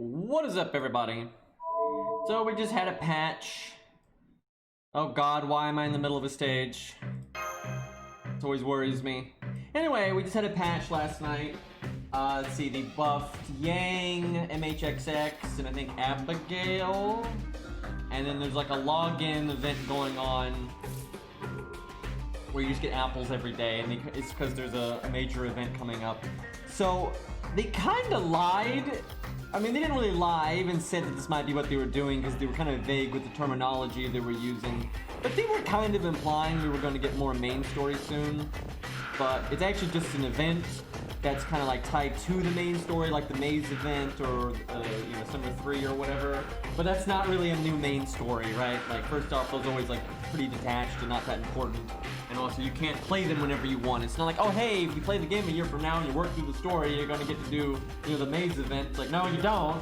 What is up, everybody? So we just had a patch. Oh god, why am I in the middle of a stage? It always worries me. Anyway, we just had a patch last night. Let's see, they buffed Yang, MHXX, and I think Abigail. And then there's like a login event going on where you just get apples every day, and it's because there's a major event coming up. So they kind of lied. I mean, they didn't really lie, even said that this might be what they were doing because they were kind of vague with the terminology they were using. But they were kind of implying we were going to get more main story soon. But it's actually just an event that's kind of like tied to the main story, like the maze event or Summer 3 or whatever. But that's not really a new main story, right? Like, first off, those are always like pretty detached and not that important. And also, you can't play them whenever you want. It's not like, oh hey, if you play the game a year from now and you work through the story, you're gonna get to do, the maze event. It's like, no, you don't.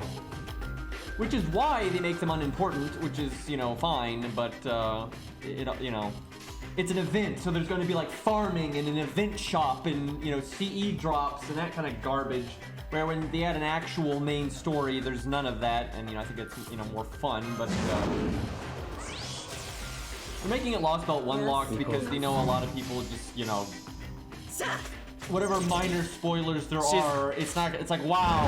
Which is why they make them unimportant, which is, fine, but, it's an event, so there's gonna be like farming and an event shop and, CE drops and that kind of garbage. Where when they add an actual main story, there's none of that, and, I think it's, more fun, but, we're making it Lost Belt 1 locked because they know a lot of people just, whatever minor spoilers there are, it's like, wow.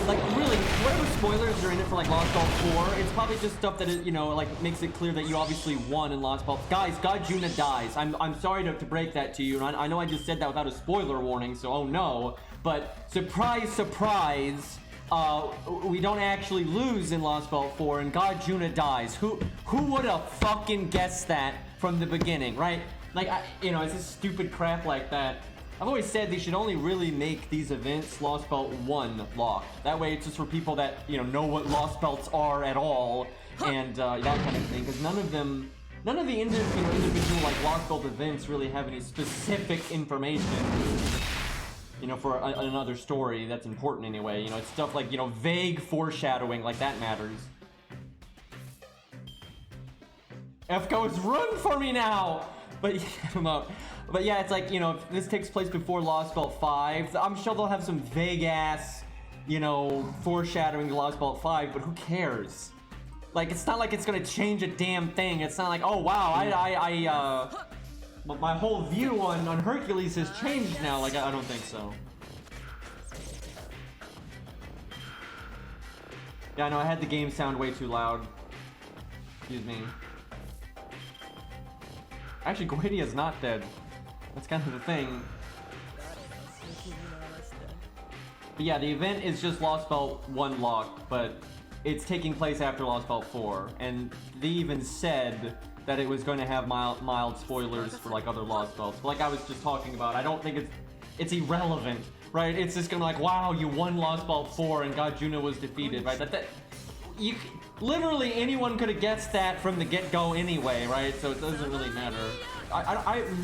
Like, really, whatever spoilers are in it for, like, Lost Belt 4, it's probably just stuff that, makes it clear that you obviously won in Lost Belt. Guys, God Juna dies. I'm sorry to break that to you, and I know I just said that without a spoiler warning, so oh no. But, surprise, surprise, we don't actually lose in Lost Belt 4, and God Juna dies. Who would have fucking guessed that from the beginning, right? Like, it's just stupid crap like that. I've always said they should only really make these events Lost Belt 1 locked. That way it's just for people that, know what Lost Belts are at all, and that kind of thing, because none of the individual, like, Lost Belt events really have any specific information, for another story that's important anyway. It's stuff like, vague foreshadowing, like that matters. F goes, run for me now! But, I don't know. But yeah, it's like, if this takes place before Lost Belt 5, I'm sure they'll have some vague-ass, foreshadowing to Lost Belt 5, but who cares? Like, it's not like it's gonna change a damn thing. It's not like, oh wow, my whole view on Hercules has changed now. Like, I don't think so. Yeah, I know, I had the game sound way too loud. Excuse me. Actually, Guidia's not dead. That's kind of the thing. But yeah, the event is just Lost Belt 1 locked, but it's taking place after Lost Belt 4. And they even said that it was going to have mild spoilers for like other Lost Belts. But like I was just talking about, I don't think it's irrelevant, right? It's just gonna be like, wow, you won Lost Belt 4 and God Juna was defeated, right? Literally anyone could have guessed that from the get-go anyway, right? So it doesn't really matter.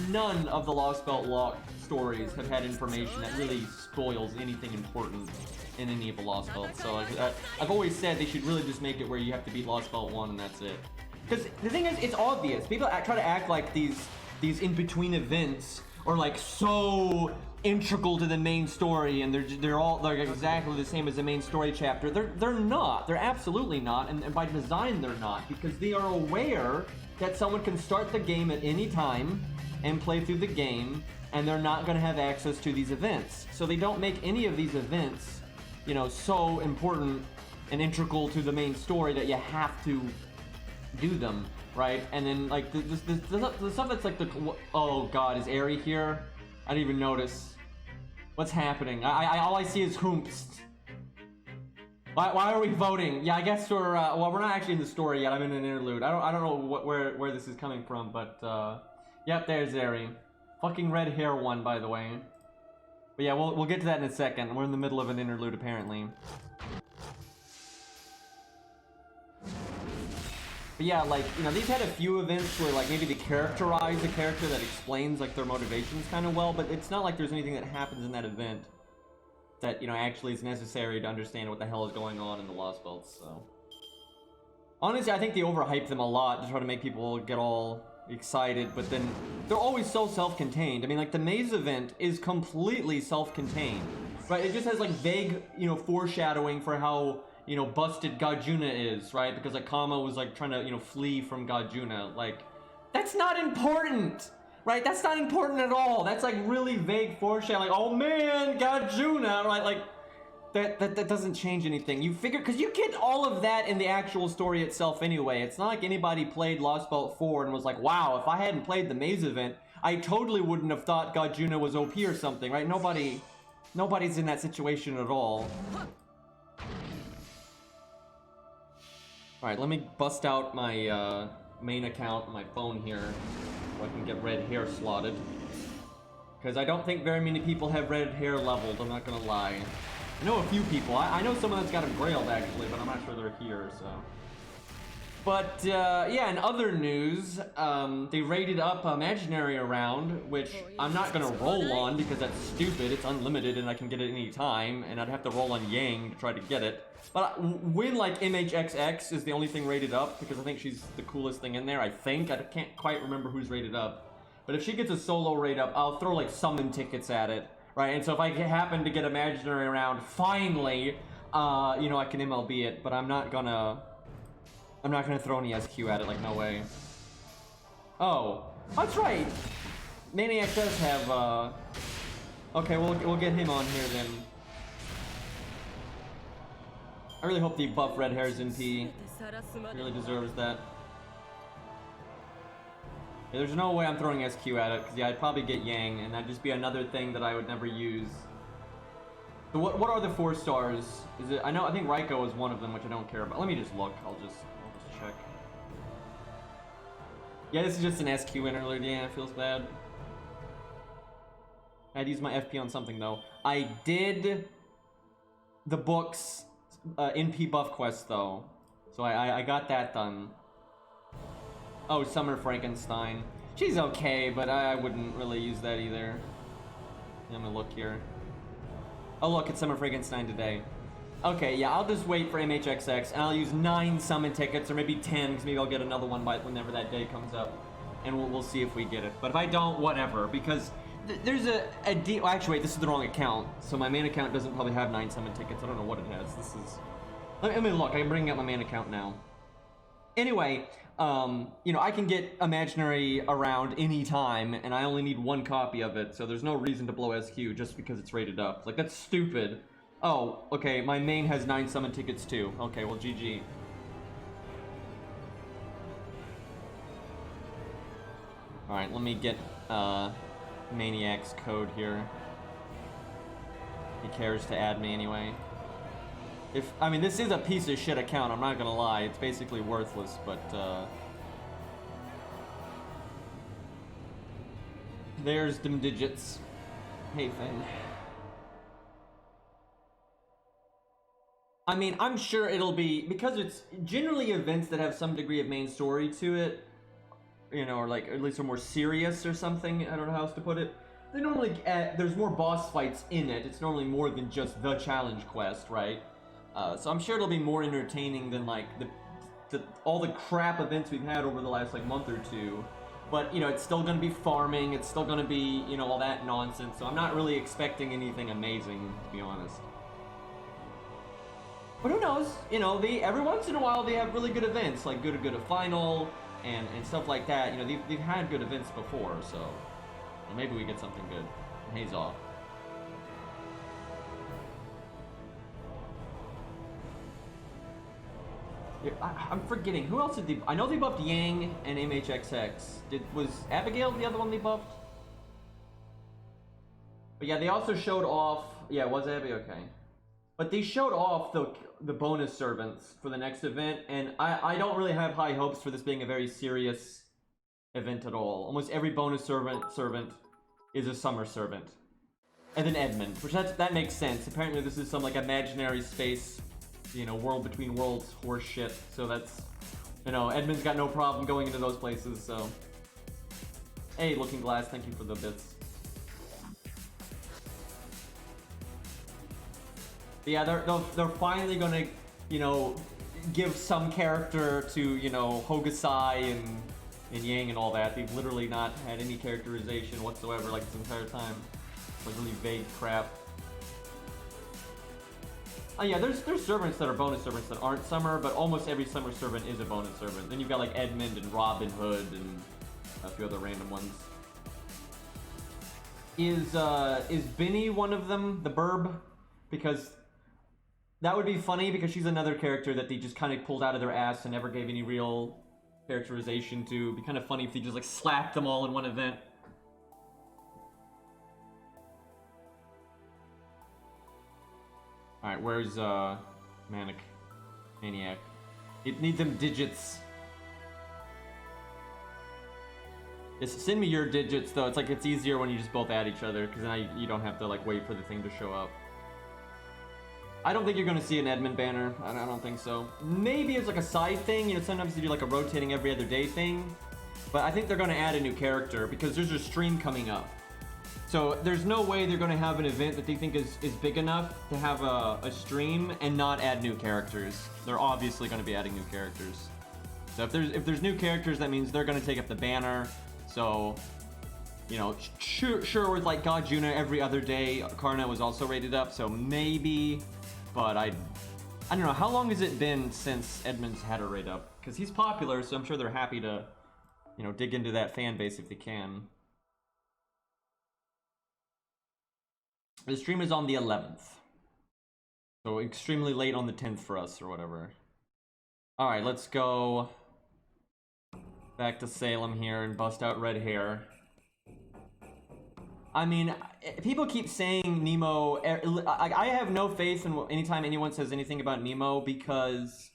None of the Lost Belt locked stories have had information that really spoils anything important in any of the Lost Belts. So I've always said they should really just make it where you have to beat Lost Belt 1 and that's it. Because the thing is, it's obvious. People try to act like these in-between events are like so integral to the main story, and they're all like exactly the same as the main story chapter. They're not. They're absolutely not, and by design they're not, because they are aware that someone can start the game at any time and play through the game, and they're not going to have access to these events. So they don't make any of these events, so important and integral to the main story that you have to do them, right? And then like the stuff that's like oh god, is Aerie here? I didn't even notice. What's happening? All I see is Hoomst. Why are we voting? Yeah, I guess we're well, we're not actually in the story yet. I'm in an interlude. I don't know where this is coming from, but yep, there's Aerie. Fucking red hair one, by the way. But yeah, we'll get to that in a second. We're in the middle of an interlude apparently. But yeah, like, they've had a few events where, like, maybe they characterize a character that explains, like, their motivations kind of well, but it's not like there's anything that happens in that event that, actually is necessary to understand what the hell is going on in the Lost Belts, so. Honestly, I think they overhype them a lot to try to make people get all excited, but then they're always so self-contained. I mean, like, the maze event is completely self-contained, right? It just has, like, vague, foreshadowing for how you know, busted Gajuna is, right? Because like Kama was like trying to, you know, flee from Gajuna. Like, that's not important, right? That's not important at all. That's like really vague foreshadowing. Like, oh man, Gajuna, right? Like, that doesn't change anything. You figure, because you get all of that in the actual story itself anyway. It's not like anybody played Lost Belt 4 and was like, wow, if I hadn't played the maze event, I totally wouldn't have thought Gajuna was OP or something, right? Nobody's in that situation at all. Alright, let me bust out my main account on my phone here so I can get red hair slotted. Because I don't think very many people have red hair leveled, I'm not gonna lie. I know a few people. I know someone that's got them grailed actually, but I'm not sure they're here, so. But yeah, in other news, they rated up Imaginary around, which I'm not gonna roll on because that's stupid. It's unlimited and I can get it any time, and I'd have to roll on Yang to try to get it. But when like MHXX is the only thing rated up, because I think she's the coolest thing in there, I think. I can't quite remember who's rated up. But if she gets a solo rate up, I'll throw like summon tickets at it, right? And so if I happen to get Imaginary around, finally, you know, I can MLB it, but I'm not gonna throw any SQ at it, like, no way. Oh, that's right. Maniac does have, okay, we'll get him on here then. I really hope the buff red hairs in P. He really deserves that. Yeah, there's no way I'm throwing SQ at it, because yeah, I'd probably get Yang, and that'd just be another thing that I would never use. So what are the 4 stars? Is it? I think Raiko is one of them, which I don't care about. Let me just look. I'll just check. Yeah, this is just an SQ interlude. Yeah, it feels bad. I'd use my FP on something though. I did the books NP buff quest though, so I got that done. Oh, Summer Frankenstein. She's okay, but I wouldn't really use that either. I'm gonna look here. Oh look, it's Summer Frankenstein today. Okay, yeah, I'll just wait for MHXX, and I'll use 9 summon tickets, or maybe 10, because maybe I'll get another one by whenever that day comes up, and we'll see if we get it. But if I don't, whatever, because there's a deal. Well, actually, wait, this is the wrong account, so my main account doesn't probably have 9 summon tickets. I don't know what it has. This is. Let me look. I'm bringing up my main account now. Anyway, you know, I can get Imaginary around any time, and I only need 1 copy of it, so there's no reason to blow SQ just because it's rated up. Like, that's stupid. Oh, okay, my main has 9 summon tickets too. Okay, well, GG. Alright, let me get Maniac's code here. He cares to add me anyway. I mean, this is a piece of shit account, I'm not gonna lie. It's basically worthless, but there's them digits. Hey, Finn. I mean, I'm sure it'll be, because it's generally events that have some degree of main story to it, you know, or like, at least are more serious or something, I don't know how else to put it. They normally, there's more boss fights in it. It's normally more than just the challenge quest, right? So I'm sure it'll be more entertaining than like all the crap events we've had over the last like month or 2. But, you know, it's still gonna be farming, it's still gonna be, you know, all that nonsense, so I'm not really expecting anything amazing, to be honest. But who knows? You know, every once in a while they have really good events, like Good Final and stuff like that. You know, they've had good events before, so maybe we get something good. Haze off. Yeah, I'm forgetting who else did they? I know they buffed Yang and MHXX. Was Abigail the other one they buffed? But yeah, they also showed off. Yeah, it was Abby. Okay. But they showed off the bonus servants for the next event, and I don't really have high hopes for this being a very serious event at all. Almost every bonus servant is a summer servant. And then Edmund, which that makes sense. Apparently this is some like imaginary space, you know, world between worlds horse shit. So that's, you know, Edmund's got no problem going into those places, so. Hey, Looking Glass, thank you for the bits. Yeah, they're finally gonna, you know, give some character to, you know, Hokusai and Yang and all that. They've literally not had any characterization whatsoever, like, this entire time. It's like really vague crap. Yeah, there's servants that are bonus servants that aren't summer, but almost every summer servant is a bonus servant. Then you've got like Edmund and Robin Hood and a few other random ones. Is Binny one of them, the Burb? Because that would be funny because she's another character that they just kind of pulled out of their ass and never gave any real characterization to. It'd be kind of funny if they just like slapped them all in one event. Alright, where's Maniac? It needs them digits. Just send me your digits though. It's like it's easier when you just both add each other because then you don't have to like wait for the thing to show up. I don't think you're gonna see an Edmund banner. I don't think so. Maybe it's like a side thing. You know, sometimes you do like a rotating every other day thing. But I think they're gonna add a new character because there's a stream coming up. So there's no way they're gonna have an event that they think is big enough to have a stream and not add new characters. They're obviously gonna be adding new characters. So if there's new characters, that means they're gonna take up the banner. So, you know, sure with like God Juna every other day, Karna was also rated up, so maybe, but I don't know, how long has it been since Edmund's had a rate up? Because he's popular, so I'm sure they're happy to, you know, dig into that fan base if they can. The stream is on the 11th. So extremely late on the 10th for us, or whatever. Alright, let's go back to Salem here and bust out red hair. I mean, people keep saying Nemo. I have no faith in anytime anyone says anything about Nemo because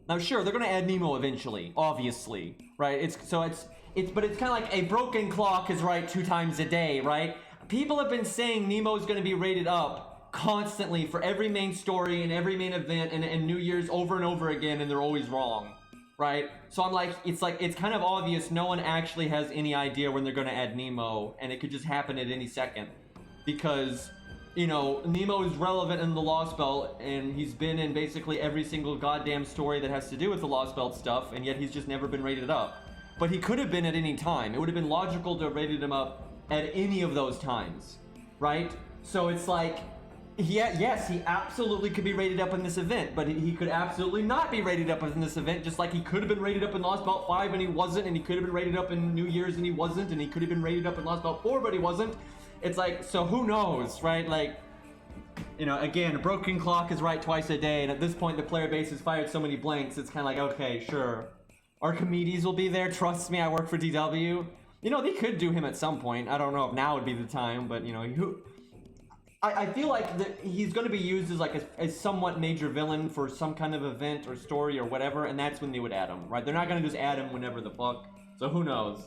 now, sure, they're gonna add Nemo eventually, obviously, right? But it's kind of like a broken clock is right 2 times a day, right? People have been saying Nemo's gonna be rated up constantly for every main story and every main event and New Year's over and over again, and they're always wrong. Right? So I'm like, it's kind of obvious no one actually has any idea when they're going to add Nemo, and it could just happen at any second. Because, you know, Nemo is relevant in the Lost Belt, and he's been in basically every single goddamn story that has to do with the Lost Belt stuff, and yet he's just never been rated up. But he could have been at any time. It would have been logical to have rated him up at any of those times. Right? So it's like, yes, he absolutely could be rated up in this event, but he could absolutely not be rated up in this event, just like he could have been rated up in Lost Belt 5 and he wasn't, and he could have been rated up in New Year's and he wasn't, and he could have been rated up in Lost Belt 4 but he wasn't. It's like, so who knows, right? Like, you know, again, a broken clock is right twice a day, and at this point the player base has fired so many blanks, it's kind of like, okay, sure. Archimedes will be there, trust me, I work for DW. You know, they could do him at some point. I don't know if now would be the time, but, you know, I feel like that he's going to be used as like a somewhat major villain for some kind of event or story or whatever, and that's when they would add him, right? They're not going to just add him whenever the fuck, so who knows?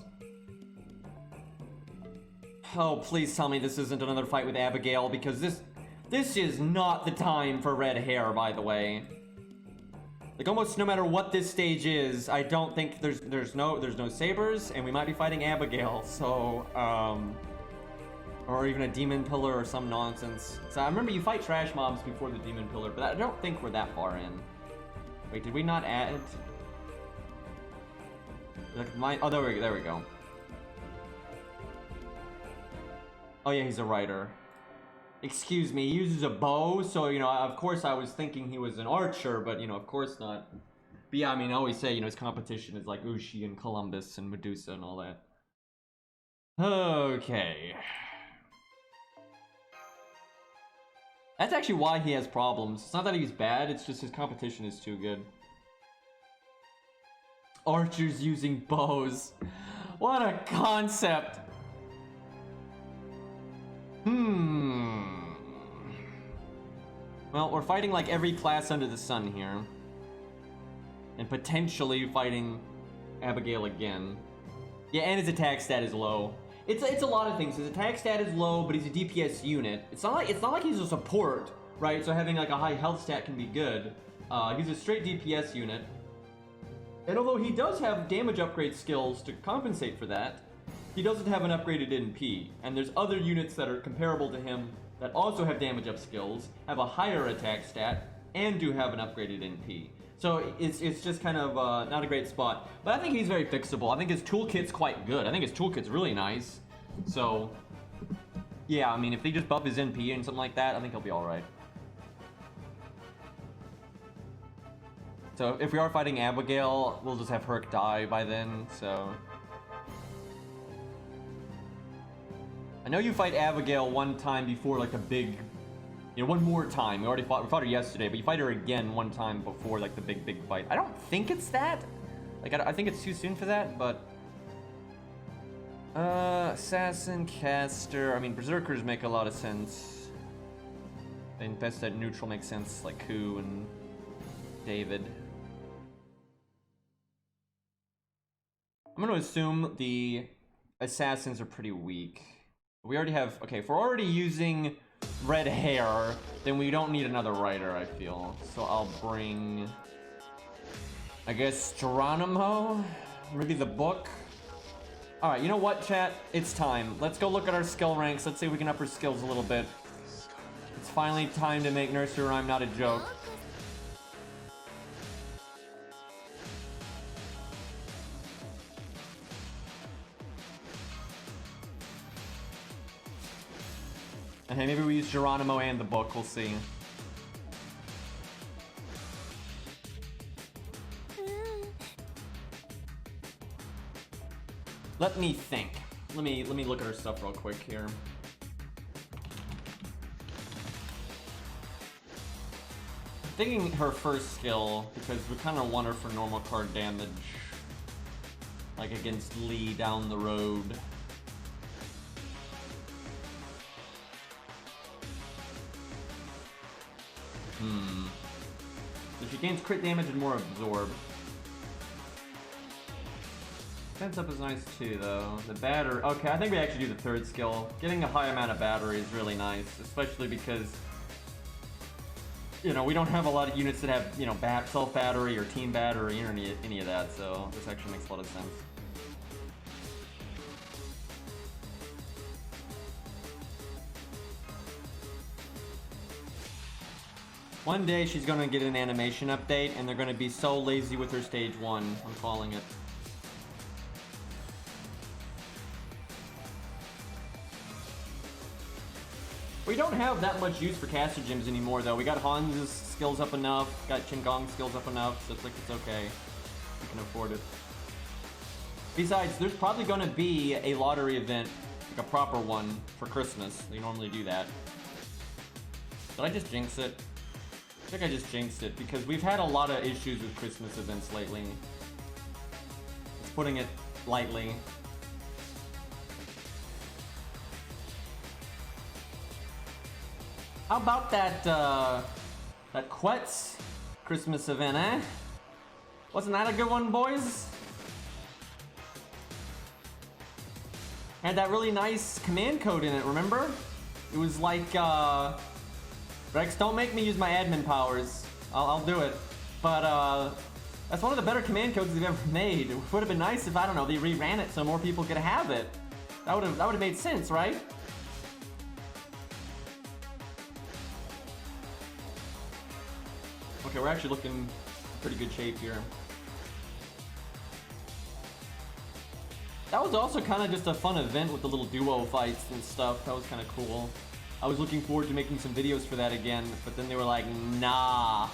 Oh, please tell me this isn't another fight with Abigail, because this is not the time for red hair, by the way. Like, almost no matter what this stage is, I don't think there's no sabers, and we might be fighting Abigail, so, or even a demon pillar or some nonsense. So I remember you fight trash mobs before the demon pillar, but I don't think we're that far in. Wait, did we not add? Like oh, there we go. Oh yeah, he's a writer. Excuse me, he uses a bow, so, you know, of course I was thinking he was an archer, but, you know, of course not. But yeah, I mean, I always say, you know, his competition is like Ushi and Columbus and Medusa and all that. Okay. That's actually why he has problems. It's not that he's bad, it's just his competition is too good. Archers using bows. What a concept! Well, we're fighting like every class under the sun here. And potentially fighting Abigail again. Yeah, and his attack stat is low. It's a lot of things. His attack stat is low, but he's a DPS unit. It's not like he's a support, right? So having like a high health stat can be good. He's a straight DPS unit. And although he does have damage upgrade skills to compensate for that, he doesn't have an upgraded NP. And there's other units that are comparable to him that also have damage up skills, have a higher attack stat, and do have an upgraded NP. So it's just kind of not a great spot. But I think he's very fixable. I think his toolkit's quite good. I think his toolkit's really nice. So, yeah, I mean, if they just buff his NP and something like that, I think he'll be alright. So if we are fighting Abigail, we'll just have Herc die by then, so... I know you fight Abigail one time before, like, the big... You know, one more time. We fought her yesterday, but you fight her again one time before, like, the big fight. I don't think it's that. Like, I think it's too soon for that, but... Assassin, Caster... I mean, Berserkers make a lot of sense. And best at neutral makes sense, like Ku and David. I'm gonna assume the Assassins are pretty weak. We already have... Okay, if we're already using red hair, then we don't need another writer, I feel. So I'll bring... I guess Geronimo? Maybe the book? Alright, you know what, chat? It's time. Let's go look at our skill ranks. Let's see if we can up our skills a little bit. It's finally time to make nursery rhyme not a joke. Okay, maybe we use Geronimo and the book, we'll see. Let me think. Let me look at our stuff real quick here. Thinking her first skill, because we kind of want her for normal card damage. Like against Lee down the road. So she gains crit damage and more absorb. Defense up is nice too, though. The battery. Okay, I think we actually do the third skill. Getting a high amount of battery is really nice, especially because, you know, we don't have a lot of units that have, you know, self battery or team battery or any of that, so this actually makes a lot of sense. One day she's gonna get an animation update, and they're gonna be so lazy with her stage 1. I'm calling it. We don't have that much use for caster gems anymore, though. We got Hans' skills up enough, got Qingong's skills up enough, so it's like it's okay. We can afford it. Besides, there's probably gonna be a lottery event, like a proper one, for Christmas. They normally do that. Did I just jinx it? I think I just jinxed it, because we've had a lot of issues with Christmas events lately. Just putting it lightly. How about that, that Quetz Christmas event, eh? Wasn't that a good one, boys? Had that really nice command code in it, remember? It was like, Rex, don't make me use my admin powers. I'll do it. But, that's one of the better command codes they've ever made. It would have been nice if, I don't know, they reran it so more people could have it. That would have made sense, right? Okay, we're actually looking in pretty good shape here. That was also kind of just a fun event with the little duo fights and stuff. That was kind of cool. I was looking forward to making some videos for that again, but then they were like, nah.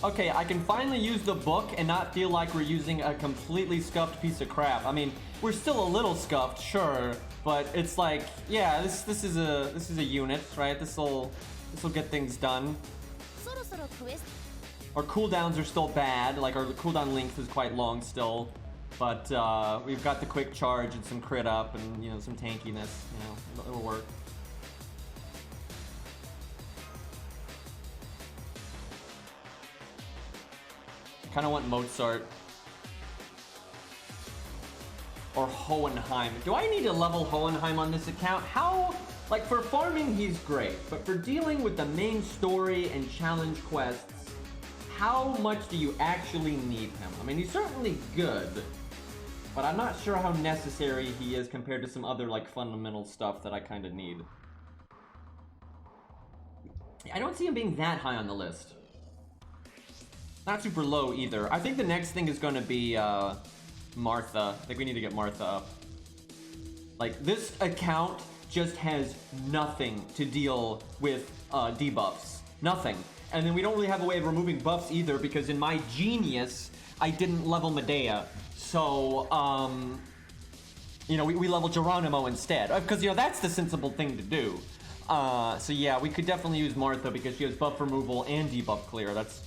Okay, I can finally use the book and not feel like we're using a completely scuffed piece of crap. I mean, we're still a little scuffed, sure, but it's like, yeah, this is a unit, right? This'll get things done. Our cooldowns are still bad, like our cooldown length is quite long still, but we've got the quick charge and some crit up and, you know, some tankiness, you know, it'll work. I kind of want Mozart. Or Hohenheim. Do I need to level Hohenheim on this account? How, like for farming he's great, but for dealing with the main story and challenge quests, how much do you actually need him? I mean, he's certainly good, but I'm not sure how necessary he is compared to some other like fundamental stuff that I kind of need. I don't see him being that high on the list. Not super low either. I think the next thing is going to be Martha. I think we need to get Martha up. Like, this account just has nothing to deal with debuffs. Nothing. And then we don't really have a way of removing buffs either, because in my genius, I didn't level Medea. So, you know, we level Geronimo instead. Because, you know, that's the sensible thing to do. So yeah, we could definitely use Martha because she has buff removal and debuff clear. That's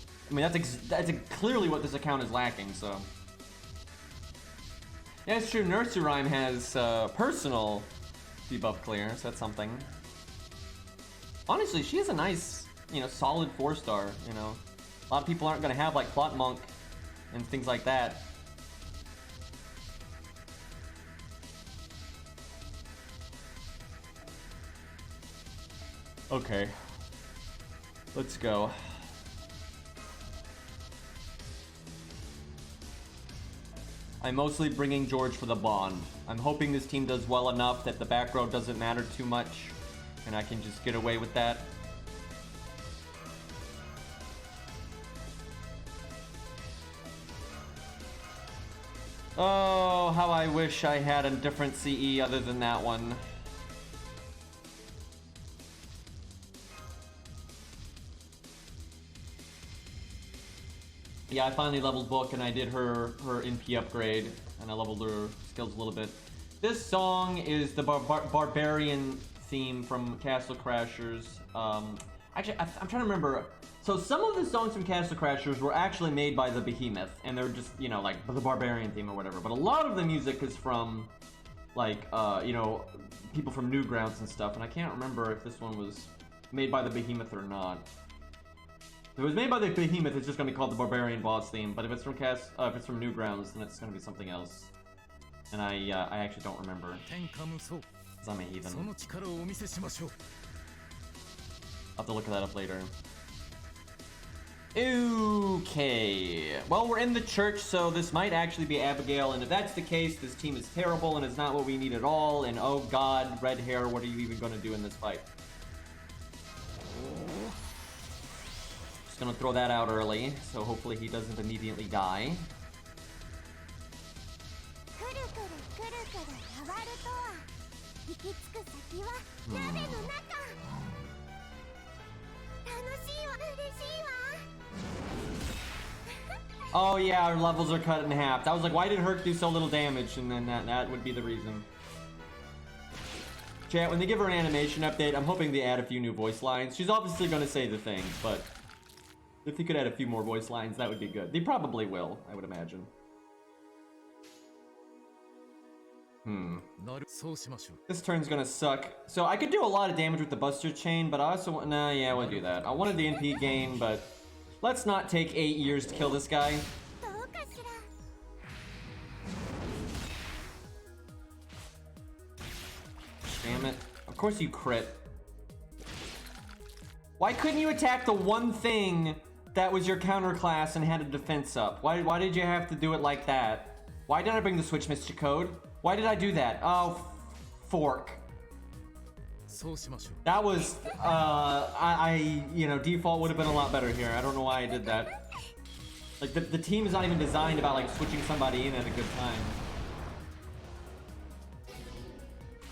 clearly what this account is lacking, so. Yeah, it's true, Nursery Rhyme has personal debuff clear, so that's something. Honestly, she has a nice, you know, solid 4-star, you know. A lot of people aren't gonna have like Plot Monk and things like that. Okay. Let's go. I'm mostly bringing George for the bond. I'm hoping this team does well enough that the back row doesn't matter too much, and I can just get away with that. Oh, how I wish I had a different CE other than that one. Yeah, I finally leveled Book and I did her NP upgrade, and I leveled her skills a little bit. This song is the Barbarian theme from Castle Crashers. Actually, I'm trying to remember. So some of the songs from Castle Crashers were actually made by the Behemoth, and they're just, you know, like the Barbarian theme or whatever. But a lot of the music is from, like, you know, people from Newgrounds and stuff, and I can't remember if this one was made by the Behemoth or not. If it was made by the Behemoth, it's just gonna be called the Barbarian Boss theme. But if it's from Newgrounds, then it's gonna be something else. And I actually don't remember. 'Cause I'm a heathen. I'll have to look that up later. Okay. Well, we're in the church, so this might actually be Abigail. And if that's the case, this team is terrible and it's not what we need at all. And oh god, red hair, what are you even gonna do in this fight? Gonna throw that out early, so hopefully he doesn't immediately die. Oh yeah, our levels are cut in half. I was like, why did Herc do so little damage? And then that would be the reason. Chat, when they give her an animation update, I'm hoping they add a few new voice lines. She's obviously gonna say the thing, but if they could add a few more voice lines, that would be good. They probably will, I would imagine. This turn's gonna suck. So I could do a lot of damage with the Buster Chain, but I also want... Nah, yeah, we'll do that. I wanted the NP gain, but let's not take 8 years to kill this guy. Damn it. Of course you crit. Why couldn't you attack the one thing that was your counter class and had a defense up? Why did you have to do it like that? Why did I bring the Switch Mystic Code? Why did I do that? Oh, fork. That was, you know, default would have been a lot better here. I don't know why I did that. Like, the team is not even designed about, like, switching somebody in at a good time.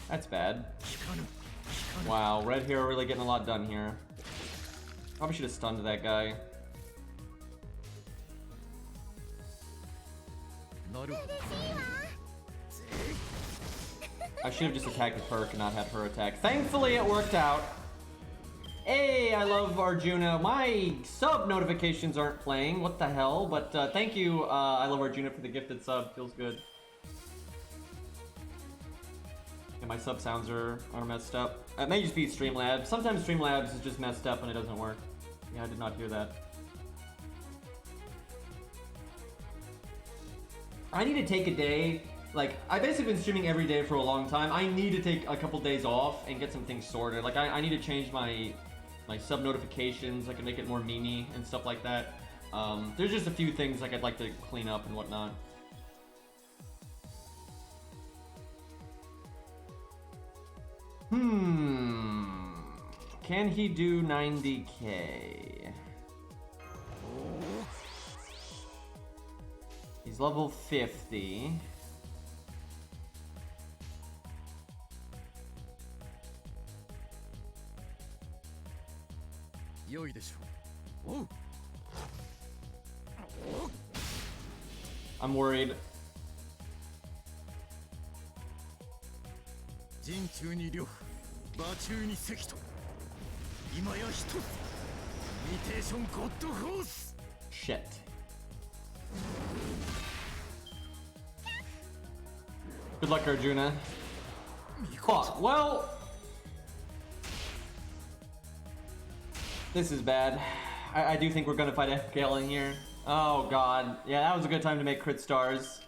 That's bad. Wow, red hero really getting a lot done here. Probably should have stunned that guy. I should have just attacked the perk and not had her attack. Thankfully, it worked out. Hey, I love Arjuna. My sub notifications aren't playing. What the hell? But thank you, I love Arjuna, for the gifted sub. Feels good. And my sub sounds are messed up. It may just be Streamlabs. Sometimes Streamlabs is just messed up and it doesn't work. Yeah, I did not hear that. I need to take a day. Like, I've basically been streaming every day for a long time. I need to take a couple days off and get some things sorted. Like, I need to change my sub notifications. I can make it more memey and stuff like that. There's just a few things like I'd like to clean up and whatnot. Can he do 90k? He's level 50. I'm worried. Shit. Good luck, Arjuna. Fuck. Well, this is bad. I do think we're gonna fight Abigail in here. Oh god. Yeah, that was a good time to make crit stars.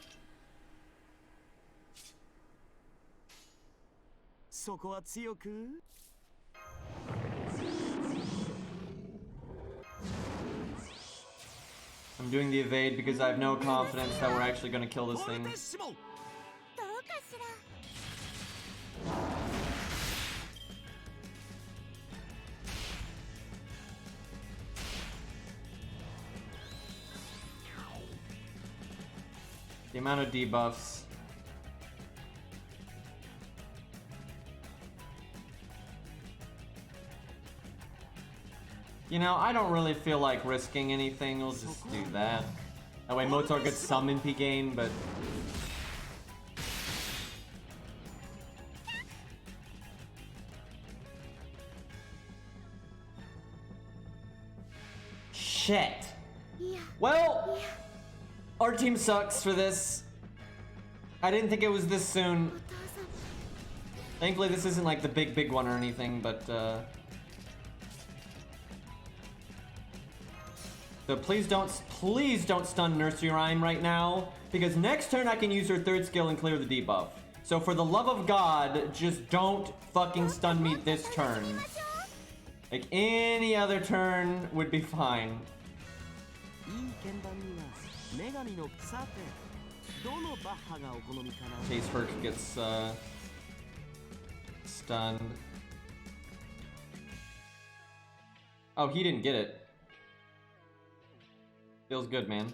I'm doing the evade because I have no confidence that we're actually gonna kill this thing. The amount of debuffs. You know, I don't really feel like risking anything. We'll just do that. That way Mozart gets some MP gain, but... Shit. Well, our team sucks for this. I didn't think it was this soon. Thankfully this isn't like the big one or anything, but so please don't stun Nursery Rhyme right now, because next turn I can use her third skill and clear the debuff. So for the love of God, just don't fucking stun me this turn. Like any other turn would be fine. Case Herc gets stunned. Oh, he didn't get it. Feels good, man.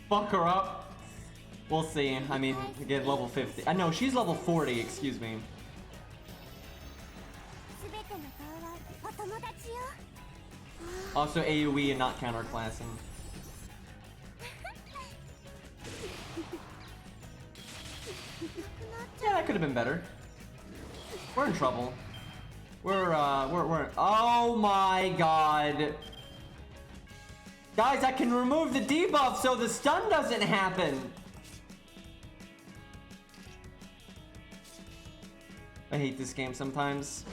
Fuck her up. We'll see. I mean, again, level 50. I know she's level 40, excuse me. Also AoE and not counterclassing. Yeah, that could have been better. We're in trouble. We're oh my god. Guys, I can remove the debuff so the stun doesn't happen. I hate this game sometimes.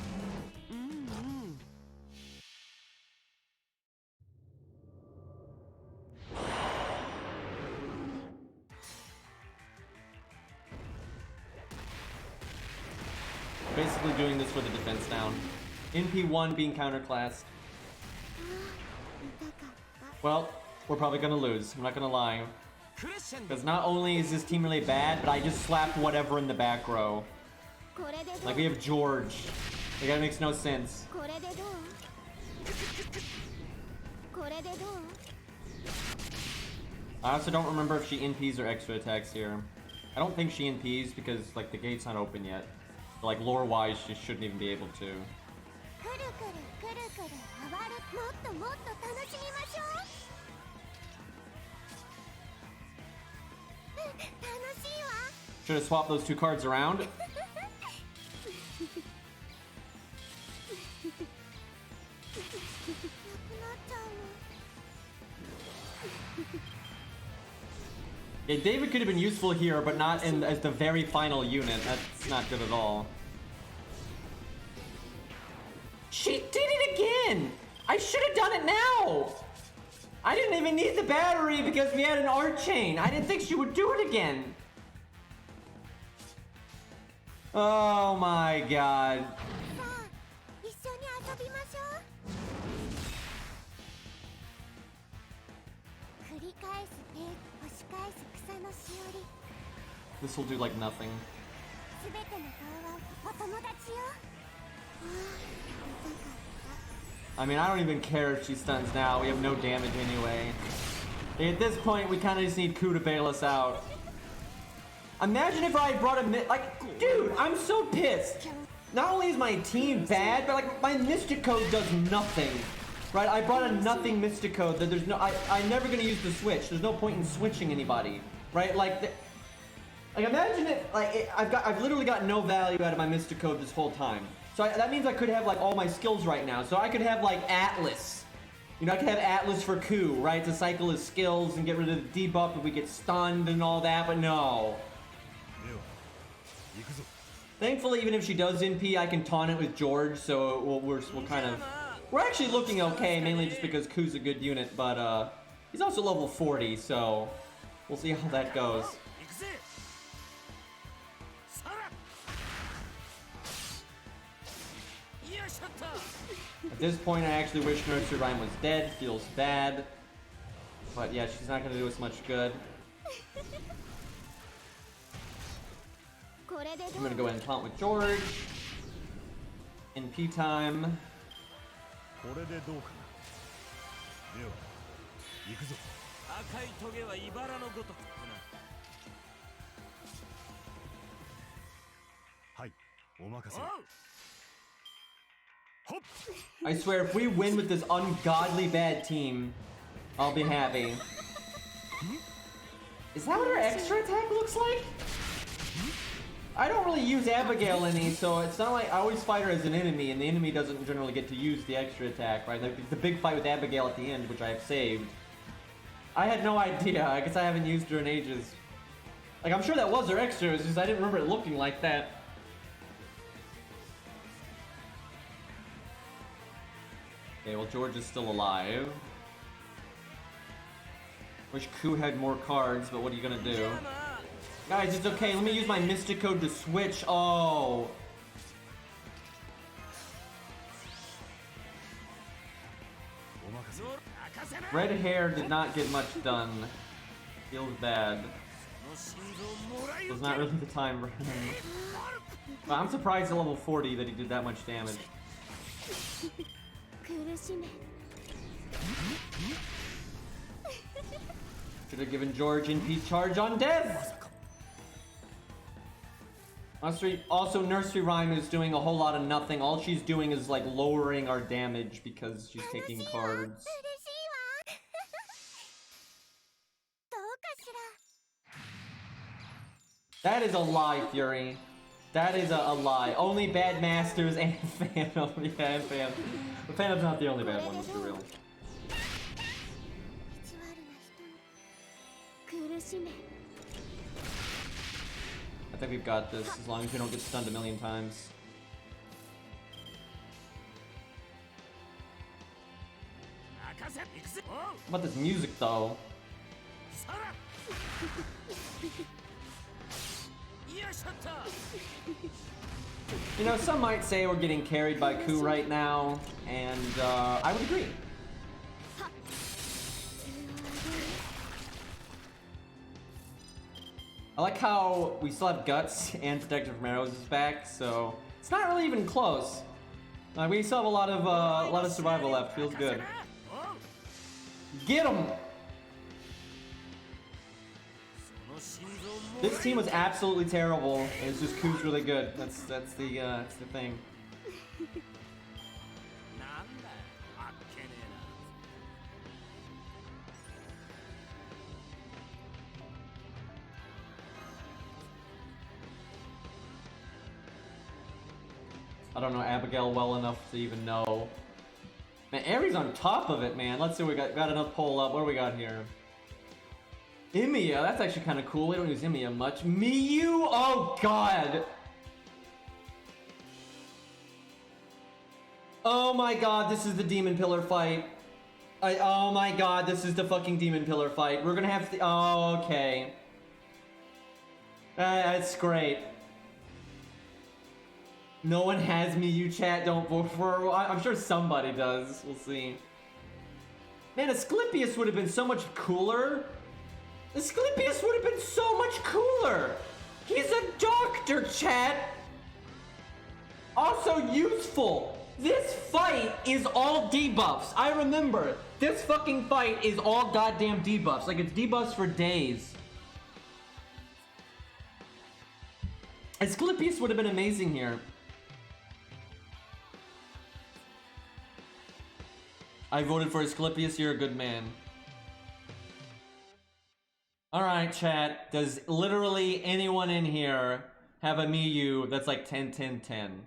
Basically doing this for the defense down. NP1 being counterclassed. Well, we're probably gonna lose, I'm not gonna lie. Because not only is this team really bad, but I just slapped whatever in the back row. Like we have George. Like that makes no sense. I also don't remember if she NPs or extra attacks here. I don't think she NPs because like the gate's not open yet. But, like lore-wise, she shouldn't even be able to. Should have swapped those two cards around. Yeah, David could have been useful here, but not in as the very final unit. That's not good at all. She did it again! I should have done it now! I didn't even need the battery because we had an art chain. I didn't think she would do it again. Oh my god. This will do like nothing. I mean, I don't even care if she stuns now. We have no damage anyway. At this point, we kind of just need Ku to bail us out. Imagine if I brought a like, dude, I'm so pissed. Not only is my team bad, but like my Mystic Code does nothing. Right? I brought a nothing Mystic Code that there's no. I'm never gonna use the switch. There's no point in switching anybody. Right? Like imagine it. Like I've literally got no value out of my Mystic Code this whole time. So that means I could have like all my skills right now. So I could have like Atlas. You know, I could have Atlas for Ku, right? To cycle his skills and get rid of the debuff if we get stunned and all that, but no. Thankfully, even if she does NP, I can taunt it with George, so we'll kind of... We're actually looking okay, mainly just because Ku's a good unit, but he's also level 40, so we'll see how that goes. At this point, I actually wish Nursery Rhyme was dead. Feels bad. But yeah, she's not going to do us much good. I'm going to go ahead and taunt with George. NP time. I swear, if we win with this ungodly bad team, I'll be happy. Is that what her extra attack looks like? I don't really use Abigail any, so it's not like I always fight her as an enemy, and the enemy doesn't generally get to use the extra attack, right? Like the big fight with Abigail at the end, which I have saved. I had no idea. I guess I haven't used her in ages. Like, I'm sure that was her extra, it's just I didn't remember it looking like that. Okay, well, George is still alive. Wish Ku had more cards, but what are you gonna do? Guys, it's okay. Let me use my Mystic Code to switch. Oh. Red hair did not get much done. Feels bad. It was not really the time for him. But I'm surprised at level 40 that he did that much damage. Should have given George NP charge on Dev! Also, Nursery Rhyme is doing a whole lot of nothing. All she's doing is like lowering our damage because she's taking cards. That is a lie, Fury. That is a lie. Only bad masters and Phantom. Yeah, and Phantom. But Phantom's not the only bad one, let's be real. I think we've got this, as long as we don't get stunned a million times. How about this music, though? You know, some might say we're getting carried by Ku right now, and I would agree. I like how we still have Guts and Protector from Arrows is back, so it's not really even close. We still have a lot of survival left. Feels good. Get him! This team was absolutely terrible. It's just Ku's really good. That's the thing. I don't know Abigail well enough to even know. Man, Aries on top of it, man. Let's see what we got. Got another poll up. What do we got here? Imiya, that's actually kind of cool. We don't use Imiya much. Miyu, oh god. Oh my god, this is the Demon Pillar fight. Oh my god, this is the fucking Demon Pillar fight. We're gonna have to. Oh, okay. That's great. No one has Miyu, chat. Don't vote for her. I'm sure somebody does. We'll see. Man, Asclepius would have been so much cooler. Asclepius would have been so much cooler. He's a doctor, chat. Also useful. This fight is all debuffs. I remember. This fucking fight is all goddamn debuffs. Like, it's debuffs for days. Asclepius would have been amazing here. I voted for Asclepius, you're a good man. Alright, chat. Does literally anyone in here have a Miyu that's like 10, 10, 10?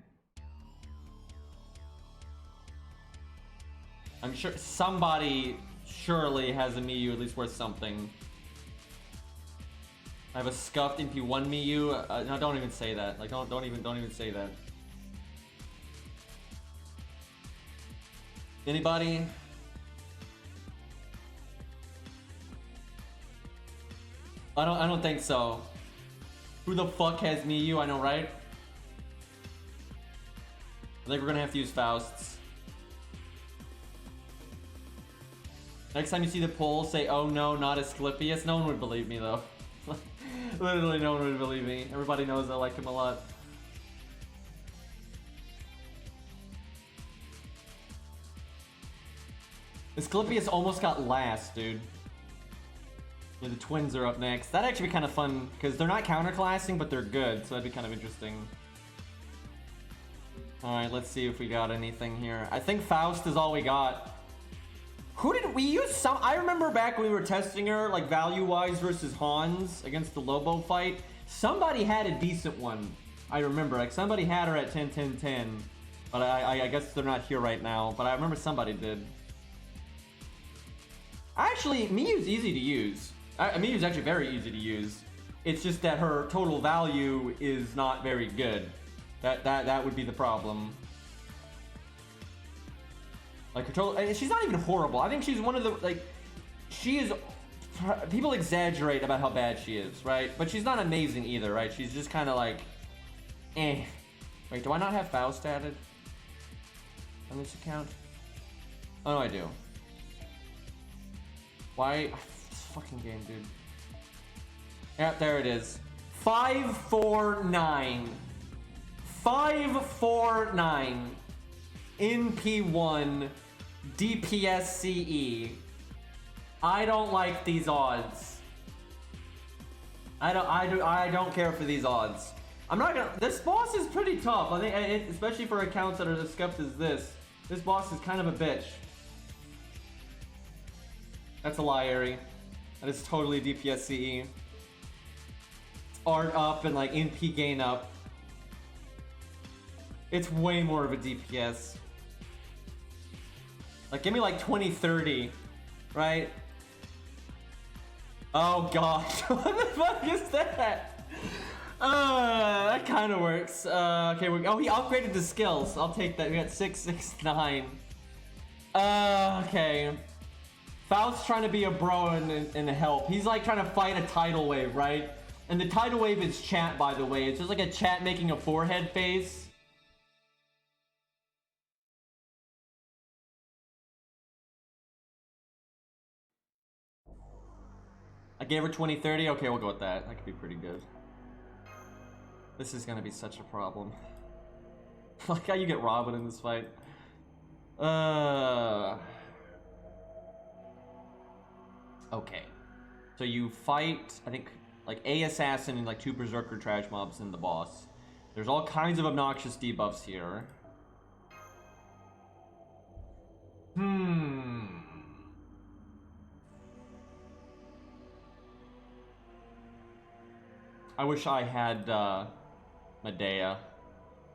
I'm sure somebody surely has a Miyu at least worth something. I have a scuffed MP1 Miyu. No, don't even say that. Like, don't even say that. Anybody? I don't think so. Who the fuck has Miyu? I know, right? I think we're gonna have to use Faust's. Next time you see the poll, say, "Oh no, not Asclepius." No one would believe me though. Literally, no one would believe me. Everybody knows I like him a lot. Asclepius almost got last, dude. Yeah, the twins are up next. That'd actually be kind of fun, because they're not counterclassing, but they're good, so that'd be kind of interesting. Alright, let's see if we got anything here. I think Faust is all we got. Who did we use? Some I remember back when we were testing her, like value-wise versus Hans against the Lobo fight. Somebody had a decent one. I remember, like somebody had her at 10, 10, 10. But I guess they're not here right now. But I remember somebody did. Actually, Miyu's easy to use. Miyu's actually very easy to use. It's just that her total value is not very good. That would be the problem. Like her total, she's not even horrible. I think she's one of the, like, she is, people exaggerate about how bad she is, right? But she's not amazing either, right? She's just kind of like, eh. Wait, do I not have Faust added on this account? Oh no, I do. Why? This fucking game, dude. Yeah, there it is. 549. 549. NP1 DPS CE. I don't like these odds. I don't care for these odds. I'm not gonna. This boss is pretty tough. I think, especially for accounts that are as scuffed as this. This boss is kind of a bitch. That's a lie, Ari. That is totally DPS CE. It's art up and like NP gain up. It's way more of a DPS. Like, give me like 2030, right? Oh gosh, what the fuck is that? That kind of works. Okay, oh, he upgraded the skills. I'll take that. We got 669. Okay. Faust's trying to be a bro and help. He's like trying to fight a tidal wave, right? And the tidal wave is chat, by the way. It's just like a chat making a forehead face. I gave her 2030. Okay, we'll go with that. That could be pretty good. This is gonna be such a problem. Like how you get Robin in this fight. Okay. So you fight, I think, like a assassin and like 2 berserker trash mobs in the boss. There's all kinds of obnoxious debuffs here. I wish I had Medea.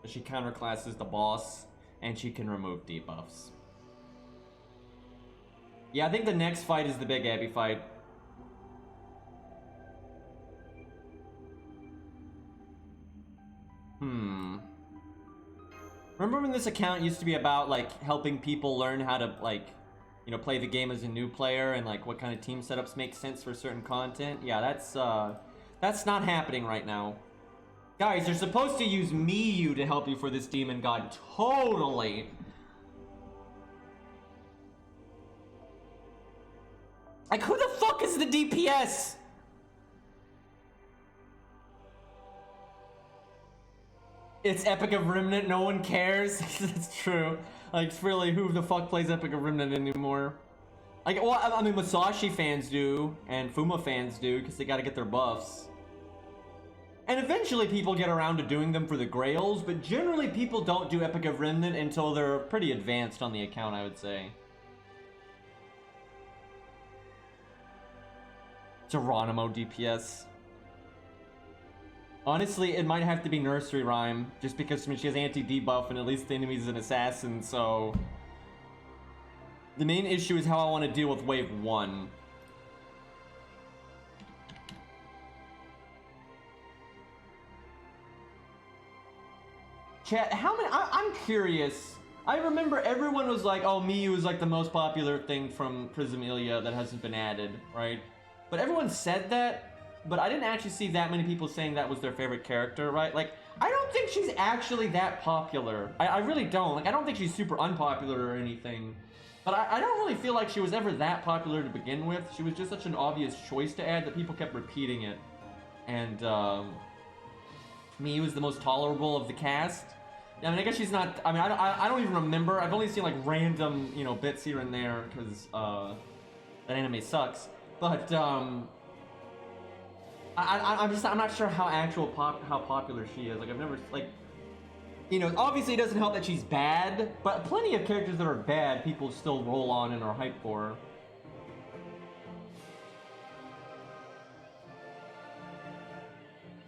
She counterclasses the boss, and she can remove debuffs. Yeah, I think the next fight is the big Abby fight. Remember when this account used to be about like helping people learn how to like, you know, play the game as a new player and like what kind of team setups make sense for certain content? Yeah, that's not happening right now. Guys, you're supposed to use Miyu to help you for this demon god. Totally. Like, who the fuck is the DPS? It's Epic of Remnant, no one cares. That's true. Like, really, who the fuck plays Epic of Remnant anymore? Like, well, I mean, Musashi fans do, and Fuma fans do, because they gotta get their buffs. And eventually people get around to doing them for the Grails, but generally people don't do Epic of Remnant until they're pretty advanced on the account, I would say. Geronimo DPS. Honestly, it might have to be Nursery Rhyme, just because I mean, she has anti-debuff and at least the enemy's an assassin, so... The main issue is how I want to deal with Wave 1. Chat, how many... I'm curious. I remember everyone was like, oh, Miyu is like the most popular thing from Prism Ilia that hasn't been added, right? But everyone said that, but I didn't actually see that many people saying that was their favorite character, right? Like, I don't think she's actually that popular. I really don't. Like, I don't think she's super unpopular or anything. But I don't really feel like she was ever that popular to begin with. She was just such an obvious choice to add that people kept repeating it. And, Miyu was the most tolerable of the cast. I mean, I guess she's not... I mean, I don't even remember. I've only seen, like, random, you know, bits here and there, because, that anime sucks. But, I'm not sure how popular she is. Like, I've never, like... You know, obviously it doesn't help that she's bad, but plenty of characters that are bad, people still roll on and are hyped for.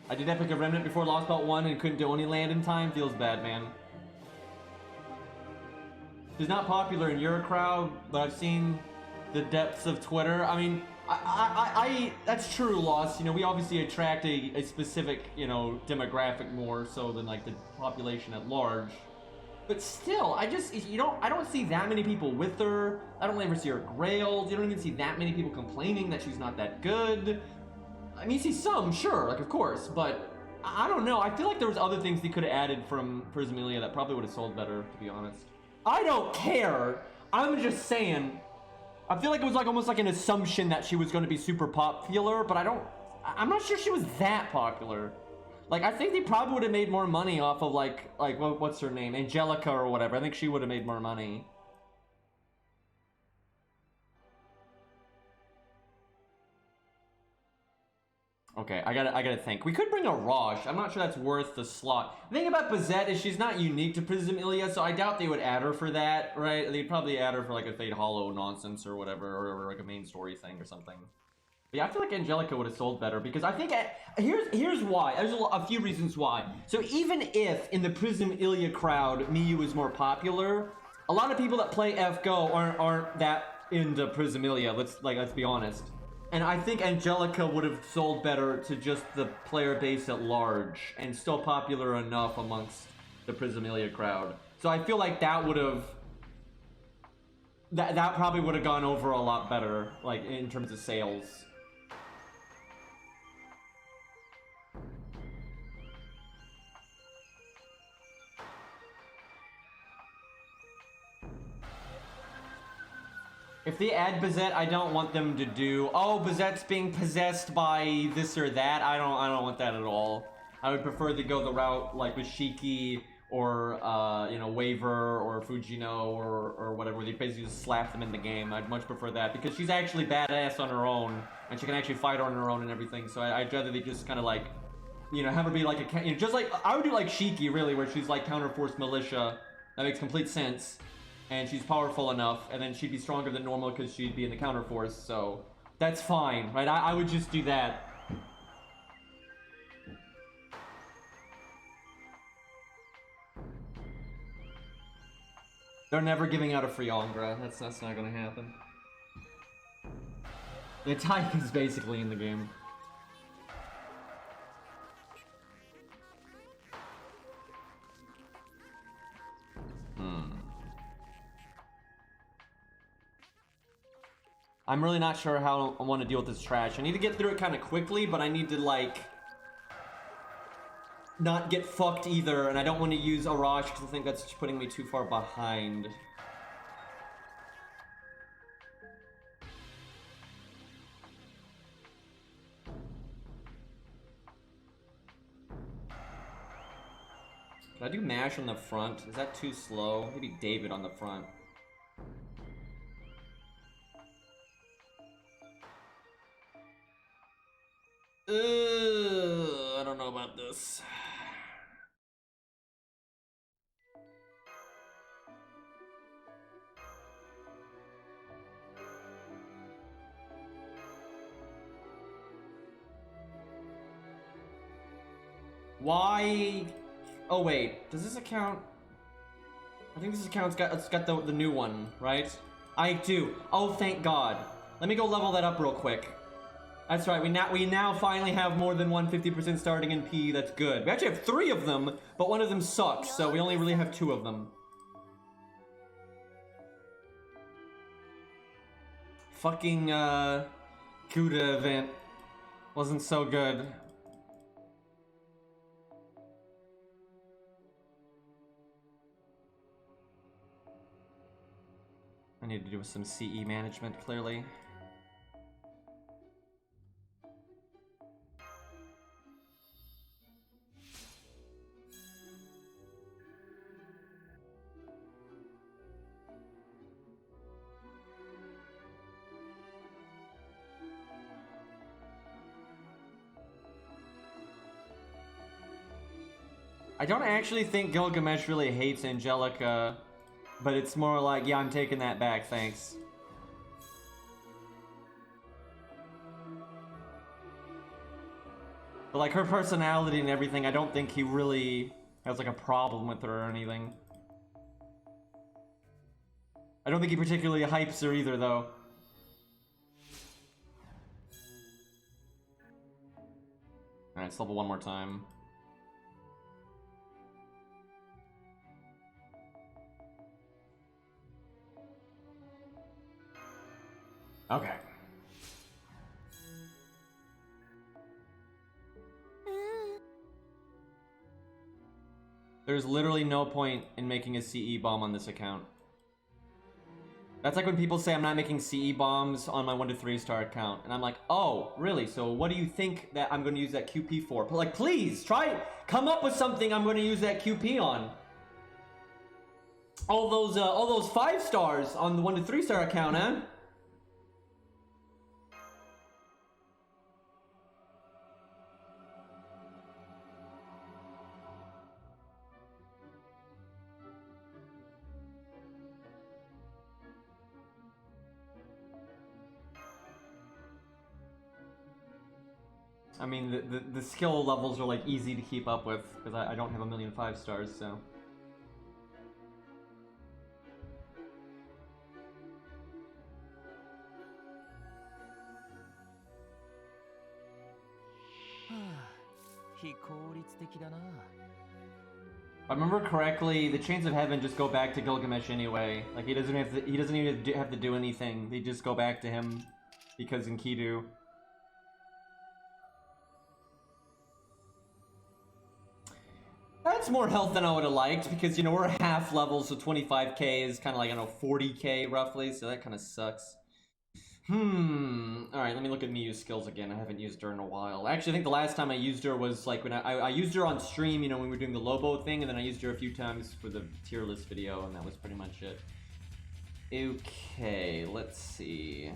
I did Epic of Remnant before Lost Belt 1 and couldn't do any land in time. Feels bad, man. She's not popular in your crowd, but I've seen the depths of Twitter. I mean, that's true, Lost. You know, we obviously attract a specific, you know, demographic more so than like the population at large. But still, I don't see that many people with her. I don't ever see her grailed. You don't even see that many people complaining that she's not that good. I mean, you see some, sure, like of course, but I don't know. I feel like there was other things they could have added from Prism Ilia that probably would have sold better, to be honest. I don't care. I'm just saying. I feel like it was like almost like an assumption that she was going to be super popular, but I'm not sure she was that popular. Like, I think they probably would have made more money off of like what's her name? Angelica or whatever. I think she would have made more money. Okay, I gotta think. We could bring a Rosh. I'm not sure that's worth the slot. The thing about Bazette is she's not unique to Prism Ilia, so I doubt they would add her for that, right? They'd probably add her for like a Fade Hollow nonsense or whatever, or like a main story thing or something. But yeah, I feel like Angelica would have sold better because I think here's why. There's a few reasons why. So even if in the Prism Ilia crowd Miyu is more popular, a lot of people that play FGO aren't that into Prism Ilia. Let's be honest. And I think Angelica would have sold better to just the player base at large and still popular enough amongst the Prism Ilia crowd. So I feel like that would have... That probably would have gone over a lot better, like, in terms of sales. If they add Bazette, I don't want them to do, oh, Bazette's being possessed by this or that. I don't want that at all. I would prefer to go the route like with Shiki or you know, Waver or Fujino or whatever. They basically just slap them in the game. I'd much prefer that because she's actually badass on her own and she can actually fight on her own and everything. So I'd rather they just kind of like, you know, have her be like a, you know, just like I would do like Shiki really, where she's like counterforce militia. That makes complete sense. And she's powerful enough, and then she'd be stronger than normal because she'd be in the counterforce, so that's fine, right? I would just do that. They're never giving out a free Angra. That's not gonna happen. The Tyke is basically in the game. I'm really not sure how I want to deal with this trash. I need to get through it kind of quickly, but I need to, like, not get fucked either, and I don't want to use Arash because I think that's putting me too far behind. Can I do mash on the front? Is that too slow? Maybe David on the front. I don't know about this. Why? Oh wait, does this account? I think this account's got the new one, right? I do. Oh, thank God. Let me go level that up real quick. That's right. We now finally have more than 150% starting in P. That's good. We actually have 3 of them, but one of them sucks, so we only really have 2 of them. Fucking Kuda event wasn't so good. I need to do some CE management, clearly. I don't actually think Gilgamesh really hates Angelica. But it's more like, yeah, I'm taking that back, thanks. But like her personality and everything, I don't think he really has like a problem with her or anything. I don't think he particularly hypes her either, though. Alright, let's level one more time. Okay. There's literally no point in making a CE bomb on this account. That's like when people say I'm not making CE bombs on my 1 to 3 star account. And I'm like, oh, really? So what do you think that I'm going to use that QP for? But like, please, come up with something I'm going to use that QP on. All those 5 stars on the 1 to 3 star account, huh? I mean, the skill levels are like easy to keep up with because I don't have 1,000,000 5 stars, so. If I remember correctly, the Chains of Heaven just go back to Gilgamesh anyway. Like he doesn't even have to do anything. They just go back to him because Enkidu. That's more health than I would have liked because, you know, we're half level, so 25k is kind of like, I don't know, 40k roughly, so that kind of sucks. Alright, let me look at Miyu's skills again. I haven't used her in a while. Actually, I think the last time I used her was like when I used her on stream, you know, when we were doing the Lobo thing, and then I used her a few times for the tier list video, and that was pretty much it. Okay, let's see.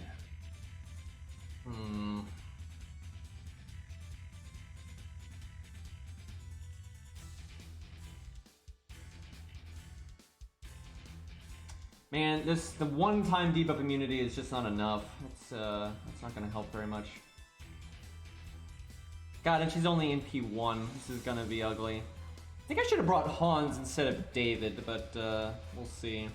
Man, the one-time debuff immunity is just not enough. It's not gonna help very much. God, and she's only in P1. This is gonna be ugly. I think I should have brought Hans instead of David, but we'll see.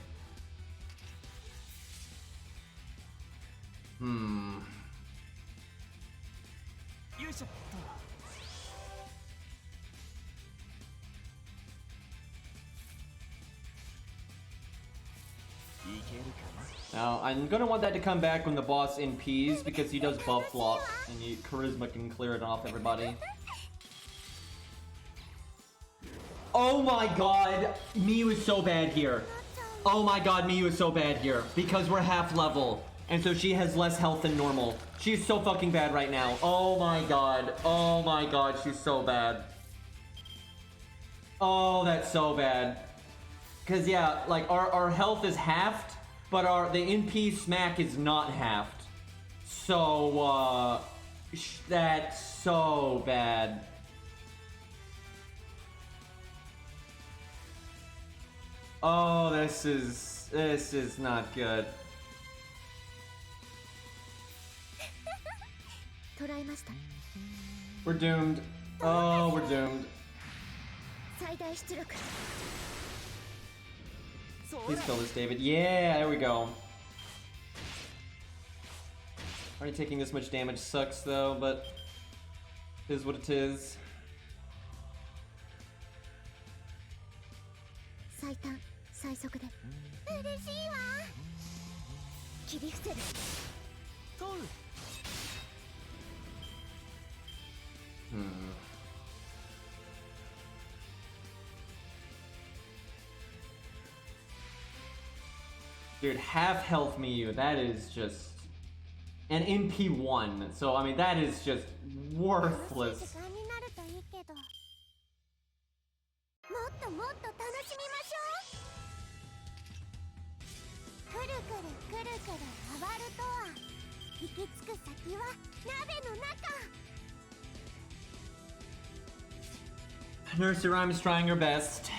Now, I'm gonna want that to come back when the boss NPs, because he does buff flop, and Charisma can clear it off everybody. Oh my god, Miyu is so bad here. Oh my god, Miyu is so bad here, because we're half level, and so she has less health than normal. She's so fucking bad right now. Oh my god, she's so bad. Oh, that's so bad. Because, yeah, like, our health is halved, but the NP smack is not halved. So, That's so bad. Oh, this is not good. We're doomed. Oh, we're doomed. Please kill this, David. Yeah, there we go. Already taking this much damage sucks though, but it is what it is. Dude, half health Miyu, that is just an MP1, so I mean that is just worthless. Nursery Rhyme is trying her best.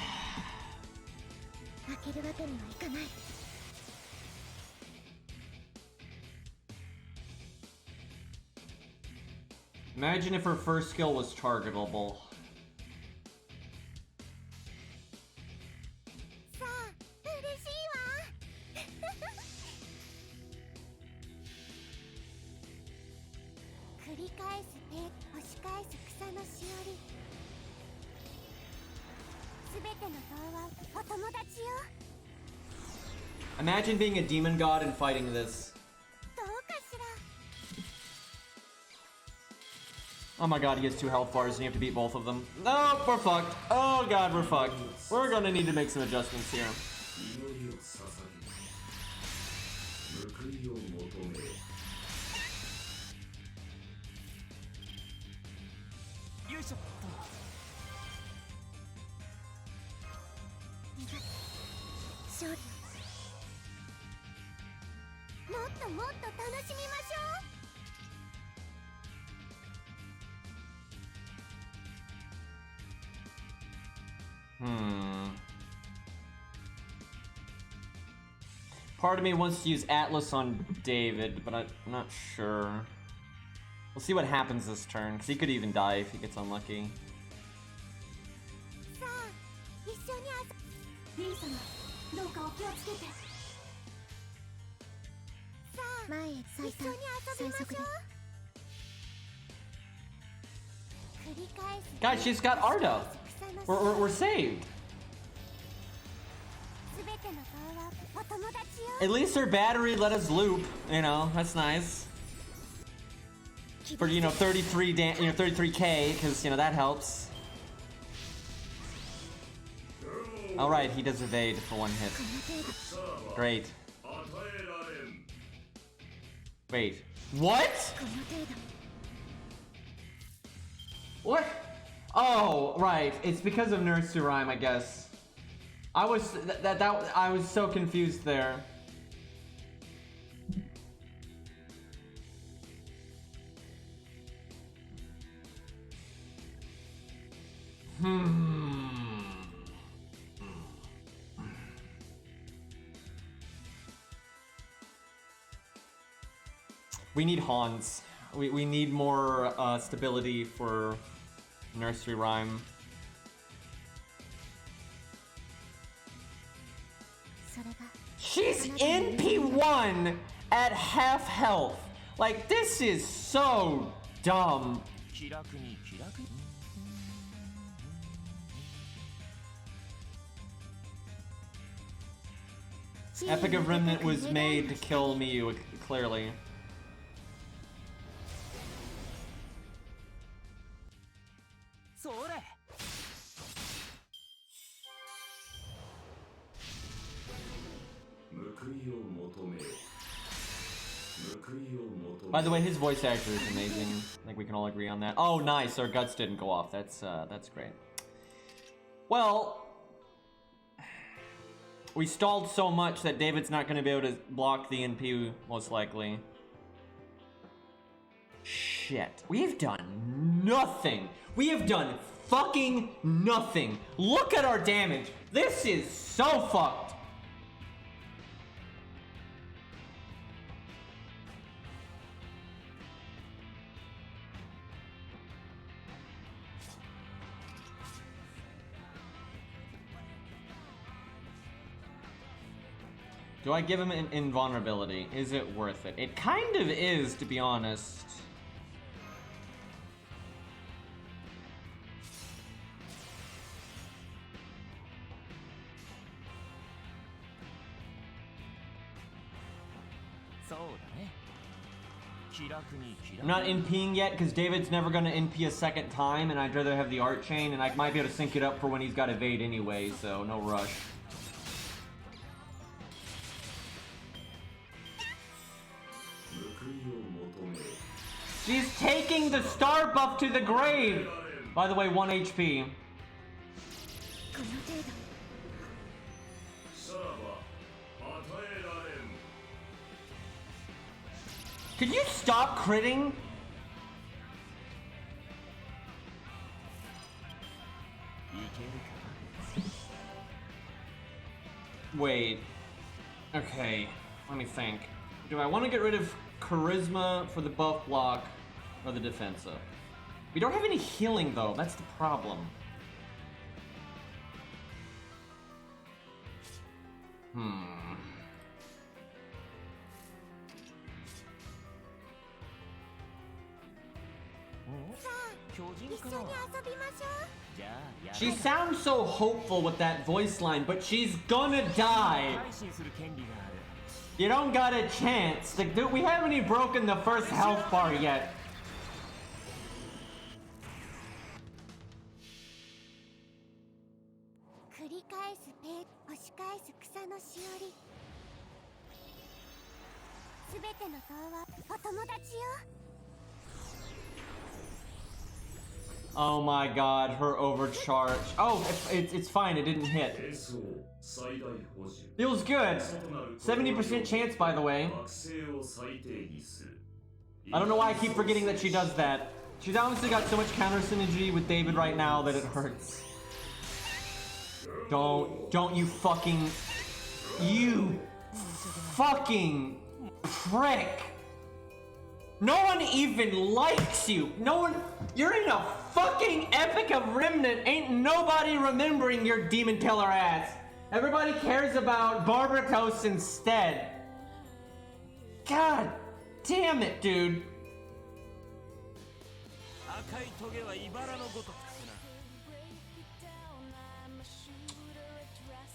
Imagine if her first skill was targetable. Imagine being a demon god and fighting this. Oh my god, he has 2 health bars and you have to beat both of them. No, we're fucked. Oh god, we're fucked. We're gonna need to make some adjustments here. Part of me wants to use Atlas on David, but I'm not sure. We'll see what happens this turn, because he could even die if he gets unlucky. Guys, she's got Arda. We're saved. At least her battery let us loop, you know, that's nice. For, you know, 33k, because, you know, that helps. Alright, he does evade for 1 hit. Great. Wait. What? What? Oh, right. It's because of Nursery Rhyme, I guess. I was I was so confused there. We need Hans. We need more stability for Nursery Rhyme. She's in P1 at half health. Like, this is so dumb. Epic of Remnant was made to kill Miyu, clearly. By the way, his voice actor is amazing. I think we can all agree on that. Oh, nice. Our guts didn't go off. That's great. Well, we stalled so much that David's not going to be able to block the NP, most likely. Shh. shit. We have done nothing. We have done fucking nothing. Look at our damage. This is so fucked. Do I give him an invulnerability? Is it worth it? It kind of is, to be honest. I'm not NPing yet because David's never going to NP a second time, and I'd rather have the art chain, and I might be able to sync it up for when he's got evade anyway, so no rush. She's taking the star buff to the grave! By the way, 1 HP. Could you stop critting? Wait. Okay, let me think. Do I want to get rid of charisma for the buff block or the defensive? We don't have any healing though, that's the problem. She sounds so hopeful with that voice line, but she's gonna die. You don't got a chance. Like, dude, we haven't even broken the first health bar yet. Oh my god, her overcharge. Oh, it's fine, it didn't hit. Feels good. 70% chance, by the way. I don't know why I keep forgetting that she does that. She's obviously got so much counter synergy with David right now that it hurts. Don't you fucking prick. No one even likes you. No one, you're in a fucking epic of Remnant. Ain't nobody remembering your demon killer ass. Everybody cares about Barbatos instead. God damn it, dude.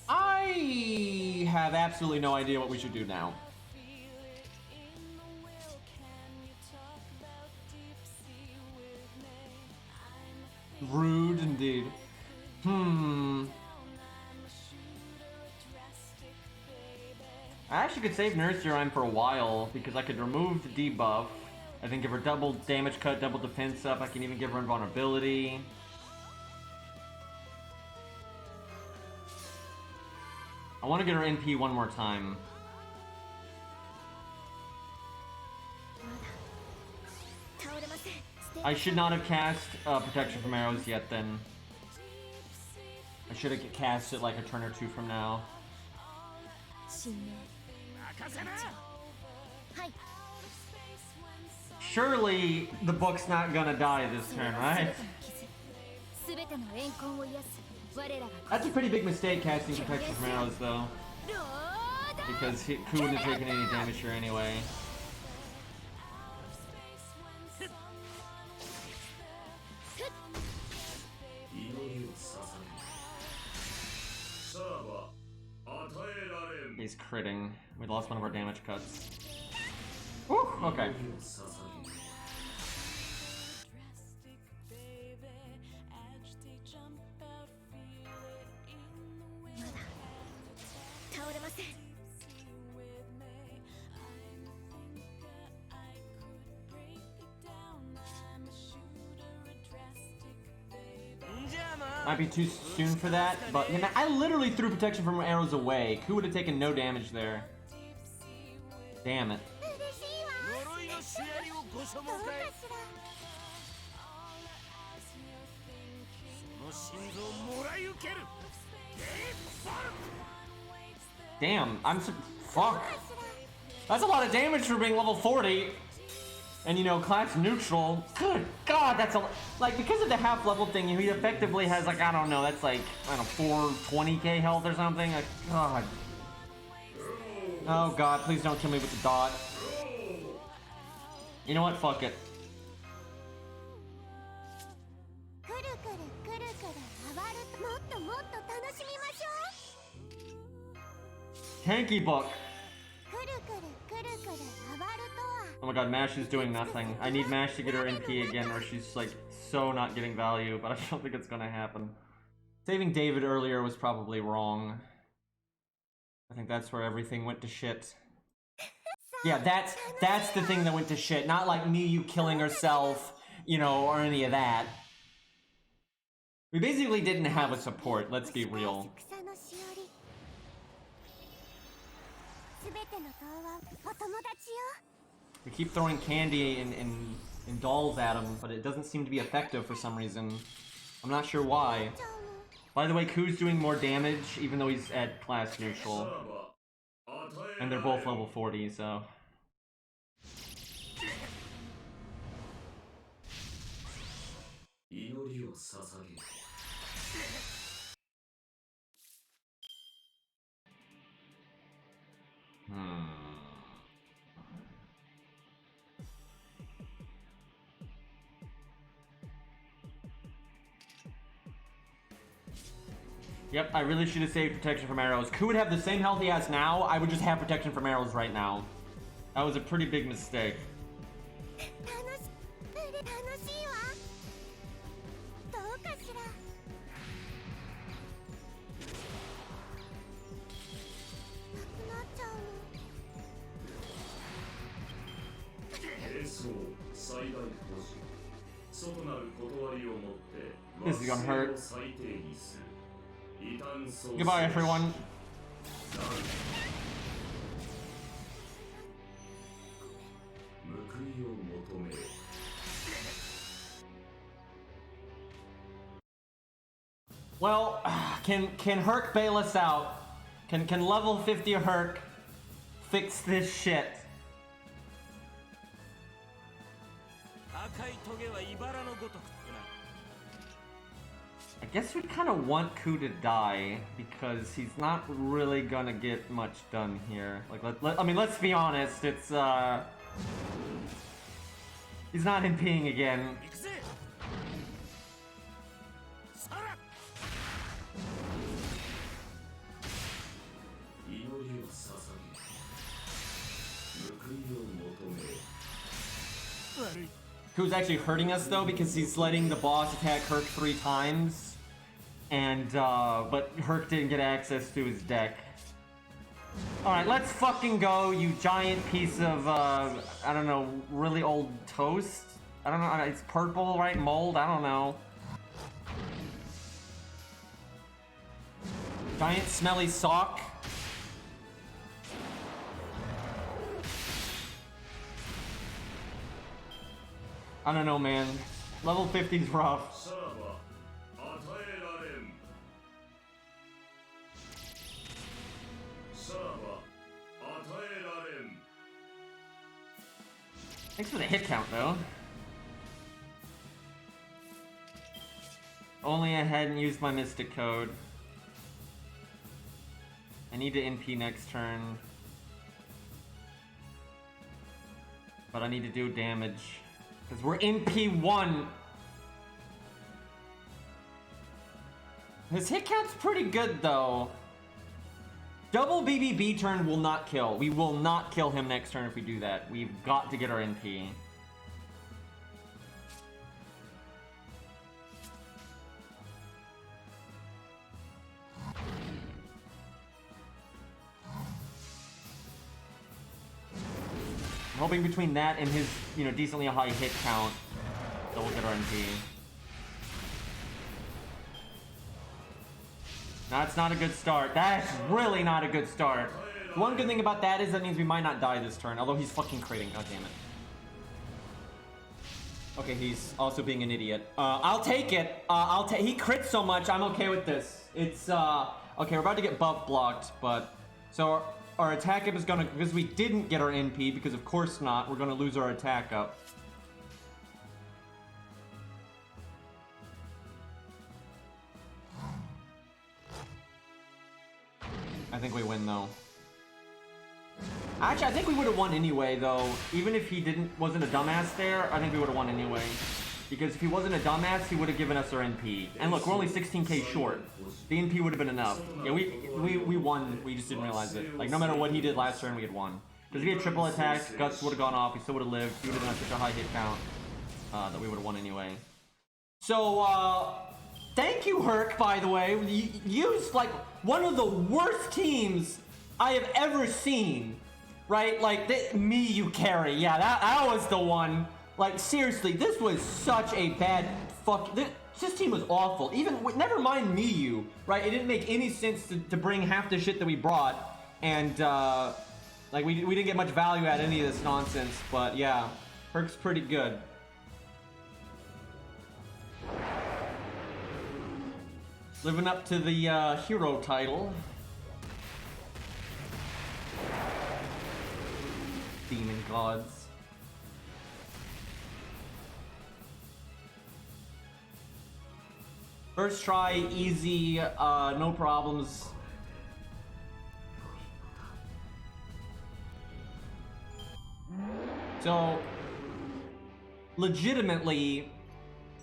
I have absolutely no idea what we should do now. Rude indeed. I actually could save Nurse Rhyme for a while because I could remove the debuff. I think give her double damage cut, double defense up. I can even give her invulnerability. I want to get her NP one more time. I should not have cast Protection from Arrows yet then. I should have cast it like a turn or two from now. Surely the book's not gonna die this turn, right? That's a pretty big mistake casting Protection from Arrows though. Because he wouldn't have taken any damage here anyway. He's critting. We lost one of our damage cuts. Whew, okay. Might be too soon for that, but yeah, man, I literally threw Protection from Arrows away. Who would have taken no damage there? Damn it. Damn, fuck. That's a lot of damage for being level 40. And you know, class neutral. Good God, that's like, because of the half level thing, he effectively has like, I don't know, that's like, I don't know, 420k health or something. Like, God. Oh God, please don't kill me with the dot. You know what? Fuck it. Tanky book. Oh my God, Mash is doing nothing. I need Mash to get her NP again, or she's like so not getting value, but I don't think it's gonna happen. Saving David earlier was probably wrong. I think that's where everything went to shit. Yeah, that's the thing that went to shit. Not like Miyu killing herself, you know, or any of that. We basically didn't have a support, let's be real. We keep throwing candy and dolls at him, but it doesn't seem to be effective for some reason. I'm not sure why. By the way, Ku's doing more damage, even though he's at class neutral. And they're both level 40, so... Yep, I really should have saved protection from arrows. Ku would have the same health he has now, I would just have protection from arrows right now. That was a pretty big mistake. This is gonna hurt. Goodbye, everyone. Well, can Herc bail us out? Can level 50 Herc fix this shit? I guess we kind of want Ku to die because he's not really gonna get much done here. Like, I mean, let's be honest. It's he's not NPing again. Ku's actually hurting us though because he's letting the boss attack Herc 3 times. And, but Herc didn't get access to his deck. Alright, let's fucking go, you giant piece of, I don't know, really old toast? I don't know, it's purple, right? Mold? I don't know. Giant smelly sock? I don't know, man. Level 50's rough. Thanks for the hit count, though. Only I hadn't used my Mystic Code. I need to NP next turn. But I need to do damage. Because we're NP1. His hit count's pretty good, though. Double BBB turn will not kill. We will not kill him next turn if we do that. We've got to get our NP. I'm hoping between that and his, you know, decently high hit count that we'll get our NP. That's not a good start. That's really not a good start. One good thing about that is that means we might not die this turn, although he's fucking critting. God damn it. Okay, he's also being an idiot. I'll take it. He crits so much, I'm okay with this. It's, okay, we're about to get buff blocked, but... So, our attack up is gonna... Because we didn't get our NP, because of course not, we're gonna lose our attack up. I think we win, though. Actually, I think we would have won anyway, though. Even if he wasn't a dumbass there, I think we would have won anyway. Because if he wasn't a dumbass, he would have given us our NP. And look, we're only 16k short. The NP would have been enough. Yeah, we won. We just didn't realize it. Like, no matter what he did last turn, we had won. Because if he had triple attacks, Guts would have gone off, he still would have lived, he would have done such a high hit count that we would have won anyway. So, thank you, Herc, by the way. You used, like, one of the worst teams I have ever seen. Right? Like, me you carry. Yeah, that was the one. Like, seriously, this was such a bad this team was awful. Even, never mind me you, right? It didn't make any sense to bring half the shit that we brought. And, like, we didn't get much value out of any of this nonsense. But, yeah, Herc's pretty good. Living up to the, hero title. Demon gods. First try, easy, no problems. So, legitimately,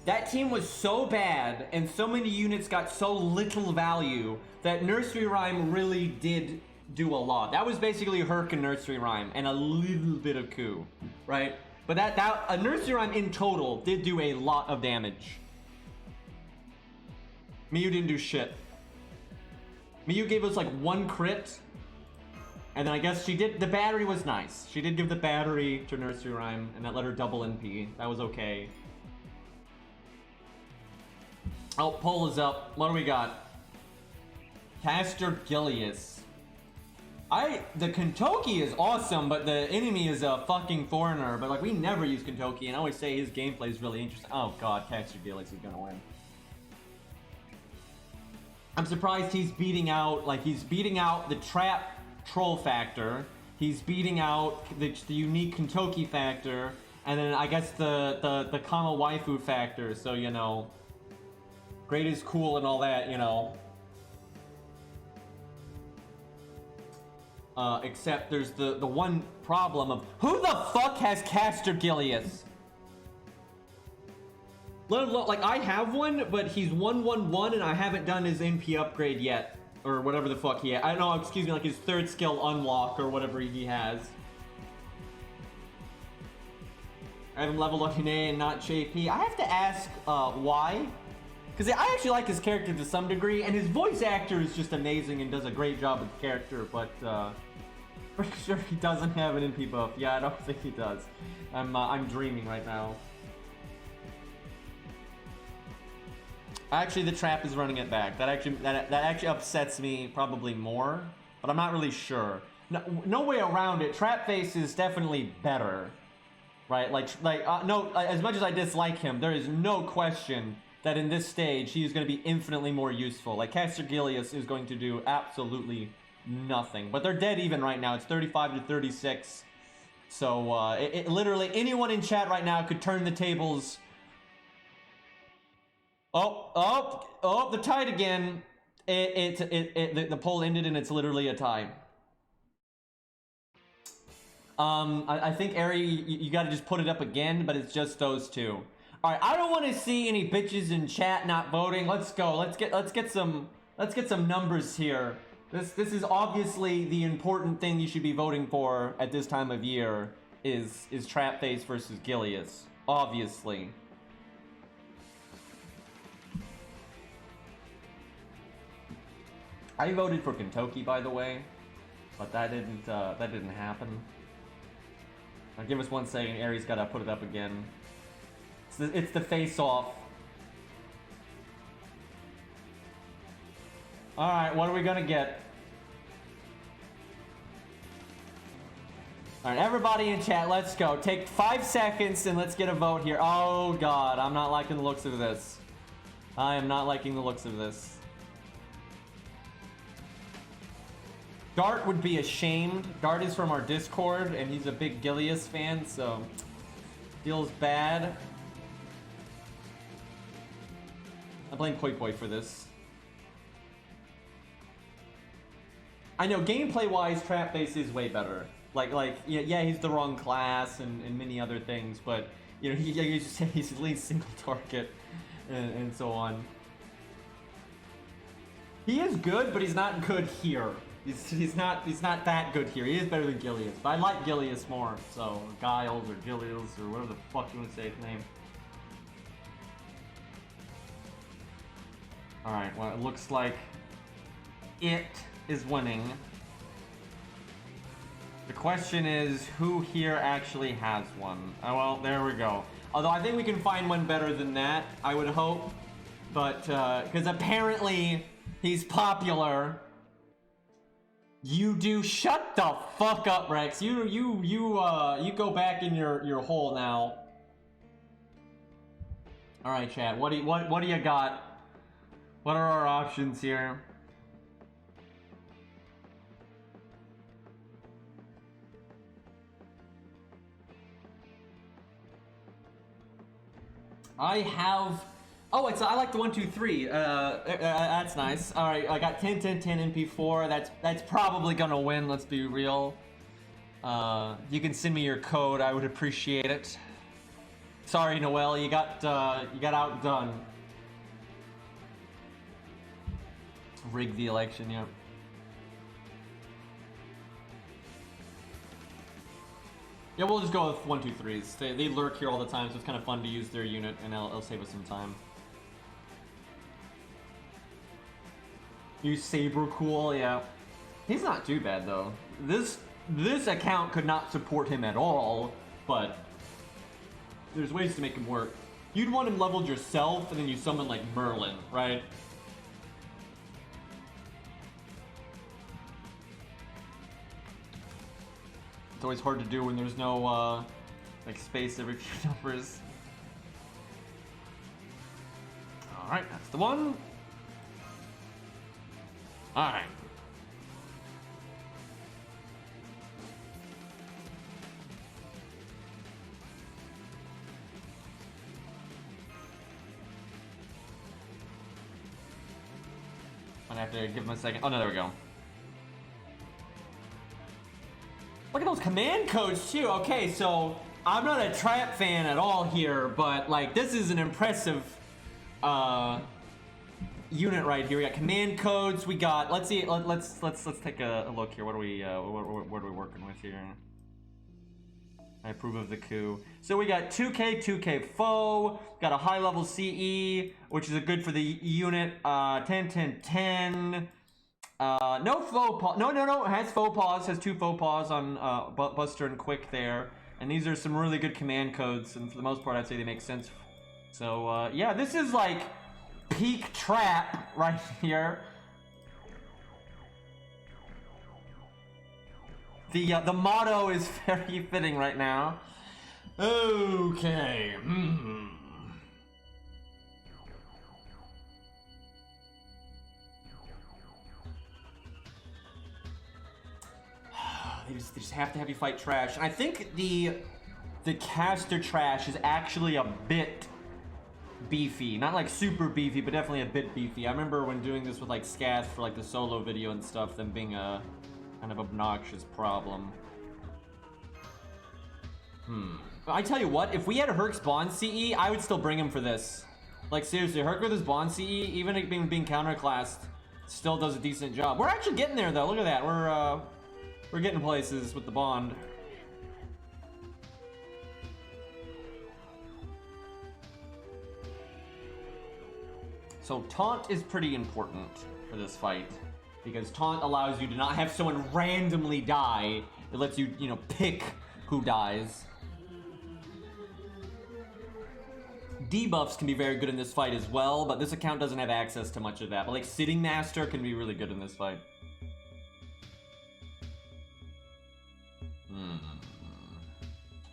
that team was so bad and so many units got so little value that Nursery Rhyme really did do a lot. That was basically Herc and Nursery Rhyme and a little bit of Coup, right? But a Nursery Rhyme in total did do a lot of damage. Miyu didn't do shit. Miyu gave us like one crit, and then I guess she did. The battery was nice. She did give the battery to Nursery Rhyme, and that let her double NP. That was okay. Oh, poll is up. What do we got? Caster Gilius. The Kentoki is awesome, but the enemy is a fucking foreigner. But like, we never use Kentoki, and I always say his gameplay is really interesting. Oh god, Caster Gilius is gonna win. I'm surprised he's beating out the trap troll factor. He's beating out the unique Kentoki factor, and then I guess the Kama waifu factor. So, you know, great is cool and all that, you know. Except there's the one problem of who the fuck has Caster Gilius? Like, I have one, but he's 1-1-1 and I haven't done his NP upgrade yet. Or whatever the fuck he had. I don't know, excuse me, like his third skill unlock or whatever he has. I have him leveled up in A and not JP. I have to ask why. Because I actually like his character to some degree, and his voice actor is just amazing and does a great job with the character, but pretty sure he doesn't have an NP buff. Yeah, I don't think he does. I'm dreaming right now. Actually, the trap is running it back. That actually upsets me probably more, but I'm not really sure. No way around it. Trap face is definitely better, right? No. As much as I dislike him, there is no question that in this stage he is going to be infinitely more useful. Like Caster Gilius is going to do absolutely nothing. But they're dead even right now. It's 35-36. So literally anyone in chat right now could turn the tables. Oh, they're tied again. The poll ended and it's literally a tie. I think Ari, you gotta just put it up again, but it's just those two. All right, I don't want to see any bitches in chat not voting. Let's go. Let's get some numbers here. This is obviously the important thing you should be voting for at this time of year is Trapface versus Gilius. Obviously. I voted for Kentoki, by the way, but that didn't happen. Now give us 1 second. Aries gotta put it up again. It's the face-off. All right, what are we gonna get? All right, everybody in chat, let's go. Take 5 seconds and let's get a vote here. Oh God, I'm not liking the looks of this. I am not liking the looks of this. Dart would be ashamed. Dart is from our Discord, and he's a big Gilius fan, so feels bad. I blame Poi Poi for this. I know, gameplay-wise, Trap Base is way better. Yeah, he's the wrong class and many other things, but you know, he's at least single target and so on. He is good, but he's not good here. He's not that good here. He is better than Gilius, but I like Gilius more. So Giles or Gilius or whatever the fuck you want to say his name. All right, well, it looks like it is winning. The question is, who here actually has one? Oh, well, there we go. Although I think we can find one better than that, I would hope. But, because apparently he's popular. You do. Shut the fuck up, Rex. You go back in your hole now. All right, chat. What do you got? What are our options here? I have. Oh, I like the 1, 2, 3. That's nice. All right, I got 10, 10, 10 MP4. That's probably gonna win. Let's be real. You can send me your code. I would appreciate it. Sorry, Noel, you got outdone. Rigged the election, yeah. Yeah, we'll just go with 1, 2, 3s. They lurk here all the time, so it's kind of fun to use their unit, and it'll save us some time. Use Saber Cool, yeah. He's not too bad though. This account could not support him at all, but there's ways to make him work. You'd want him leveled yourself, and then you summon like Merlin, right? It's always hard to do when there's no like space every few numbers. All right, that's the one. All right. I have to give him a second. Oh no, there we go. Look at those command codes too. Okay, so I'm not a Trap fan at all here, but like this is an impressive unit right here. We got command codes. We got. Let's see. Let's take a look here. What are we working with here? I approve of the coup. So we got 2K foe. Got a high level CE, which is a good for the unit. 10 10 10. No faux pause. No. It has faux pause. Has 2 faux pause on Buster and Quick there. And these are some really good command codes, and for the most part, I'd say they make sense. So yeah, this is like peak Trap right here. The motto is very fitting right now. Okay. They just have to have you fight trash. And I think the caster trash is actually a bit beefy. Not like super beefy, but definitely a bit beefy. I remember when doing this with like Scath for like the solo video and stuff, them being a kind of obnoxious problem. I tell you what, if we had a Herc's Bond CE, I would still bring him for this. Like seriously, Herc with his Bond CE, even it being counterclassed, still does a decent job. We're actually getting there though. Look at that. We're getting places with the Bond. So taunt is pretty important for this fight, because taunt allows you to not have someone randomly die. It lets you, you know, pick who dies. Debuffs can be very good in this fight as well, but this account doesn't have access to much of that. But like Sitting Master can be really good in this fight.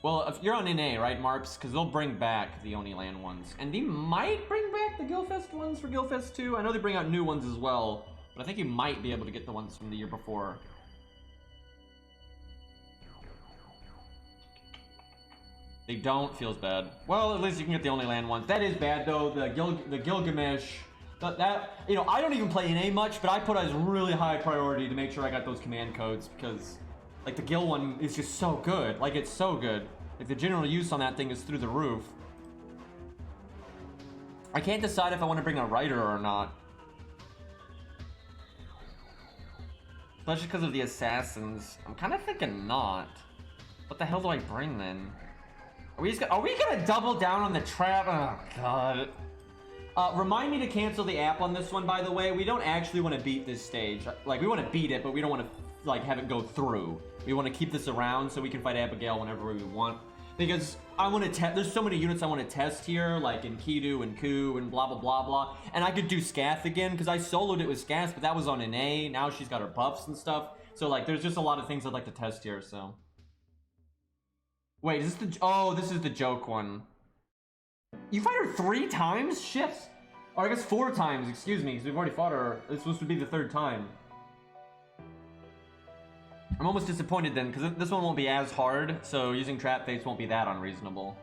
Well, if you're on NA, right, Marps? Because they'll bring back the Oni Land ones. And they might bring back the Guildfest ones for Guildfest 2. I know they bring out new ones as well. But I think you might be able to get the ones from the year before. They don't, feels bad. Well, at least you can get the Only Land ones. That is bad though. The Gilgamesh. That you know, I don't even play NA much, but I put it as really high priority to make sure I got those command codes because, like, the Gil one is just so good. Like, it's so good. Like, the general use on that thing is through the roof. I can't decide if I want to bring a writer or not. Especially because of the assassins. I'm kind of thinking not. What the hell do I bring then? Are we gonna double down on the trap? Oh god. Remind me to cancel the app on this one, by the way. We don't actually want to beat this stage. Like, we want to beat it, but we don't want to, like, have it go through. We want to keep this around so we can fight Abigail whenever we want. Because I want to test, there's so many units I want to test here, like in Kidu and Ku and blah, blah, blah, blah. And I could do Scath again, because I soloed it with Scath, but that was on NA. Now she's got her buffs and stuff. So, like, there's just a lot of things I'd like to test here, so. Wait, is this the, oh, this is the joke one. You fight her 3 times? Shit. Or I guess 4 times, excuse me, because we've already fought her. It's supposed to be the 3rd time. I'm almost disappointed then, because this one won't be as hard, so using Trap Face won't be that unreasonable.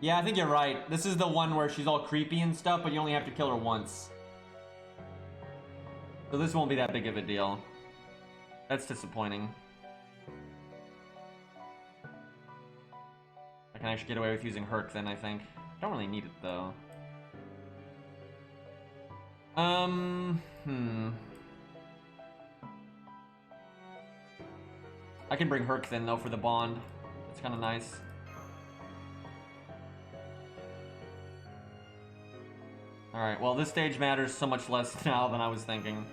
Yeah, I think you're right. This is the one where she's all creepy and stuff, but you only have to kill her once. So this won't be that big of a deal. That's disappointing. I can actually get away with using Herc then, I think. Don't really need it, though. I can bring Herc then, though, for the bond. It's kind of nice. Alright, well, this stage matters so much less now than I was thinking.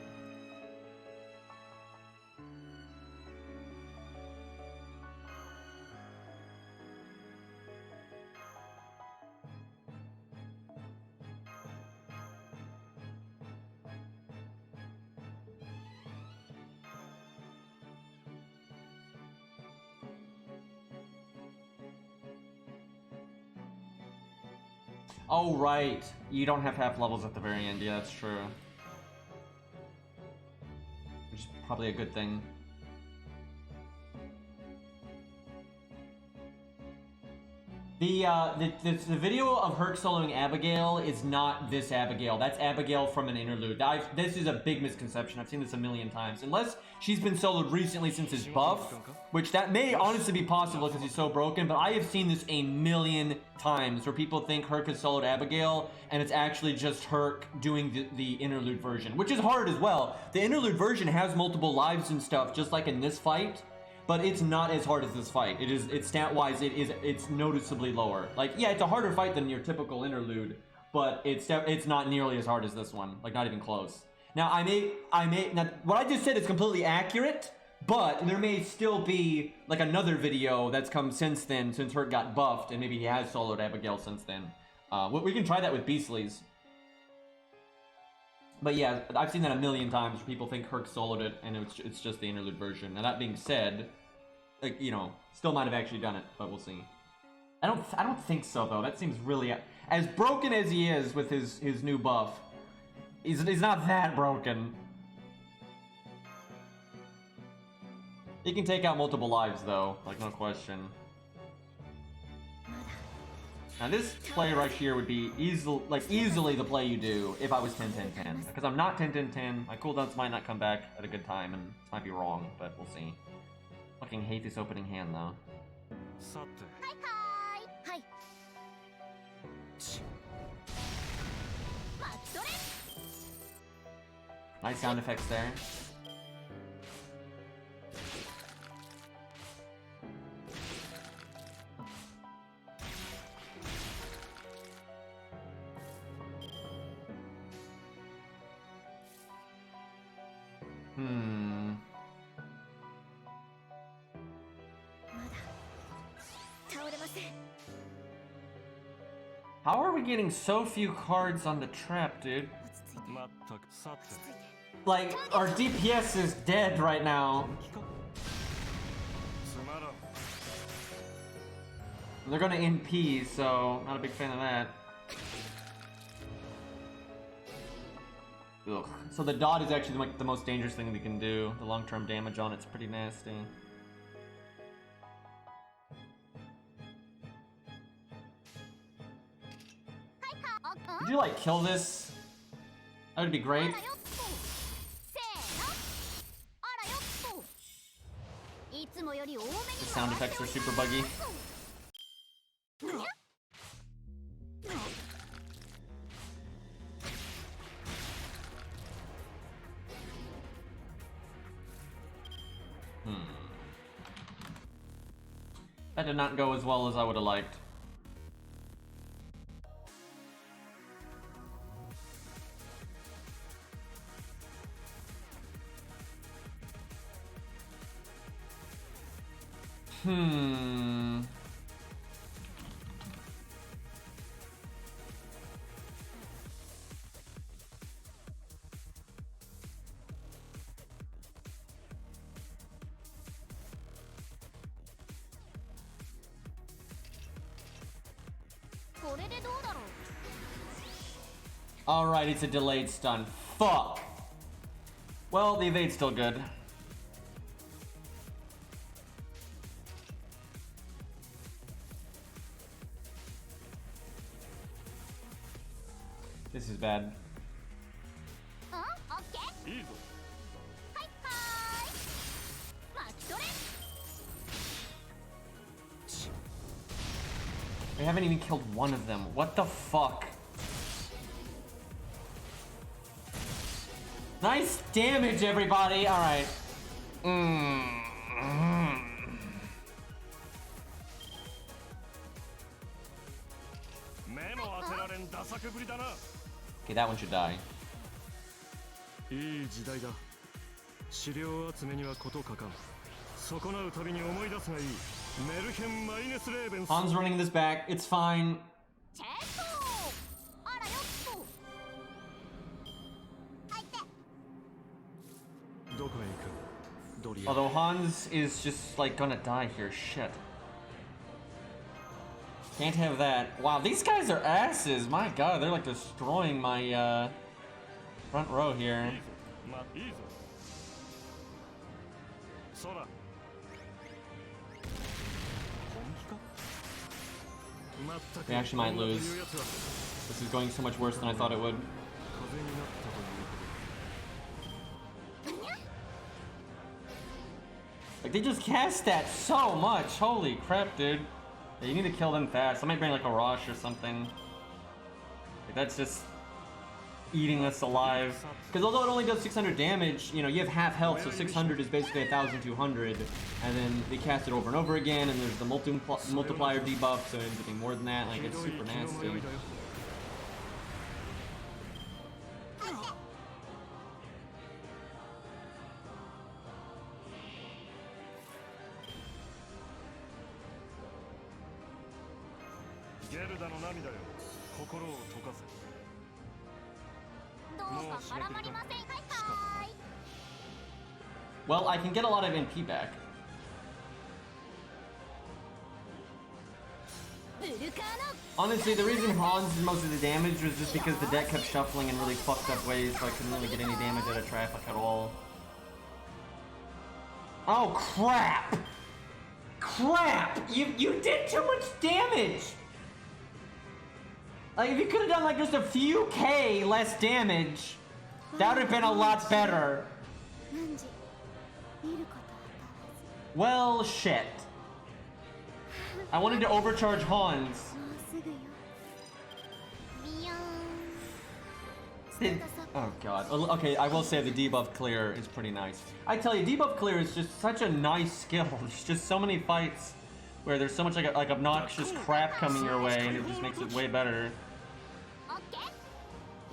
Oh, right. You don't have half levels at the very end. Yeah, that's true. Which is probably a good thing. The video of Herc soloing Abigail is not this Abigail. That's Abigail from an interlude. This is a big misconception. I've seen this a million times. Unless she's been soloed recently since his buff, which that may honestly be possible because he's so broken, but I have seen this a million times where people think Herc has soloed Abigail, and it's actually just Herc doing the interlude version, which is hard as well. The interlude version has multiple lives and stuff, just like in this fight. But it's not as hard as this fight. It's stat-wise, it's noticeably lower. Like, yeah, it's a harder fight than your typical interlude, but it's not nearly as hard as this one. Like, not even close. Now, now, what I just said is completely accurate, but there may still be, like, another video that's come since then, since Herc got buffed, and maybe he has soloed Abigail since then. We can try that with Beastly's. But yeah, I've seen that a million times where people think Herc soloed it, and it's just the interlude version. Now, that being said, like, you know, still might have actually done it, but we'll see. I don't think so, though. That seems really... As broken as he is with his new buff, he's not that broken. He can take out multiple lives, though. Like, no question. Now, this play right here would be easily the play you do if I was 10-10-10. Because I'm not 10-10-10. My cooldowns might not come back at a good time, and this might be wrong, but we'll see. Fucking hate this opening hand, though. Nice sound effects there. How are we getting so few cards on the trap, dude? Like, our DPS is dead right now. They're gonna NP, so not a big fan of that. Ugh. So the dot is actually like the most dangerous thing we can do. The long-term damage on it's pretty nasty. Could you like kill this? That would be great. The sound effects are super buggy. That did not go as well as I would have liked. Alright, it's a delayed stun. Fuck! Well, the evade's still good. This is bad. I haven't even killed one of them. What the fuck? Nice damage, everybody! Alright. Okay, that one should die. Han's running this back. It's fine. Although Hans is just like gonna die here. Shit. Can't have that. Wow, these guys are asses. My god, they're like destroying my front row here. We actually might lose. This is going so much worse than I thought it would. Like, they just cast that so much. Holy crap, dude. Yeah, you need to kill them fast. I might bring like a Rosh or something. Like, that's just eating us alive. Because although it only does 600 damage, you know, you have half health, so 600 is basically 1,200. And then they cast it over and over again, and there's the multiplier debuff, so it ends up being more than that. Like, it's super nasty. Well, I can get a lot of NP back. Honestly, the reason Hans did most of the damage was just because the deck kept shuffling in really fucked up ways, so I couldn't really get any damage out of traffic at all. Oh, crap! Crap! You did too much damage! Like, if you could have done, like, just a few K less damage, that would have been a lot better. Well, shit. I wanted to overcharge Hans. Oh god. Okay, I will say the debuff clear is pretty nice. I tell you, debuff clear is just such a nice skill. There's just so many fights where there's so much like obnoxious crap coming your way, and it just makes it way better.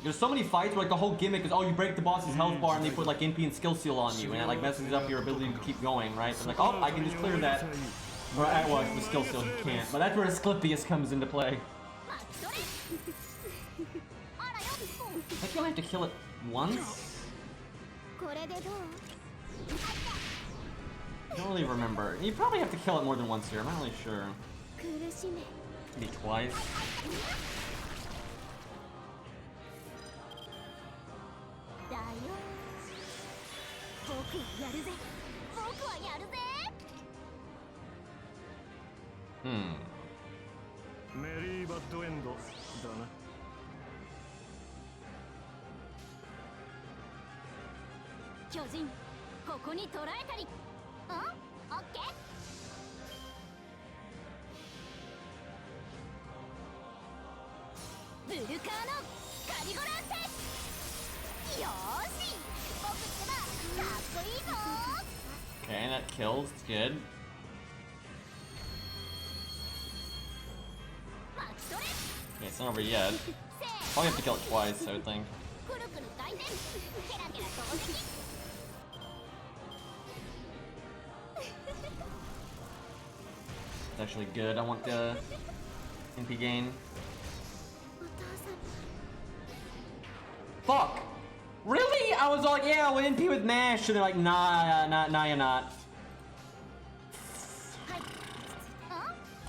There's so many fights where like the whole gimmick is, oh, you break the boss's health bar and they put like NP and skill seal on you, and it like messes up your ability to keep going, right? But like, oh, I can just clear that. Well, the skill seal you can't. But that's where Asclepius comes into play. I feel I have to kill it once? I don't really remember. You probably have to kill it more than once here, I'm not really sure. Me twice. Merry bad end だな。巨人、ここに捕らえたり。オッケー。ブルカーノカリゴランテ。よーし、僕ってばかっこいいぞ。Okay, that kills. It's good. Okay, it's not over yet. Probably have to kill it twice, I would think. It's actually good. I want the NP gain. Fuck! Really? I was like, yeah, we'll NP with MASH, and they're like, nah, you're not.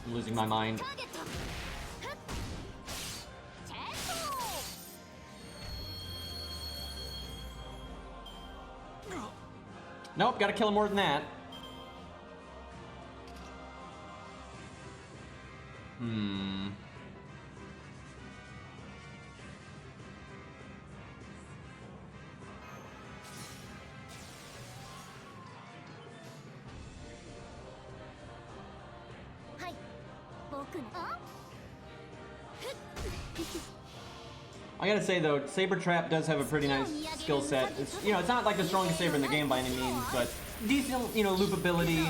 I'm losing my mind. Nope, gotta kill him more than that. I gotta say though, Saber Trap does have a pretty nice skill set. It's, you know, it's not like the strongest saber in the game by any means, but decent, you know, loopability,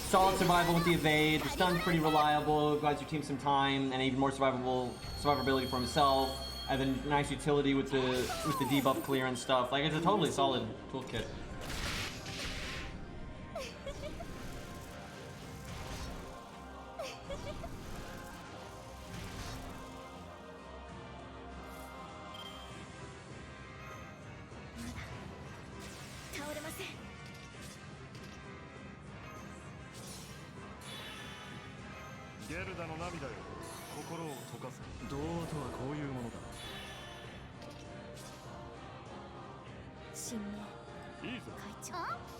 solid survival with the evade, the stun's pretty reliable, buys your team some time, and even more survivability for himself, and then nice utility with the debuff clear and stuff. Like, it's a totally solid toolkit.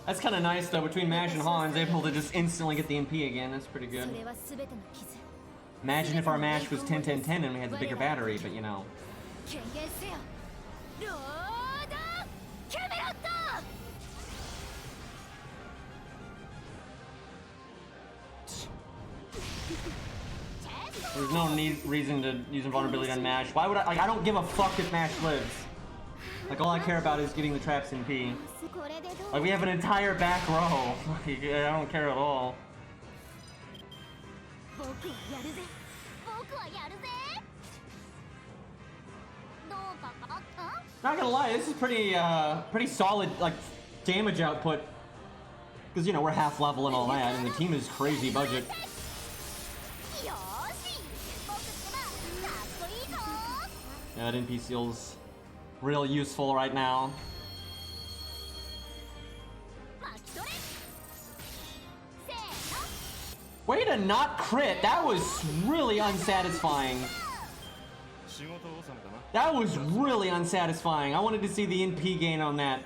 That's kind of nice though, between Mash and Han's, able to just instantly get the MP again. That's pretty good. Imagine if our Mash was 10-10-10 and we had the bigger battery, but you know. There's no reason to use invulnerability on Mash. Why would I? Like, I don't give a fuck if Mash lives. Like, all I care about is getting the traps in P. Like, we have an entire back row. Like, I don't care at all. Not gonna lie, this is pretty solid, like, damage output. Because, you know, we're half level and all that, and the team is crazy budget. Yeah, that NP seal's real useful right now. Way to not crit! That was really unsatisfying. That was really unsatisfying. I wanted to see the NP gain on that.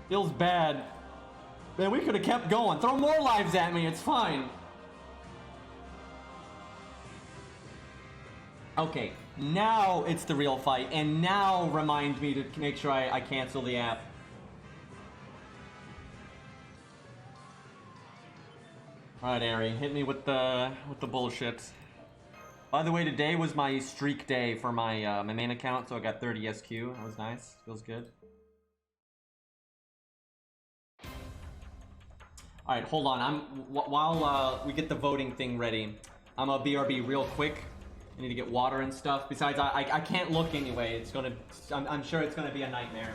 Feels bad. Man, we could have kept going. Throw more lives at me, it's fine. Okay, now it's the real fight, and now remind me to make sure I cancel the app. Alright, Ari, hit me with the bullshit. By the way, today was my streak day for my my main account, so I got 30 SQ. That was nice. Feels good. Alright, hold on. While we get the voting thing ready, I'm a BRB real quick. I need to get water and stuff. Besides, I can't look anyway. It's gonna. I'm sure it's gonna be a nightmare.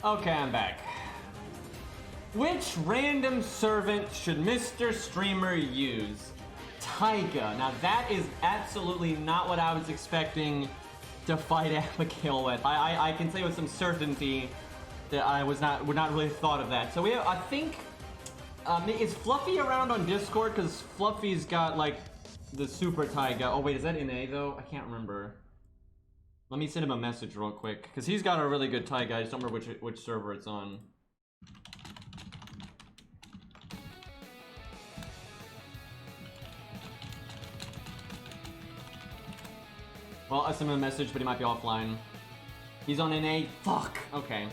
Okay, I'm back. Which random servant should Mr. Streamer use? Taiga. Now that is absolutely not what I was expecting to fight Abigail with. I can say with some certainty that I would not really thought of that. So we have, I think, is Fluffy around on Discord? Because Fluffy's got like the super Taiga. Oh wait, is that NA though? I can't remember. Let me send him a message real quick because he's got a really good Taiga. I just don't remember which server it's on. Well, I sent him a message, but he might be offline. He's on NA. Fuck. Okay.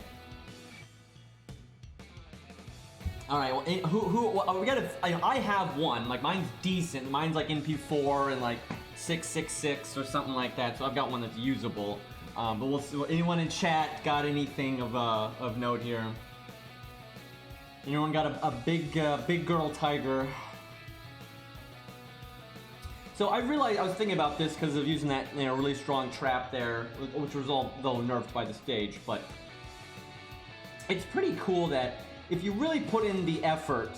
All right. Well, we gotta. I have one. Like mine's decent. Mine's like NP4 and like 666 or something like that. So I've got one that's usable. But we'll see. Anyone in chat got anything of note here? Anyone got a big girl tiger? So I realized I was thinking about this because of using that really strong trap there, which was all though nerfed by the stage. But it's pretty cool that if you really put in the effort,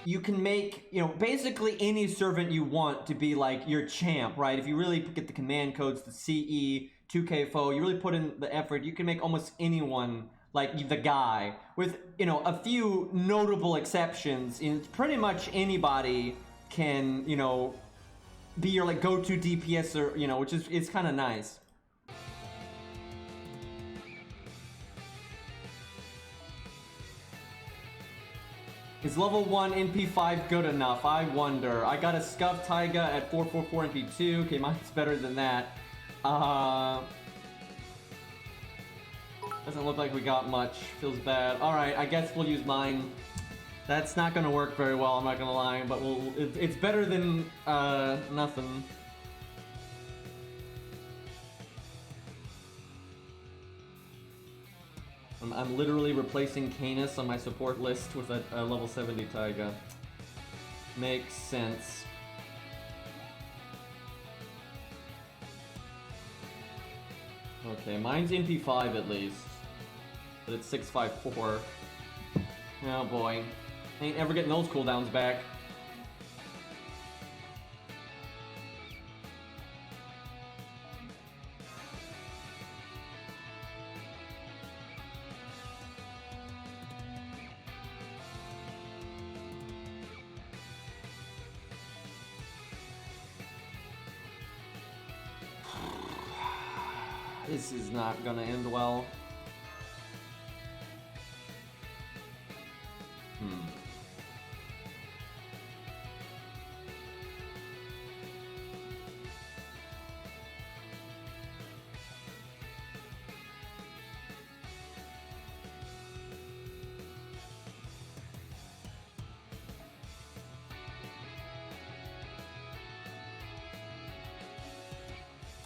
you can make basically any servant you want to be like your champ, right? If you really get the command codes, the CE, 2K foe, you really put in the effort, you can make almost anyone like the guy. With a few notable exceptions, and pretty much anybody can be your like go-to DPS or which is kind of nice. Is level 1 NP5 good enough? I wonder. I got a Scuff Taiga at 444 NP2. Okay, mine's better than that. Doesn't look like we got much. Feels bad. Alright, I guess we'll use mine. That's not gonna work very well, I'm not gonna lie, but it's better than nothing. I'm literally replacing Canis on my support list with a level 70 Taiga. Makes sense. Okay, mine's NP5 at least, but it's 654. Oh boy. Ain't ever getting those cooldowns back. This is not gonna end well.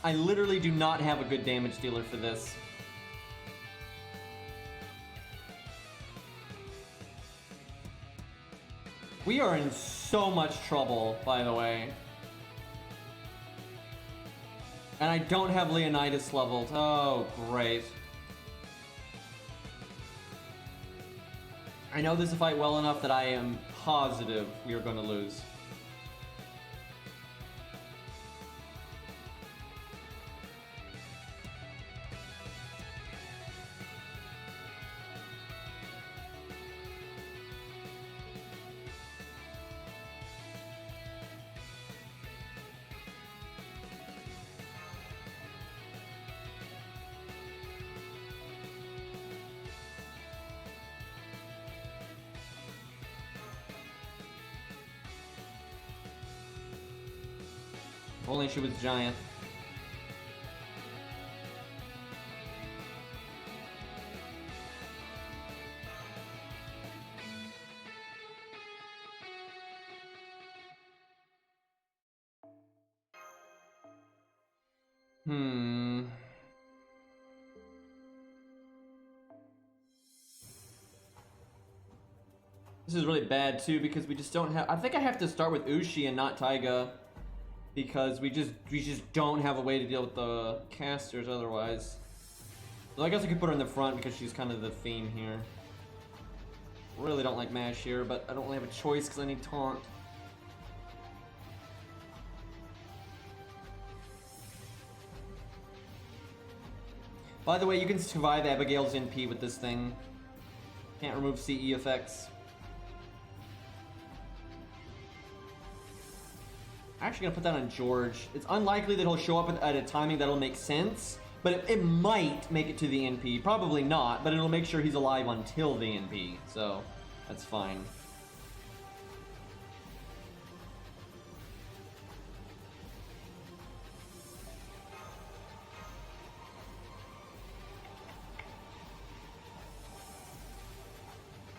I literally do not have a good damage dealer for this. We are in so much trouble, by the way. And I don't have Leonidas leveled. Oh, great. I know this fight well enough that I am positive we are going to lose. Only she was giant. This is really bad too because we just don't have. I think I have to start with Ushi and not Taiga. Because we just don't have a way to deal with the casters otherwise. Well, I guess I could put her in the front because she's kind of the theme here. Really don't like mash here, but I don't really have a choice because I need taunt. By the way, you can survive Abigail's NP with this thing. Can't remove CE effects. I'm actually gonna put that on George. It's unlikely that he'll show up at a timing that'll make sense, but it might make it to the NP. Probably not, but it'll make sure he's alive until the NP, so that's fine.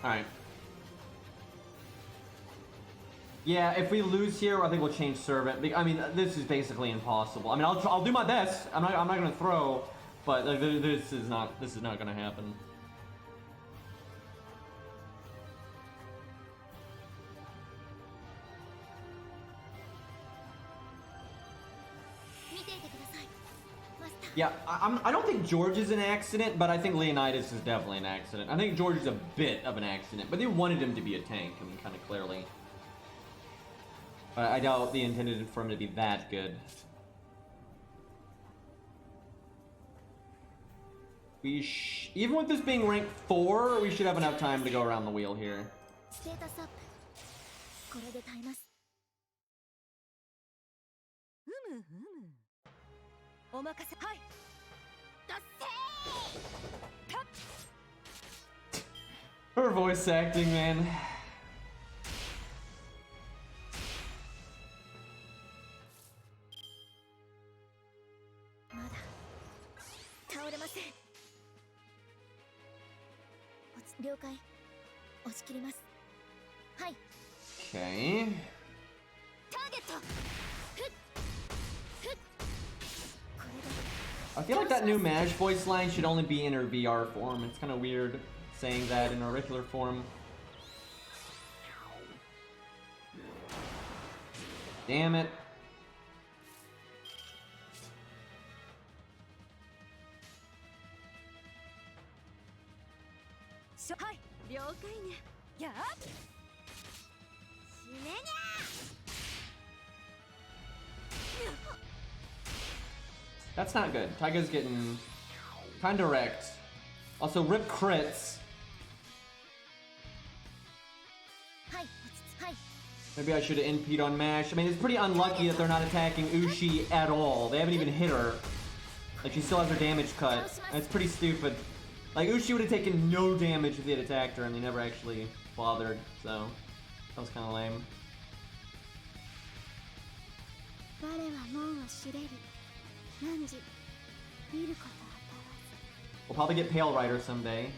Alright. Yeah, if we lose here, I think we'll change Servant. I mean, this is basically impossible. I mean, I'll do my best. I'm not gonna throw, but like, this is not gonna happen. Yeah, I don't think George is an accident, but I think Leonidas is definitely an accident. I think George is a bit of an accident, but they wanted him to be a tank, I mean, kind of clearly. I doubt they intended for him to be that good. Even with this being rank 4, we should have enough time to go around the wheel here. Her voice acting, man. Okay. I feel like that new Maj voice line should only be in her VR form. It's kind of weird saying that in her regular form. Damn it. That's not good. Taiga's getting kinda wrecked. Also, rip crits. Maybe I should have NP'd on Mash. I mean, it's pretty unlucky that they're not attacking Ushi at all. They haven't even hit her. Like, she still has her damage cut. And it's pretty stupid. Like, Ushi would have taken no damage if they had attacked her, and they never actually bothered. So, that was kind of lame. We'll probably get Pale Rider someday.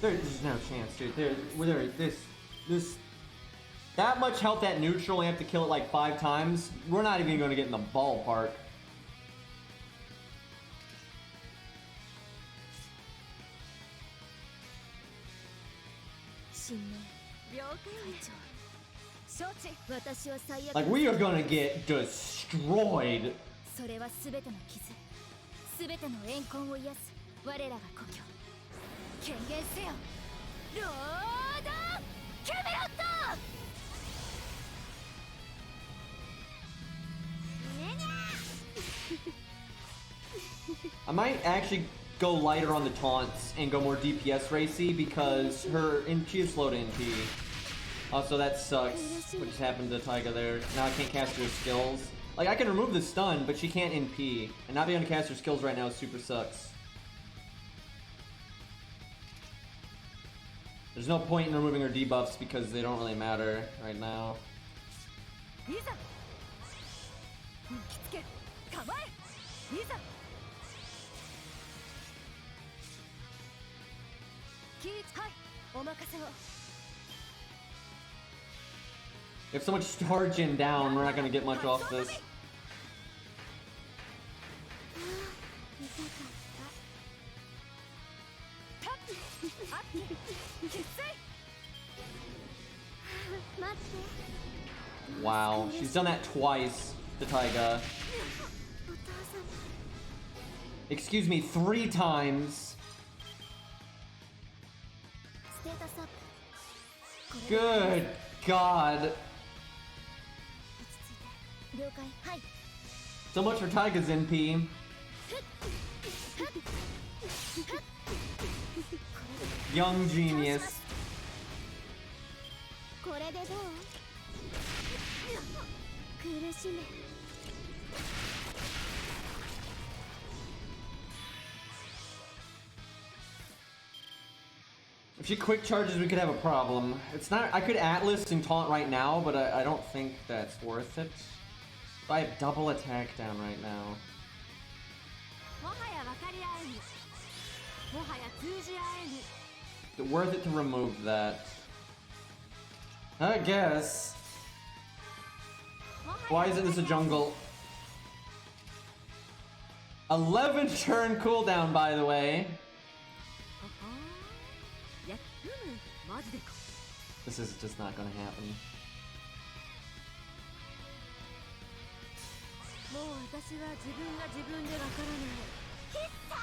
There's no chance, dude. That much health at neutral, we have to kill it like 5 times. We're not even going to get in the ballpark. Like, we are going to get destroyed. I might actually go lighter on the taunts and go more DPS racy because she is slow to NP. Also, that sucks. What just happened to Taiga there? Now I can't cast her skills. Like, I can remove the stun, but she can't NP. And not being able to cast her skills right now super sucks. There's no point in removing her debuffs because they don't really matter right now. If so much charging down, we're not gonna get much off this. Wow, she's done that twice to Taiga. Excuse me, 3 times. ステータスアップ。 Good God. 落ち着いて。了解。はい。 So much for Taiga's NP. Young genius. これでどう？苦しめ。 If she quick charges, we could have a problem. It's not. I could Atlas and taunt right now, but I don't think that's worth it. If I have double attack down right now. もはや分かり合えぬ。もはや通じ合えぬ。 Is it worth it to remove that? I guess. Why isn't this a jungle? 11 turn cooldown, by the way. This is just not gonna happen. もう私は自分が自分でわからない。必殺！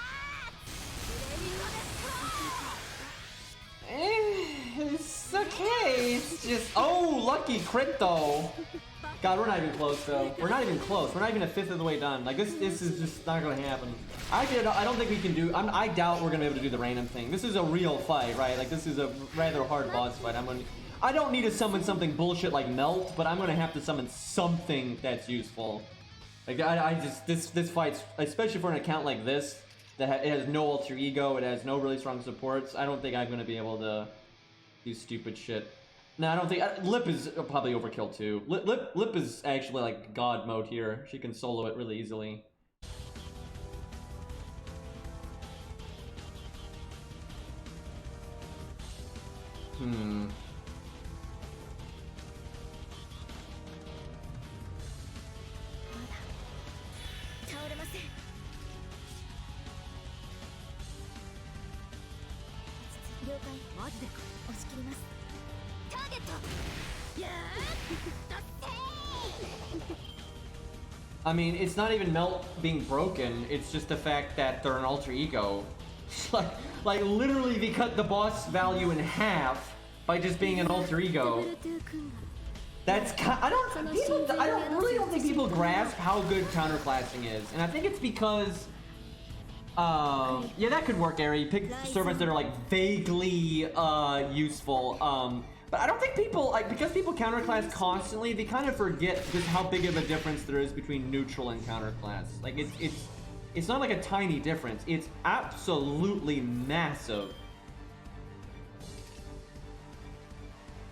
It's okay. It's just lucky crit though. God, we're not even close though. We're not even close. We're not even a fifth of the way done. Like this is just not gonna happen. I don't think we can do. I doubt we're gonna be able to do the random thing. This is a real fight, right? Like this is a rather hard boss fight. I don't need to summon something bullshit like Melt, but I'm gonna have to summon something that's useful. Like this fight's, especially for an account like this that it has no alter ego, it has no really strong supports. I don't think I'm gonna be able to do stupid shit. No, I don't think Lip is probably overkill too. Lip is actually like God mode here. She can solo it really easily. Hmm. I mean, it's not even Melt being broken, it's just the fact that they're an alter ego. like literally they cut the boss value in half by just being an alter ego. That's I really don't think people grasp how good counterclassing is. And I think it's because yeah, that could work, Ari. Pick servants that are like vaguely useful. But I don't think people, like, because people counterclass constantly, they kind of forget just how big of a difference there is between neutral and counterclass. Like, it's not like a tiny difference. It's absolutely massive.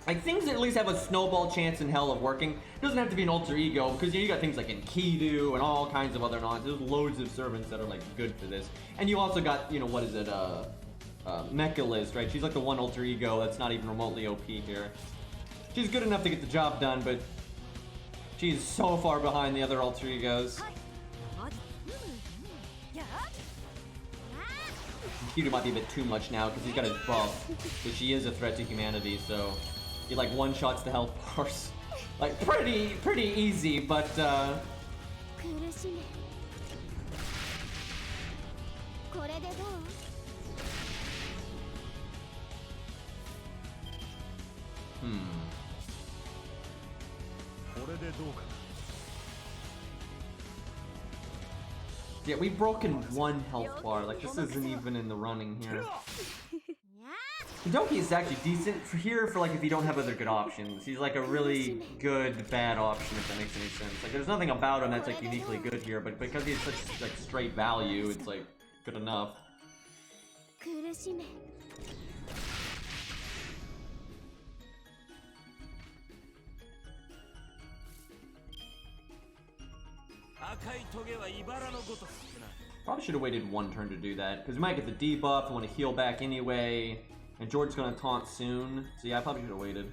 Like, things that at least have a snowball chance in hell of working. It doesn't have to be an alter ego, because you got things like Enkidu and all kinds of other nonsense. There's loads of servants that are, like, good for this. And you also got, you know, what is it, Mechalist, right? She's like the one alter ego that's not even remotely OP here. She's good enough to get the job done, but she's so far behind the other alter egos. Enkidu might be a bit too much now because he's got his buff, but she is a threat to humanity, so he like one-shots the health bars. Like pretty easy, but yeah, we've broken one health bar. Like, this isn't even in the running here. Doki is actually decent for here for like if you don't have other good options. He's like a really good bad option, if that makes any sense. Like, there's nothing about him that's like uniquely good here, but because he's such like straight value, it's like good enough. Probably should have waited one turn to do that, because we might get the debuff and want to heal back anyway, and George's gonna taunt soon, so yeah, I probably should have waited.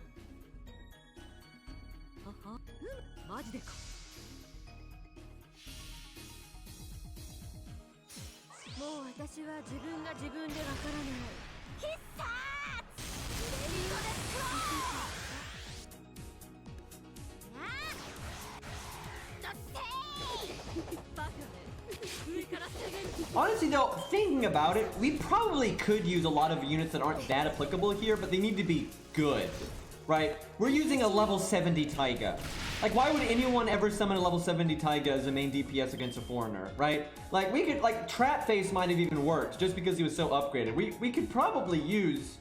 Honestly though, thinking about it, we probably could use a lot of units that aren't that applicable here, but they need to be good, right? We're using a level 70 Taiga. Like, why would anyone ever summon a level 70 Taiga as a main DPS against a foreigner, right? Like, we could, like, Trap Face might have even worked just because he was so upgraded. We could probably use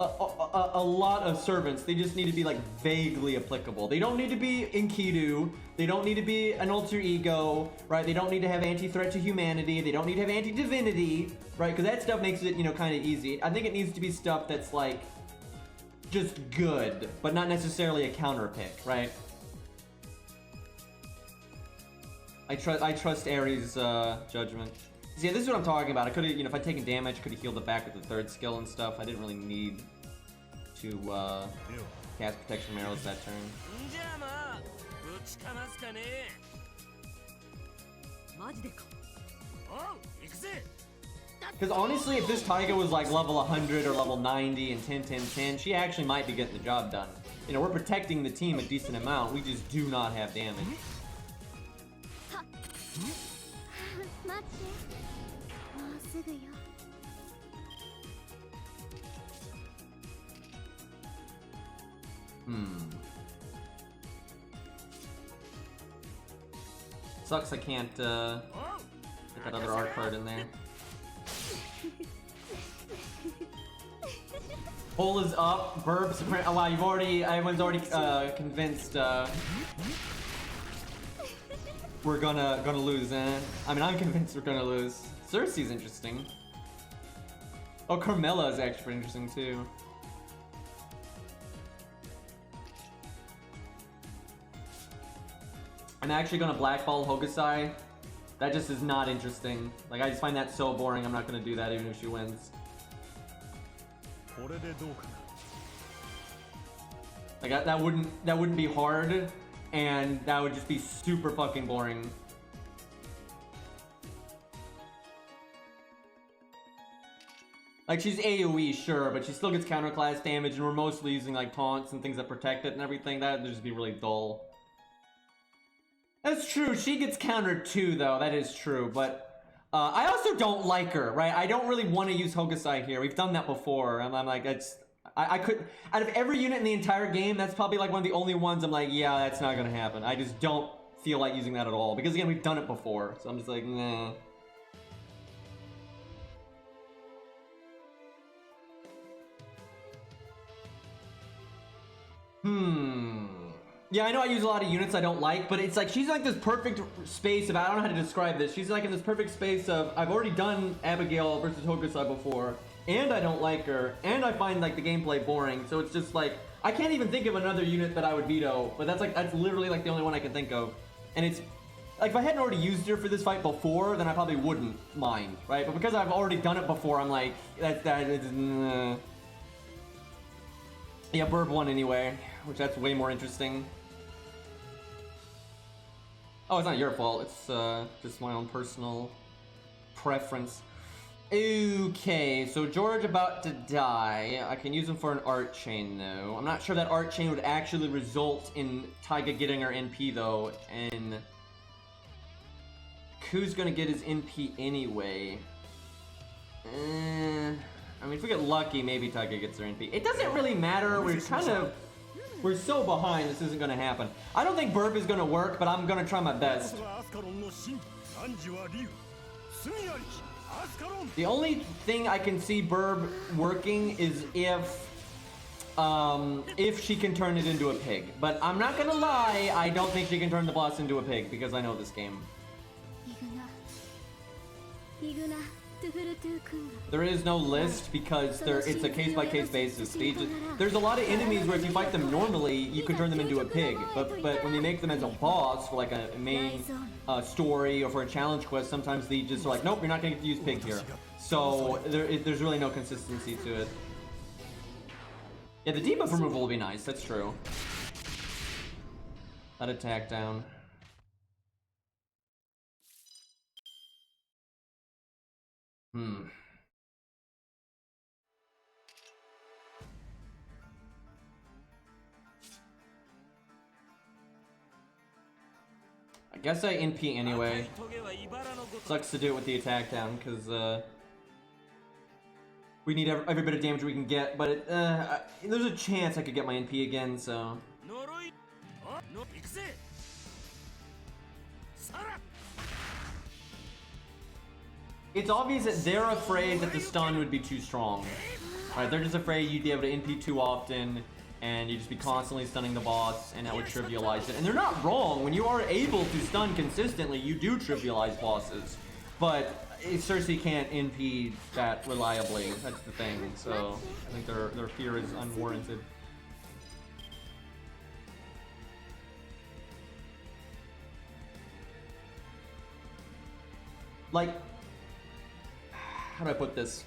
a lot of servants. They just need to be, like, vaguely applicable. They don't need to be Enkidu. They don't need to be an alter ego, right? They don't need to have anti-threat to humanity. They don't need to have anti-divinity, right? Because that stuff makes it, you know, kind of easy. I think it needs to be stuff that's, like, just good, but not necessarily a counter pick, right? I trust Ares' judgment. See, yeah, this is what I'm talking about. I could have, you know, if I'd taken damage, could have healed it back with the third skill and stuff. I didn't really need to cast protection arrows that turn. Because honestly, if this Taiga was like level 100 or level 90 and 10, 10, 10, she actually might be getting the job done. You know, we're protecting the team a decent amount. We just do not have damage. Sucks I can't get that other art card in there. Hole is up. Burb supreme. Oh wow, you've already. Everyone's already convinced. We're gonna lose. I mean, I'm convinced we're gonna lose. Cersei's interesting. Oh, Carmella is actually pretty interesting too. I'm actually gonna blackball Hokusai. That just is not interesting. Like, I just find that so boring. I'm not gonna do that even if she wins. Like, that wouldn't be hard, and that would just be super fucking boring. Like, she's AoE, sure, but she still gets counterclass damage, and we're mostly using like taunts and things that protect it and everything. That would just be really dull. That's true. She gets countered too, though. That is true. But I also don't like her, right? I don't really want to use Hokusai here. We've done that before. I'm like, I could, out of every unit in the entire game, that's probably like one of the only ones I'm like, yeah, that's not gonna happen. I just don't feel like using that at all. Because again, we've done it before. So I'm just like, nah. Yeah, I know I use a lot of units I don't like, but it's like she's like this perfect space of, I don't know how to describe this. She's like in this perfect space of, I've already done Abigail versus Hokusai before, and I don't like her, and I find like the gameplay boring. So it's just like, I can't even think of another unit that I would veto, but that's literally like the only one I can think of. And it's like, if I hadn't already used her for this fight before, then I probably wouldn't mind, right? But because I've already done it before, I'm like, that is, yeah, Burb won anyway, which that's way more interesting. Oh, it's not your fault. It's just my own personal preference. Okay, so George about to die. I can use him for an art chain, though. I'm not sure that art chain would actually result in Taiga getting her NP, though. And Ku's gonna get his NP anyway. I mean, if we get lucky, maybe Taiga gets her NP. It doesn't really matter. We're so behind, this isn't gonna happen. I don't think Burb is gonna work, but I'm gonna try my best. The only thing I can see Burb working is if she can turn it into a pig. But I'm not gonna lie, I don't think she can turn the boss into a pig, because I know this game. There is no list because it's a case-by-case basis. There's a lot of enemies where if you fight them normally, you can turn them into a pig. But when they make them as a boss for like a main story or for a challenge quest, sometimes they just are like, nope, you're not going to get to use pig here. So there's really no consistency to it. Yeah, the debuff removal will be nice. That's true. That attack down. I Guess I NP anyway. Sucks to do it with the attack down, because, we need every bit of damage we can get, but there's a chance I could get my NP again, so... It's obvious that they're afraid that the stun would be too strong. Right, they're just afraid you'd be able to NP too often, and you'd just be constantly stunning the boss, and that would trivialize it. And they're not wrong. When you are able to stun consistently, you do trivialize bosses. But Cersei can't NP that reliably. That's the thing. So I think their fear is unwarranted. Like, how do I put this?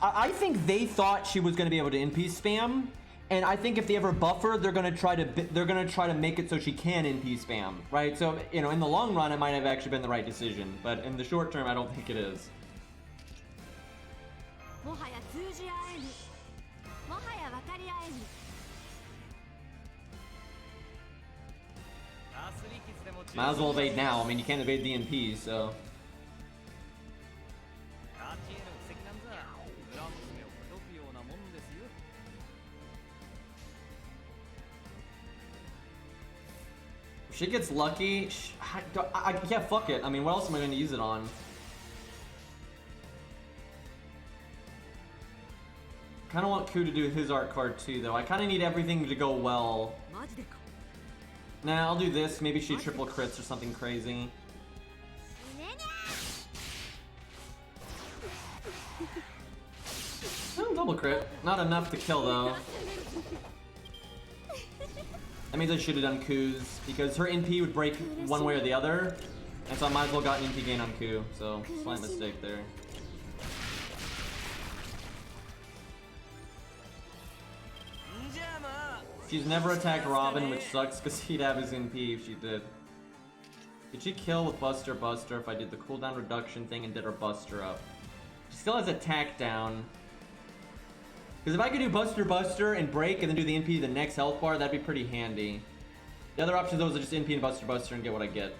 I think they thought she was going to be able to NP spam, and I think if they ever buff her, they're going to try to make it so she can NP spam, right? So, you know, in the long run, it might have actually been the right decision, but in the short term, I don't think it is. Might as well evade now. I mean, you can't evade the NP, so. If she gets lucky, yeah, fuck it. I mean, what else am I going to use it on? Kind of want Ku to do his art card too, though. I kind of need everything to go well. Nah, I'll do this. Maybe she triple crits or something crazy. Oh, double crit. Not enough to kill, though. That means I should have done Ku's, because her NP would break one way or the other, and so I might as well got an NP gain on Ku, so slight mistake there. She's never attacked Robin, which sucks because he'd have his NP if she did. Could she kill with Buster if I did the cooldown reduction thing and did her Buster up? She still has attack down. Because if I could do Buster and break and then do the NP to the next health bar, that'd be pretty handy. The other option though is to just NP and Buster and get what I get.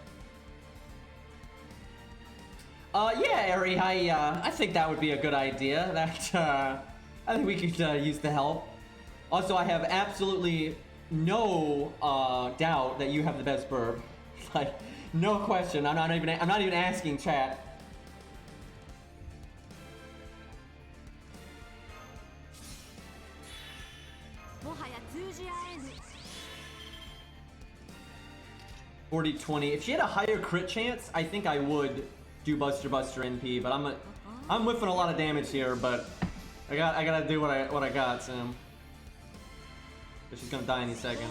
Yeah, Eri, I think that would be a good idea. That, I think we could use the help. Also, I have absolutely no doubt that you have the best burb. Like, no question. I'm not even asking chat. $40-20. If she had a higher crit chance, I think I would do Buster NP. But I'm whiffing a lot of damage here. But I gotta do what I got, so. But she's gonna die any second.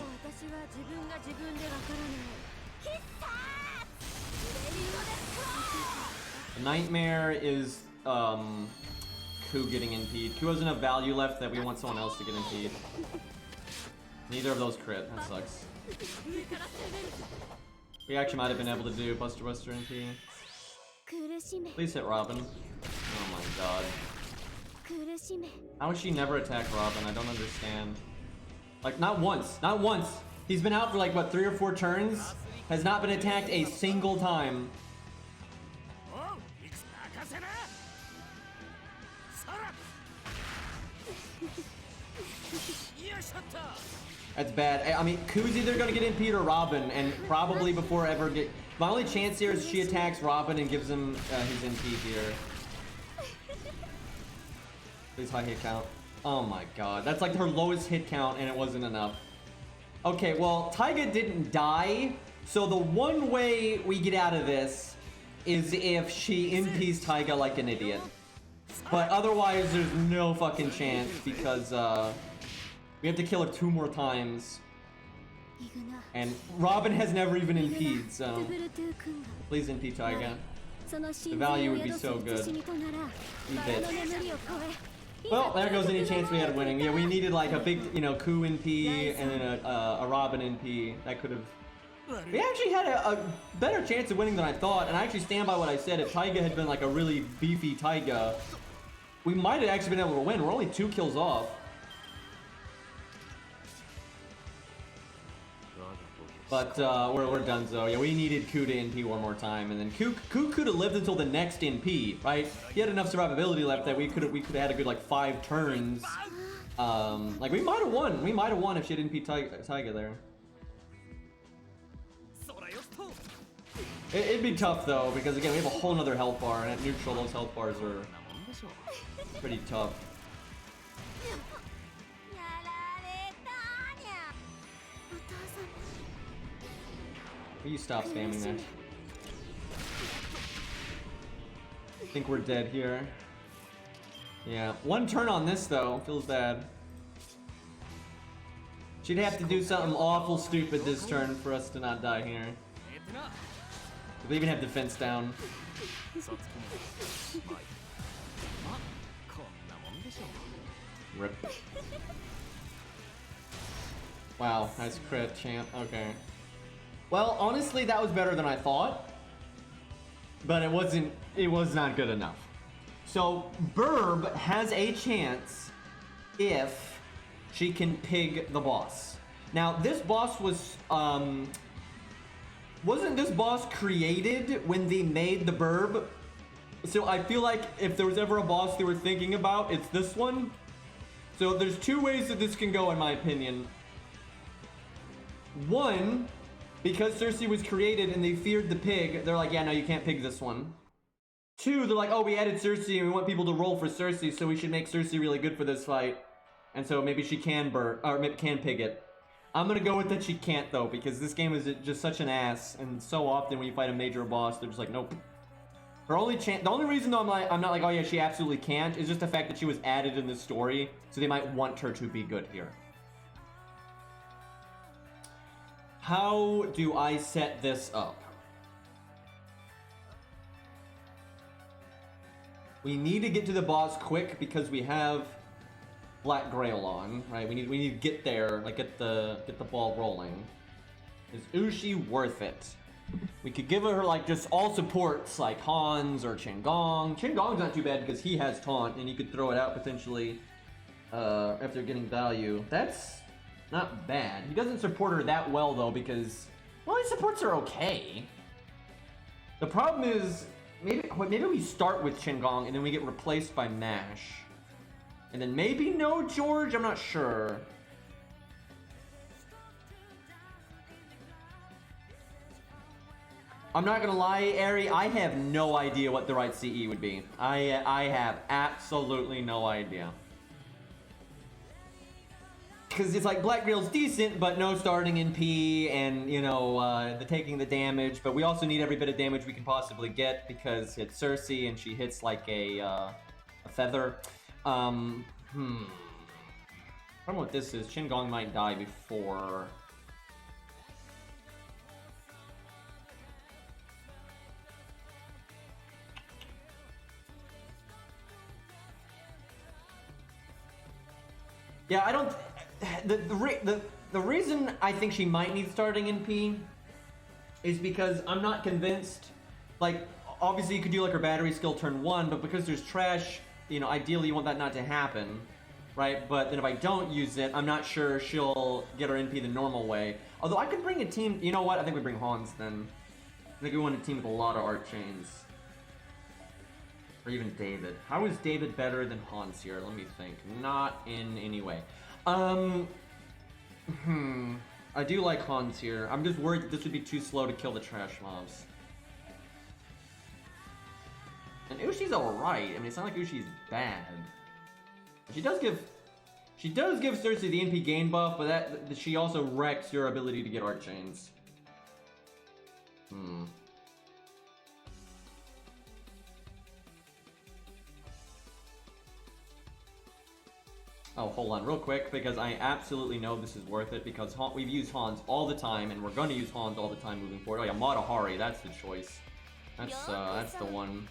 The nightmare is Ku getting NP'd. Ku has enough value left that we want someone else to get NP'd. Neither of those crit. That sucks. We actually might have been able to do Buster NP. Please hit Robin. Oh my god. How would she never attack Robin? I don't understand. Like, not once. Not once. He's been out for like, what, 3 or 4 turns? Has not been attacked a single time. That's bad. I mean, Ku's either gonna get NP'd or Robin, and probably before I ever get... My only chance here is she attacks Robin and gives him his NP here. Please high hit count. Oh my god, that's like her lowest hit count and it wasn't enough. Okay, well, Taiga didn't die, so the one way we get out of this is if she NP's Taiga like an idiot. But otherwise, there's no fucking chance because we have to kill her 2 more times. And Robin has never even NP'd, so please NP Taiga. The value would be so good. You bitch. Well, there goes any chance we had of winning. Yeah, we needed like a big, you know, Ku NP and then a Robin NP. That could have... We actually had a better chance of winning than I thought, and I actually stand by what I said. If Taiga had been like a really beefy Taiga, we might have actually been able to win. We're only 2 kills off. But we're done, so yeah, we needed Ku to NP one more time, and then Ku could have lived until the next NP, right? He had enough survivability left that we could have had a good like 5 turns. Like we might have won. We might have won if she didn't NP Taiga there. It'd be tough though, because again we have a whole nother health bar, and at neutral those health bars are pretty tough. Will you stop spamming that? I think we're dead here. Yeah, 1 turn on this though, feels bad. She'd have to do something awful stupid this turn for us to not die here. We even have defense down. Rip. Wow, nice crit, champ. Okay. Well, honestly, that was better than I thought. But it was not good enough. So, Burb has a chance if she can pig the boss. Now, this boss was, wasn't this boss created when they made the Burb? So I feel like if there was ever a boss they were thinking about, it's this one. So there's 2 ways that this can go in my opinion. 1, because Cersei was created and they feared the pig, they're like, yeah, no, you can't pig this one. 2, they're like, oh, we added Cersei and we want people to roll for Cersei, so we should make Cersei really good for this fight. And so maybe she can maybe can pig it. I'm gonna go with that she can't though, because this game is just such an ass, and so often when you fight a major boss, they're just like, nope. Her only chance, the only reason though I'm not like, oh yeah, she absolutely can't, is just the fact that she was added in this story, so they might want her to be good here. How do I set this up? We need to get to the boss quick because we have Black Grail on, right? We need to get there, like get the ball rolling. Is Ushi worth it? We could give her like just all supports like Hans or Qinggong. Qinggong's not too bad because he has taunt and you could throw it out potentially after getting value. That's not bad. He doesn't support her that well though because, well, he supports her okay. The problem is maybe we start with Qinggong and then we get replaced by Mash. And then maybe no George, I'm not sure. I'm not gonna lie, Ari, I have no idea what the right CE would be. I have absolutely no idea. Because it's like Black Grail's decent, but no starting in P, and you know, the taking the damage. But we also need every bit of damage we can possibly get because it's Cersei and she hits like a feather. I don't know what this is. Qinggong might die before. Yeah, I don't. The reason I think she might need starting in P is because I'm not convinced. Like, obviously you could do like her battery skill turn 1, but because there's trash, you know, ideally you want that not to happen, right? But then if I don't use it, I'm not sure she'll get her NP the normal way. Although I could bring a team. You know what? I think we bring Hans then. I think we want a team with a lot of art chains. Or even David. How is David better than Hans here? Let me think. Not in any way. I do like Hans here. I'm just worried that this would be too slow to kill the trash mobs. And Ushi's alright. I mean, it's not like Ushi's bad. She does give Cersei the NP gain buff, but that she also wrecks your ability to get art chains. Oh, hold on real quick, because I absolutely know this is worth it, because we've used Hans all the time, and we're going to use Hans all the time moving forward. Oh yeah, Matahari, that's the choice. That's the one.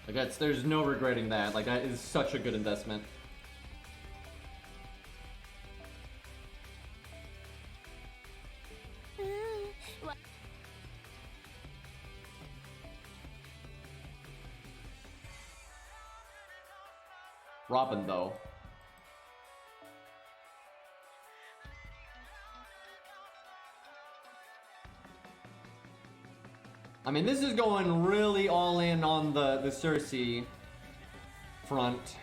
Like there's no regretting that. Like that is such a good investment. Robin, though. I mean, this is going really all in on the Cersei front.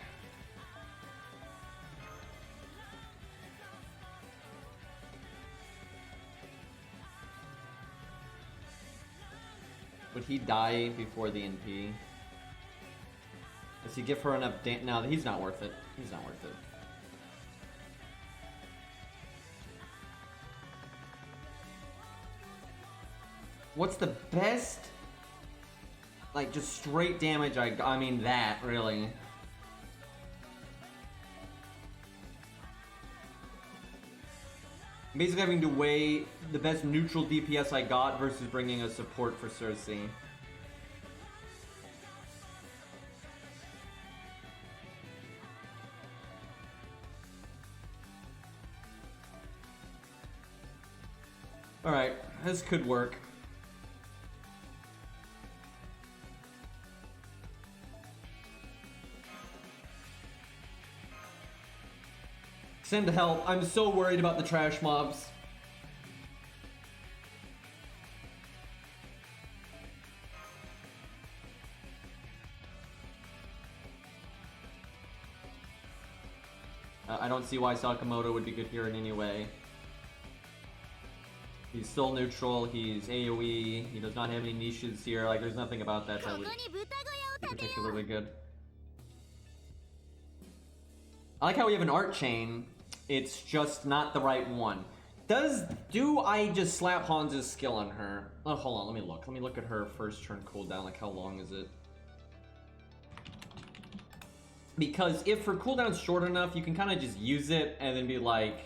Would he die before the NP? Does he give her enough damage? No, he's not worth it. He's not worth it. What's the best, like, just straight damage I mean, that, really. Basically having to weigh the best neutral DPS I got versus bringing a support for Cersei. Alright, this could work. Send help. I'm so worried about the trash mobs. I don't see why Sakamoto would be good here in any way. He's still neutral, he's AoE, he does not have any niches here, like there's nothing about that that would be particularly good. I like how we have an art chain, it's just not the right one. Do I just slap Hans's skill on her? Oh, hold on, let me look at her first turn cooldown, like how long is it? Because if her cooldown's short enough, you can kind of just use it and then be like,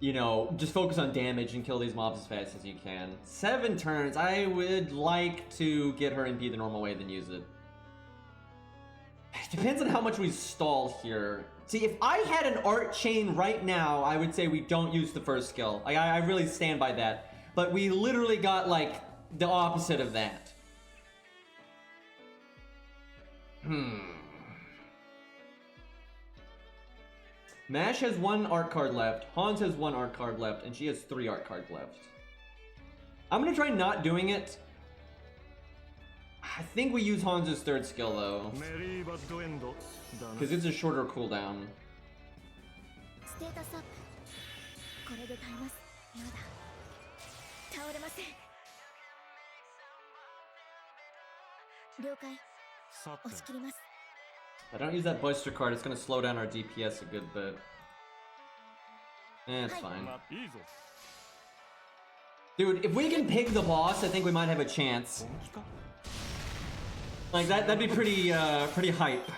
you know, just focus on damage and kill these mobs as fast as you can. 7 turns, I would like to get her NP the normal way, then use it. It depends on how much we stall here. See, if I had an art chain right now, I would say we don't use the first skill. Like, I really stand by that. But we literally got, like, the opposite of that. Mash has 1 art card left, Hans has 1 art card left, and she has 3 art cards left. I'm gonna try not doing it. I think we use Hans's 3rd skill though, because it's a shorter cooldown. I don't use that Buster card, it's gonna slow down our DPS a good bit. It's fine. Dude, if we can pick the boss, I think we might have a chance. Like, that'd be pretty hype.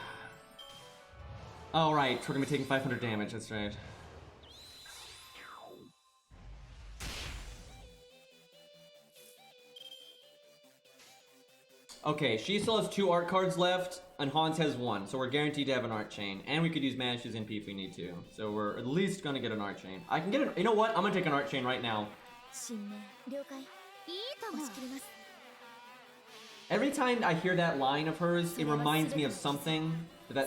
Oh, right, we're gonna be taking 500 damage, that's right. Okay, she still has 2 art cards left, and Hans has 1, so we're guaranteed to have an art chain. And we could use Mash's NP if we need to. So we're at least gonna get an art chain. I can get it. You know what? I'm gonna take an art chain right now. Every time I hear that line of hers, it reminds me of something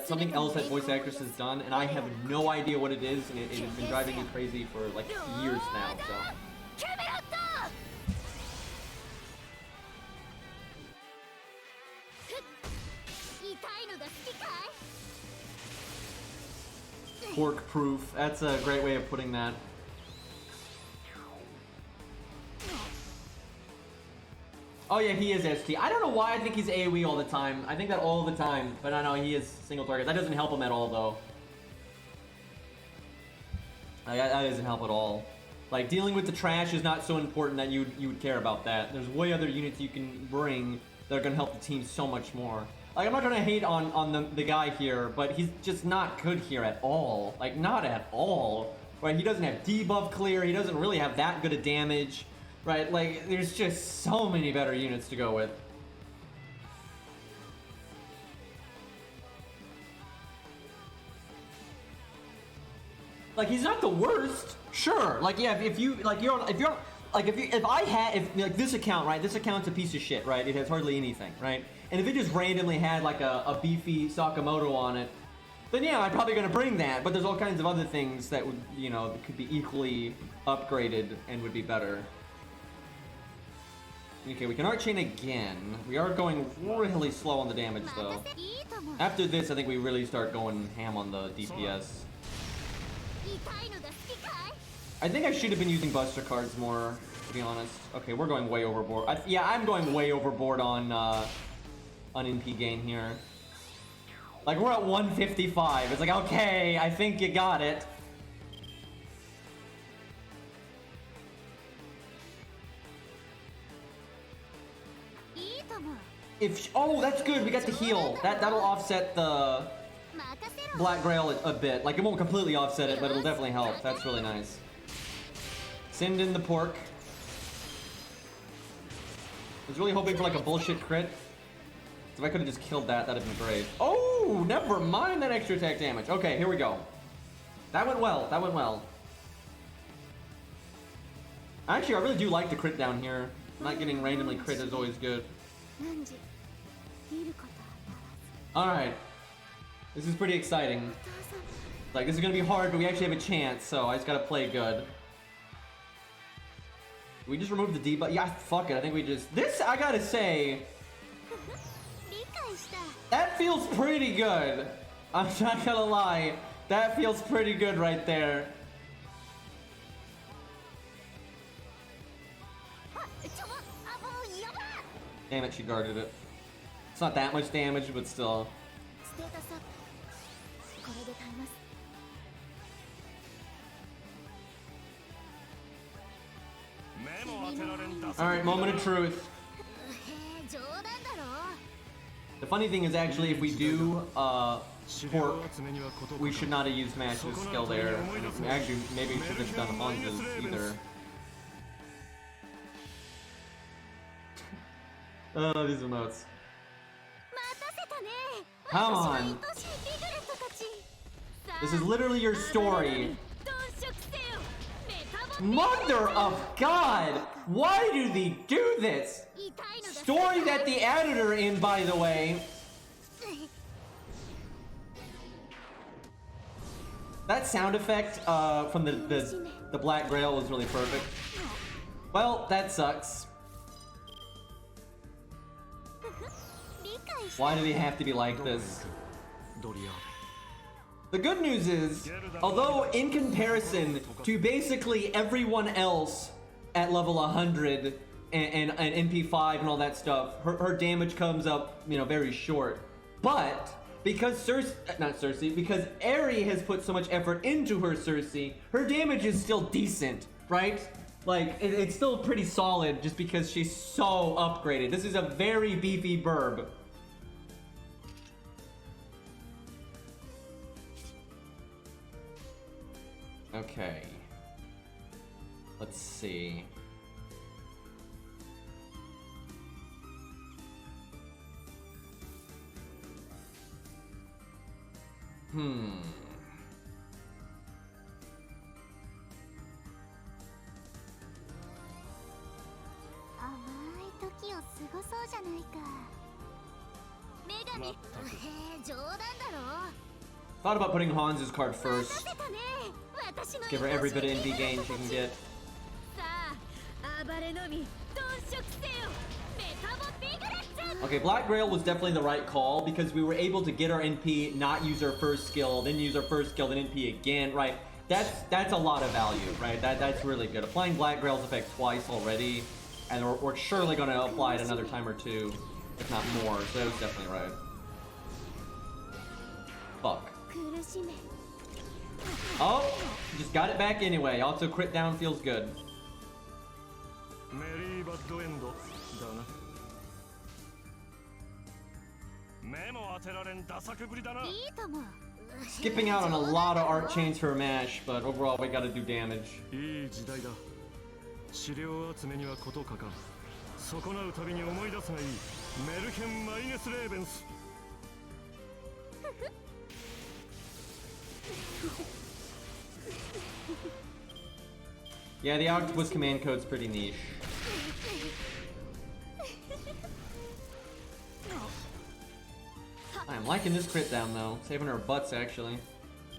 something else that voice actress has done, and I have no idea what it is, and it has been driving me crazy for like years now. So. Pork proof. That's a great way of putting that. Oh yeah, he is ST. I don't know why I think he's AoE all the time. I think that all the time, but I know he is single target. That doesn't help him at all though. That doesn't help at all. Like, dealing with the trash is not so important that you would care about that. There's way other units you can bring that are gonna help the team so much more. Like, I'm not trying to hate on the guy here, but he's just not good here at all. Like, not at all. Right, he doesn't have debuff clear, he doesn't really have that good of damage. Right, like, there's just so many better units to go with. Like, he's not the worst, sure. Like, yeah, if this account, right, this account's a piece of shit, right? It has hardly anything, right? And if it just randomly had like a beefy Sakamoto on it, then yeah, I'm probably gonna bring that. But there's all kinds of other things that would, you know, that could be equally upgraded and would be better. Okay, we can arc chain again. We are going really slow on the damage though. After this, I think we really start going ham on the DPS. I think I should have been using Buster cards more, to be honest. Okay, we're going way overboard. Yeah, I'm going way overboard on NP gain here. Like, we're at 155. It's like, okay, I think you got it. Oh, that's good. We got the heal. That'll offset the Black Grail a bit. Like, it won't completely offset it, but it'll definitely help. That's really nice. Send in the pork. I was really hoping for like a bullshit crit. If I could have just killed that, that'd have been great. Oh, never mind that extra attack damage. Okay, here we go. That went well. That went well. Actually, I really do like the crit down here. Not getting randomly crit is always good. Alright. This is pretty exciting. Like, this is gonna be hard, but we actually have a chance, so I just gotta play good. We just removed the debuff. Yeah, fuck it. I think we just... This, I gotta say... That feels pretty good. I'm not gonna lie. That feels pretty good right there. Damn it, she guarded it. It's not that much damage, but still. Alright, moment of truth. The funny thing is, actually, if we do pork, we should not have used Mash's skill there. Actually, maybe we should have done Hanzo's either. Oh, these emotes. Come on! This is literally your story. Mother of God! Why do they do this? Story that the editor in, by the way. That sound effect from the Black Grail was really perfect. Well, that sucks. Why do they have to be like this? The good news is, although in comparison to basically everyone else at level 100 and NP5 and all that stuff, her damage comes up, you know, very short. But because because Eri has put so much effort into her Cersei, her damage is still decent, right? Like, it's still pretty solid just because she's so upgraded. This is a very beefy burb. Okay. Let's see. Thought about putting Hans's card first. Give her every bit of NP gain she can get. Okay, Black Grail was definitely the right call because we were able to get our NP, not use our first skill, then use our first skill, then NP again, right? That's a lot of value, right? That's really good. Applying Black Grail's effect twice already, and we're surely going to apply it another time or two, if not more, so that was definitely right. Fuck. Oh, just got it back anyway. Also, crit down feels good. Skipping out on a lot of art chains for a mash, but overall we gotta do damage. Yeah, the octopus command code's pretty niche. I'm liking this crit down though. Saving our butts actually.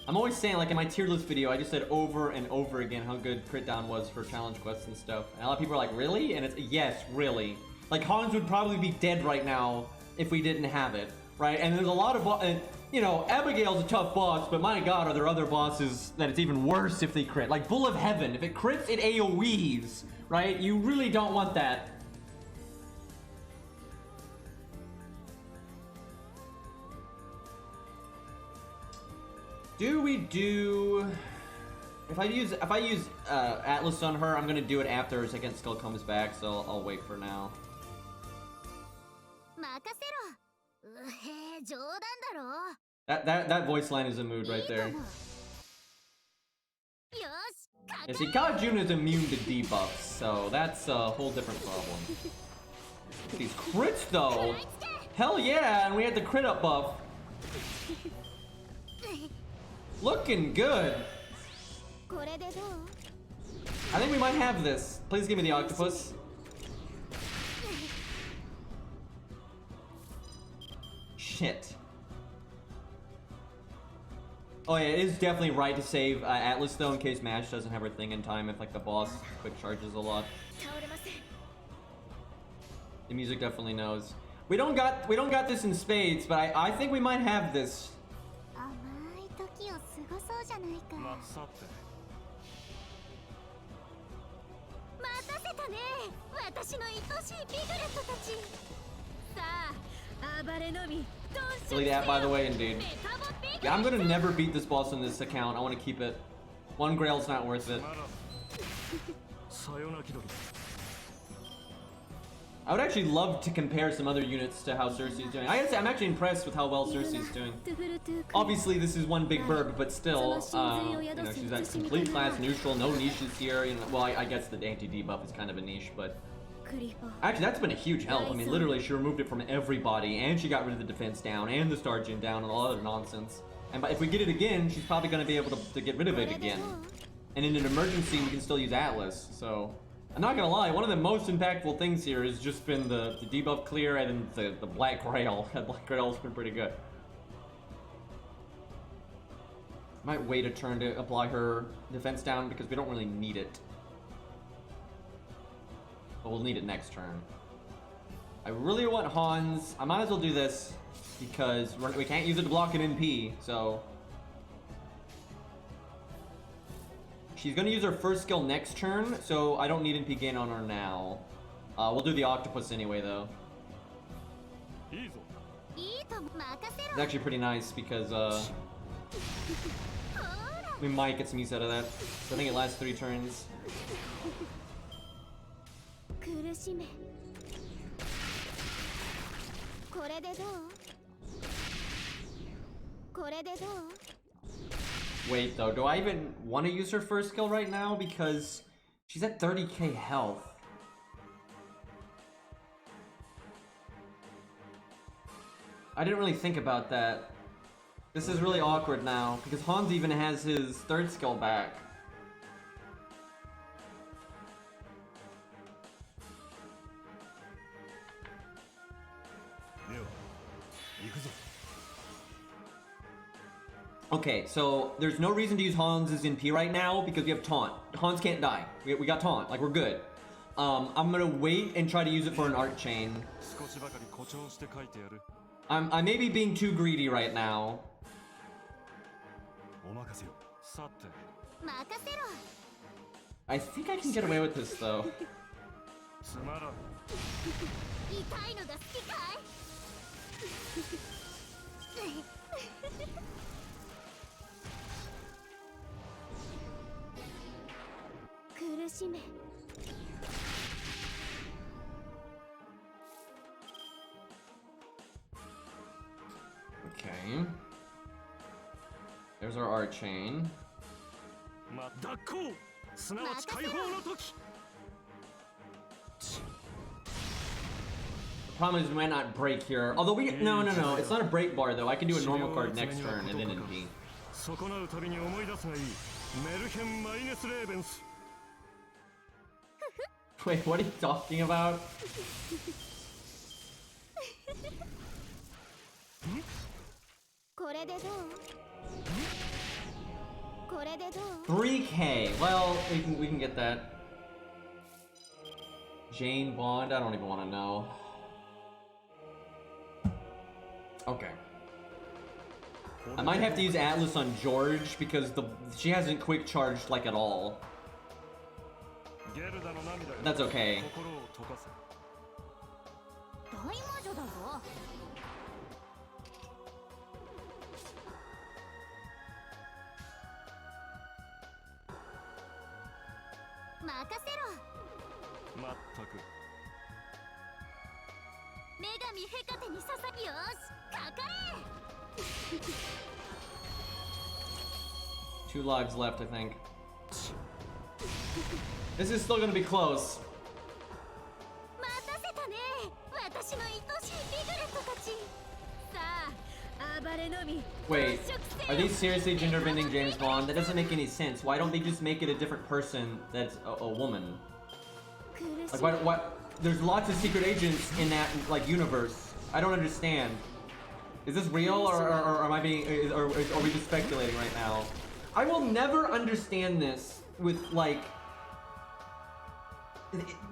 I'm always saying, like in my tier list video, I just said over and over again how good crit down was for challenge quests and stuff. And a lot of people are like, really? And it's, yes, really. Like Hans would probably be dead right now if we didn't have it, right? And there's a lot of, you know, Abigail's a tough boss, but my god, are there other bosses that it's even worse if they crit? Like Bull of Heaven, if it crits, it AoEs, right? You really don't want that. Do we do... If I use Atlas on her, I'm gonna do it after her second skill comes back, so I'll wait for now. That voice line is a mood right there. Yeah, see, Kajun is immune to debuffs, so that's a whole different problem. These crits though! Hell yeah, and we had the crit up buff. Looking good. I think we might have this. Please give me the octopus. Shit. Oh yeah, it is definitely right to save Atlas though in case Mash doesn't have her thing in time if like the boss quick charges a lot. The music definitely knows. We don't got this in spades, but I think we might have this. Delete that, by the way, indeed. Yeah, I'm gonna never beat this boss on this account. I want to keep it. One Grail's not worth it. I would actually love to compare some other units to how Cersei's doing. I gotta say, I'm actually impressed with how well Cersei's doing. Obviously, this is one big burb, but still, you know, she's at complete class neutral, no niches here. You know, well, I guess the anti-debuff is kind of a niche, but actually, that's been a huge help. I mean, literally, she removed it from everybody, and she got rid of the defense down, and the star gem down, and all other nonsense. And if we get it again, she's probably gonna be able to get rid of it again. And in an emergency, we can still use Atlas, so... I'm not gonna lie, one of the most impactful things here has just been the debuff clear and then the Black Grail. That Black Grail's been pretty good. Might wait a turn to apply her defense down because we don't really need it. But we'll need it next turn. I really want Hans. I might as well do this because we can't use it to block an NP, so... She's gonna use her first skill next turn, so I don't need NP gain on her now. We'll do the octopus anyway, though. It's actually pretty nice because we might get some use out of that. So I think it lasts 3 turns. Wait though, do I even want to use her first skill right now? Because she's at 30k health. I didn't really think about that. This is really awkward now, because Hans even has his third skill back. Okay, so there's no reason to use Hans' NP right now because we have taunt. Hans can't die. We got taunt, like we're good. I'm gonna wait and try to use it for an art chain. I may be being too greedy right now. I think I can get away with this though. Okay. There's our art chain. The problem is we might not break here. Although we no, it's not a break bar though. I can do a normal card next turn and then NP. Wait, what are you talking about? 3K. Well, we can get that. Jane Bond. I don't even want to know. Okay. I might have to use Atlas on George because she hasn't quick charged like at all. That's okay. Two lives left, I think. This is still gonna be close. Wait, are they seriously gender bending James Bond? That doesn't make any sense. Why don't they just make it a different person that's a woman? Like, why? There's lots of secret agents in that like universe. I don't understand. Is this real, or am I being, or are we just speculating right now? I will never understand this with like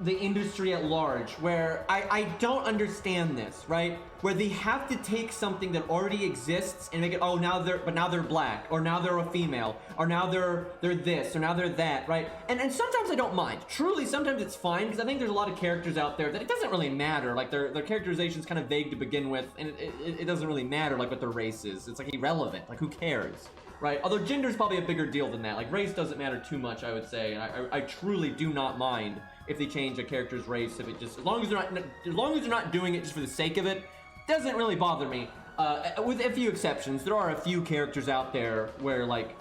the industry at large, where I don't understand this, right? Where they have to take something that already exists and make it, oh, now they're black, or now they're a female, or now they're this, or now they're that, right? And sometimes I don't mind. Truly, sometimes it's fine, because I think there's a lot of characters out there that it doesn't really matter. Like their characterization's kind of vague to begin with, and it doesn't really matter like what their race is. It's like irrelevant. Like who cares? Right? Although gender is probably a bigger deal than that. Like race doesn't matter too much, I would say. And I truly do not mind if they change a character's race. If it just, as long as they're not doing it just for the sake of it, doesn't really bother me. With a few exceptions, there are a few characters out there where like,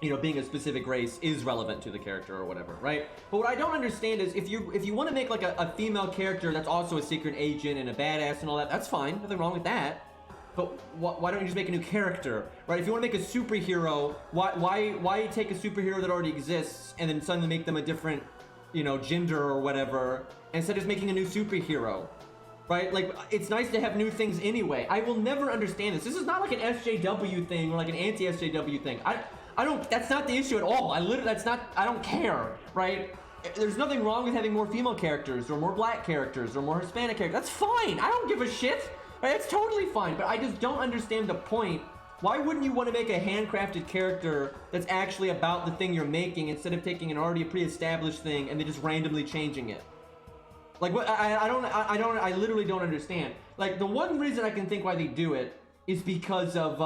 you know, being a specific race is relevant to the character or whatever, right? But what I don't understand is if you want to make like a female character that's also a secret agent and a badass and all that, that's fine. Nothing wrong with that. But why don't you just make a new character, right? If you want to make a superhero, why take a superhero that already exists and then suddenly make them a different, you know, gender or whatever, instead of just making a new superhero, right? Like, it's nice to have new things anyway. I will never understand this. This is not like an SJW thing or like an anti-SJW thing. I don't, that's not the issue at all. I don't care, right? There's nothing wrong with having more female characters or more black characters or more Hispanic characters. That's fine. I don't give a shit. Right, that's totally fine, but I just don't understand the point. Why wouldn't you want to make a handcrafted character that's actually about the thing you're making instead of taking an already pre-established thing and then just randomly changing it? Like, what? I literally don't understand. Like, the one reason I can think why they do it is because of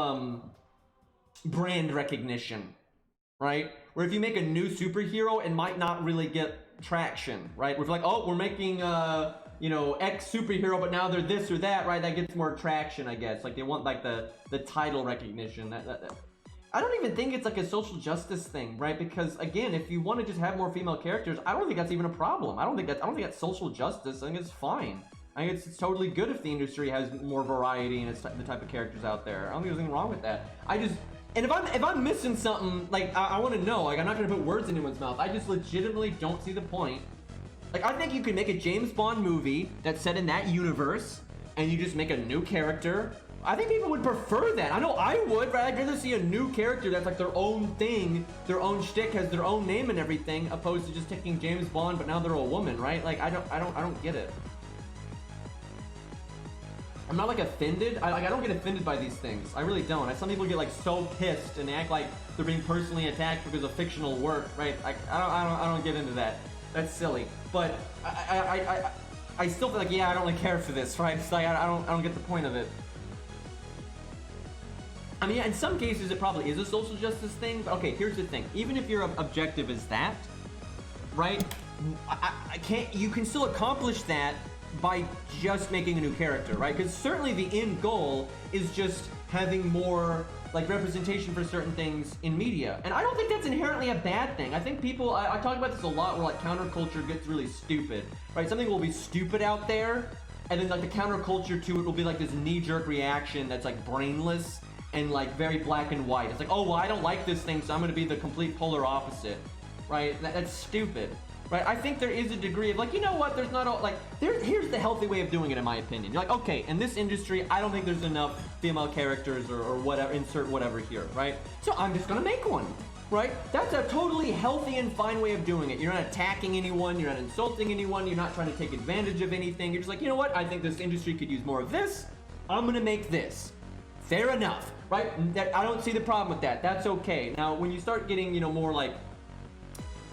brand recognition, right? Where if you make a new superhero, it might not really get traction, right? Where if like, oh, we're making you know, X superhero, but now they're this or that, right? That gets more traction, I guess. Like they want like the title recognition. That I don't even think it's like a social justice thing, right? Because again, if you want to just have more female characters, I don't think that's even a problem. I don't think that's social justice. I think it's fine. I think it's totally good if the industry has more variety and it's the type of characters out there. I don't think there's anything wrong with that. And if I'm missing something, like I want to know. Like I'm not gonna put words in anyone's mouth. I just legitimately don't see the point. Like, I think you could make a James Bond movie that's set in that universe, and you just make a new character. I think people would prefer that. I know I would, right? I'd rather see a new character that's like their own thing, their own shtick, has their own name and everything, opposed to just taking James Bond, but now they're a woman, right? Like, I don't get it. I'm not like offended. I don't get offended by these things. I really don't. Some people get like so pissed and they act like they're being personally attacked because of fictional work, right? I don't get into that. That's silly, but I still feel like, yeah, I don't really care for this, right? It's like I don't get the point of it. I mean, in some cases it probably is a social justice thing, but okay, here's the thing. Even if your objective is that, right? You can still accomplish that by just making a new character, right? Because certainly the end goal is just having more like representation for certain things in media, and I don't think that's inherently a bad thing. I think people, I talk about this a lot, where like counterculture gets really stupid, right? Something will be stupid out there, and then like the counterculture to it will be like this knee-jerk reaction that's like brainless and like very black and white. It's like, oh well, I don't like this thing, so I'm going to be the complete polar opposite, right? That's stupid. right? I think there is a degree of like, you know what, there's not all, like, here's the healthy way of doing it in my opinion. You're like, okay, in this industry, I don't think there's enough female characters or whatever, insert whatever here, right? So I'm just gonna make one, right? That's a totally healthy and fine way of doing it. You're not attacking anyone, you're not insulting anyone, you're not trying to take advantage of anything. You're just like, you know what, I think this industry could use more of this, I'm gonna make this. Fair enough, right? I don't see the problem with that. That's okay. Now, when you start getting, you know, more like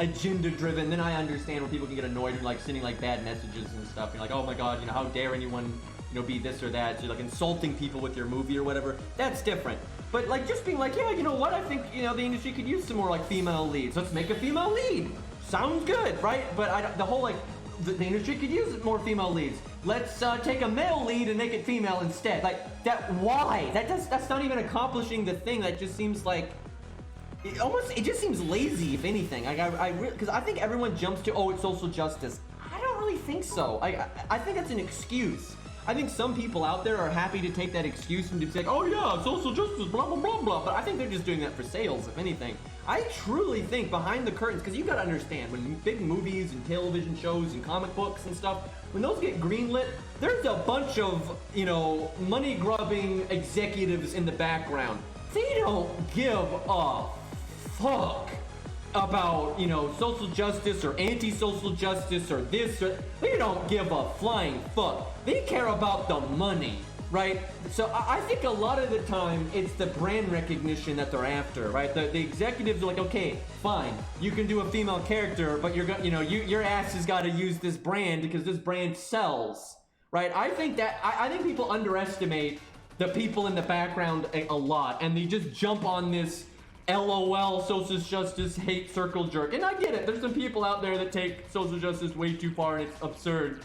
agenda driven, then I understand when people can get annoyed and like sending like bad messages and stuff. You're like, oh my god, you know, how dare anyone, you know, be this or that. So you're like insulting people with your movie or whatever. That's different. But like just being like, yeah, you know what? I think, you know, the industry could use some more like female leads. Let's make a female lead. Sounds good, right? But the whole like the industry could use more female leads. Let's take a male lead and make it female instead. Like that? Why? That's not even accomplishing the thing. That just seems like it just seems lazy, if anything. Because I think everyone jumps to, oh, it's social justice. I don't really think so. I think that's an excuse. I think some people out there are happy to take that excuse and to say, oh yeah, social justice, blah, blah, blah, blah. But I think they're just doing that for sales, if anything. I truly think behind the curtains, because you gotta understand, when big movies and television shows and comic books and stuff, when those get greenlit, there's a bunch of, you know, money-grubbing executives in the background. They don't give a fuck about, you know, social justice or anti-social justice or this or they don't give a flying fuck. They care about the money, right? So I think a lot of the time it's the brand recognition that they're after, right? The executives are like, okay, fine, you can do a female character, but you're gonna, you know, your ass has got to use this brand because this brand sells, right? I think people underestimate the people in the background a lot, and they just jump on this LOL social justice hate circle jerk. And I get it, there's some people out there that take social justice way too far and it's absurd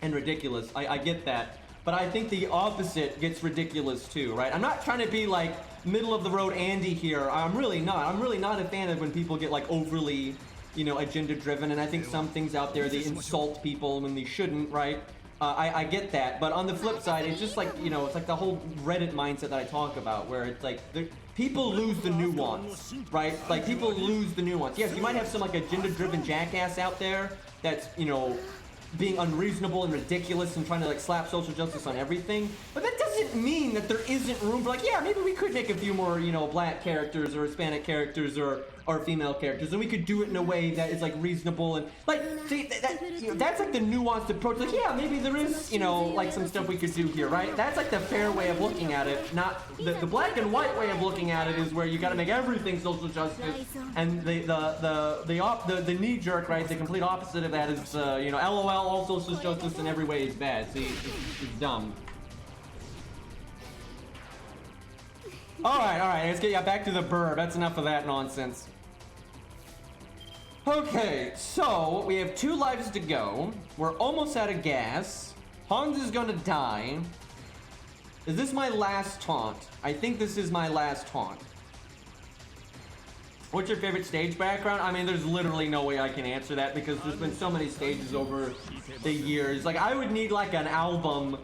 and ridiculous. I get that. But I think the opposite gets ridiculous too, right? I'm not trying to be like middle of the road Andy here. I'm really not. I'm really not a fan of when people get like overly, you know, agenda driven. And I think some things out there, they insult people when they shouldn't, right? I get that, but on the flip side, it's just like, you know, it's like the whole Reddit mindset that I talk about, where it's like, people lose the nuance, right? Like, people lose the nuance. Yes, you might have some, like, agenda-driven jackass out there that's, you know, being unreasonable and ridiculous and trying to, like, slap social justice on everything, but that doesn't mean that there isn't room for, like, yeah, maybe we could make a few more, you know, black characters or Hispanic characters or female characters, and we could do it in a way that is like reasonable and like, see, you know, that's like the nuanced approach. Like, yeah, maybe there is, you know, like some stuff we could do here, right? That's like the fair way of looking at it. Not the black and white way of looking at it is where you got to make everything social justice, and the knee jerk, right? The complete opposite of that is, you know, LOL, all social justice in every way is bad. See, it's dumb. All right, let's get back to the burr. That's enough of that nonsense. Okay, so we have 2 lives to go. We're almost out of gas. Hans is gonna die. Is this my last taunt? I think this is my last taunt. What's your favorite stage background? I mean, there's literally no way I can answer that because there's been so many stages over the years. Like, I would need like an album,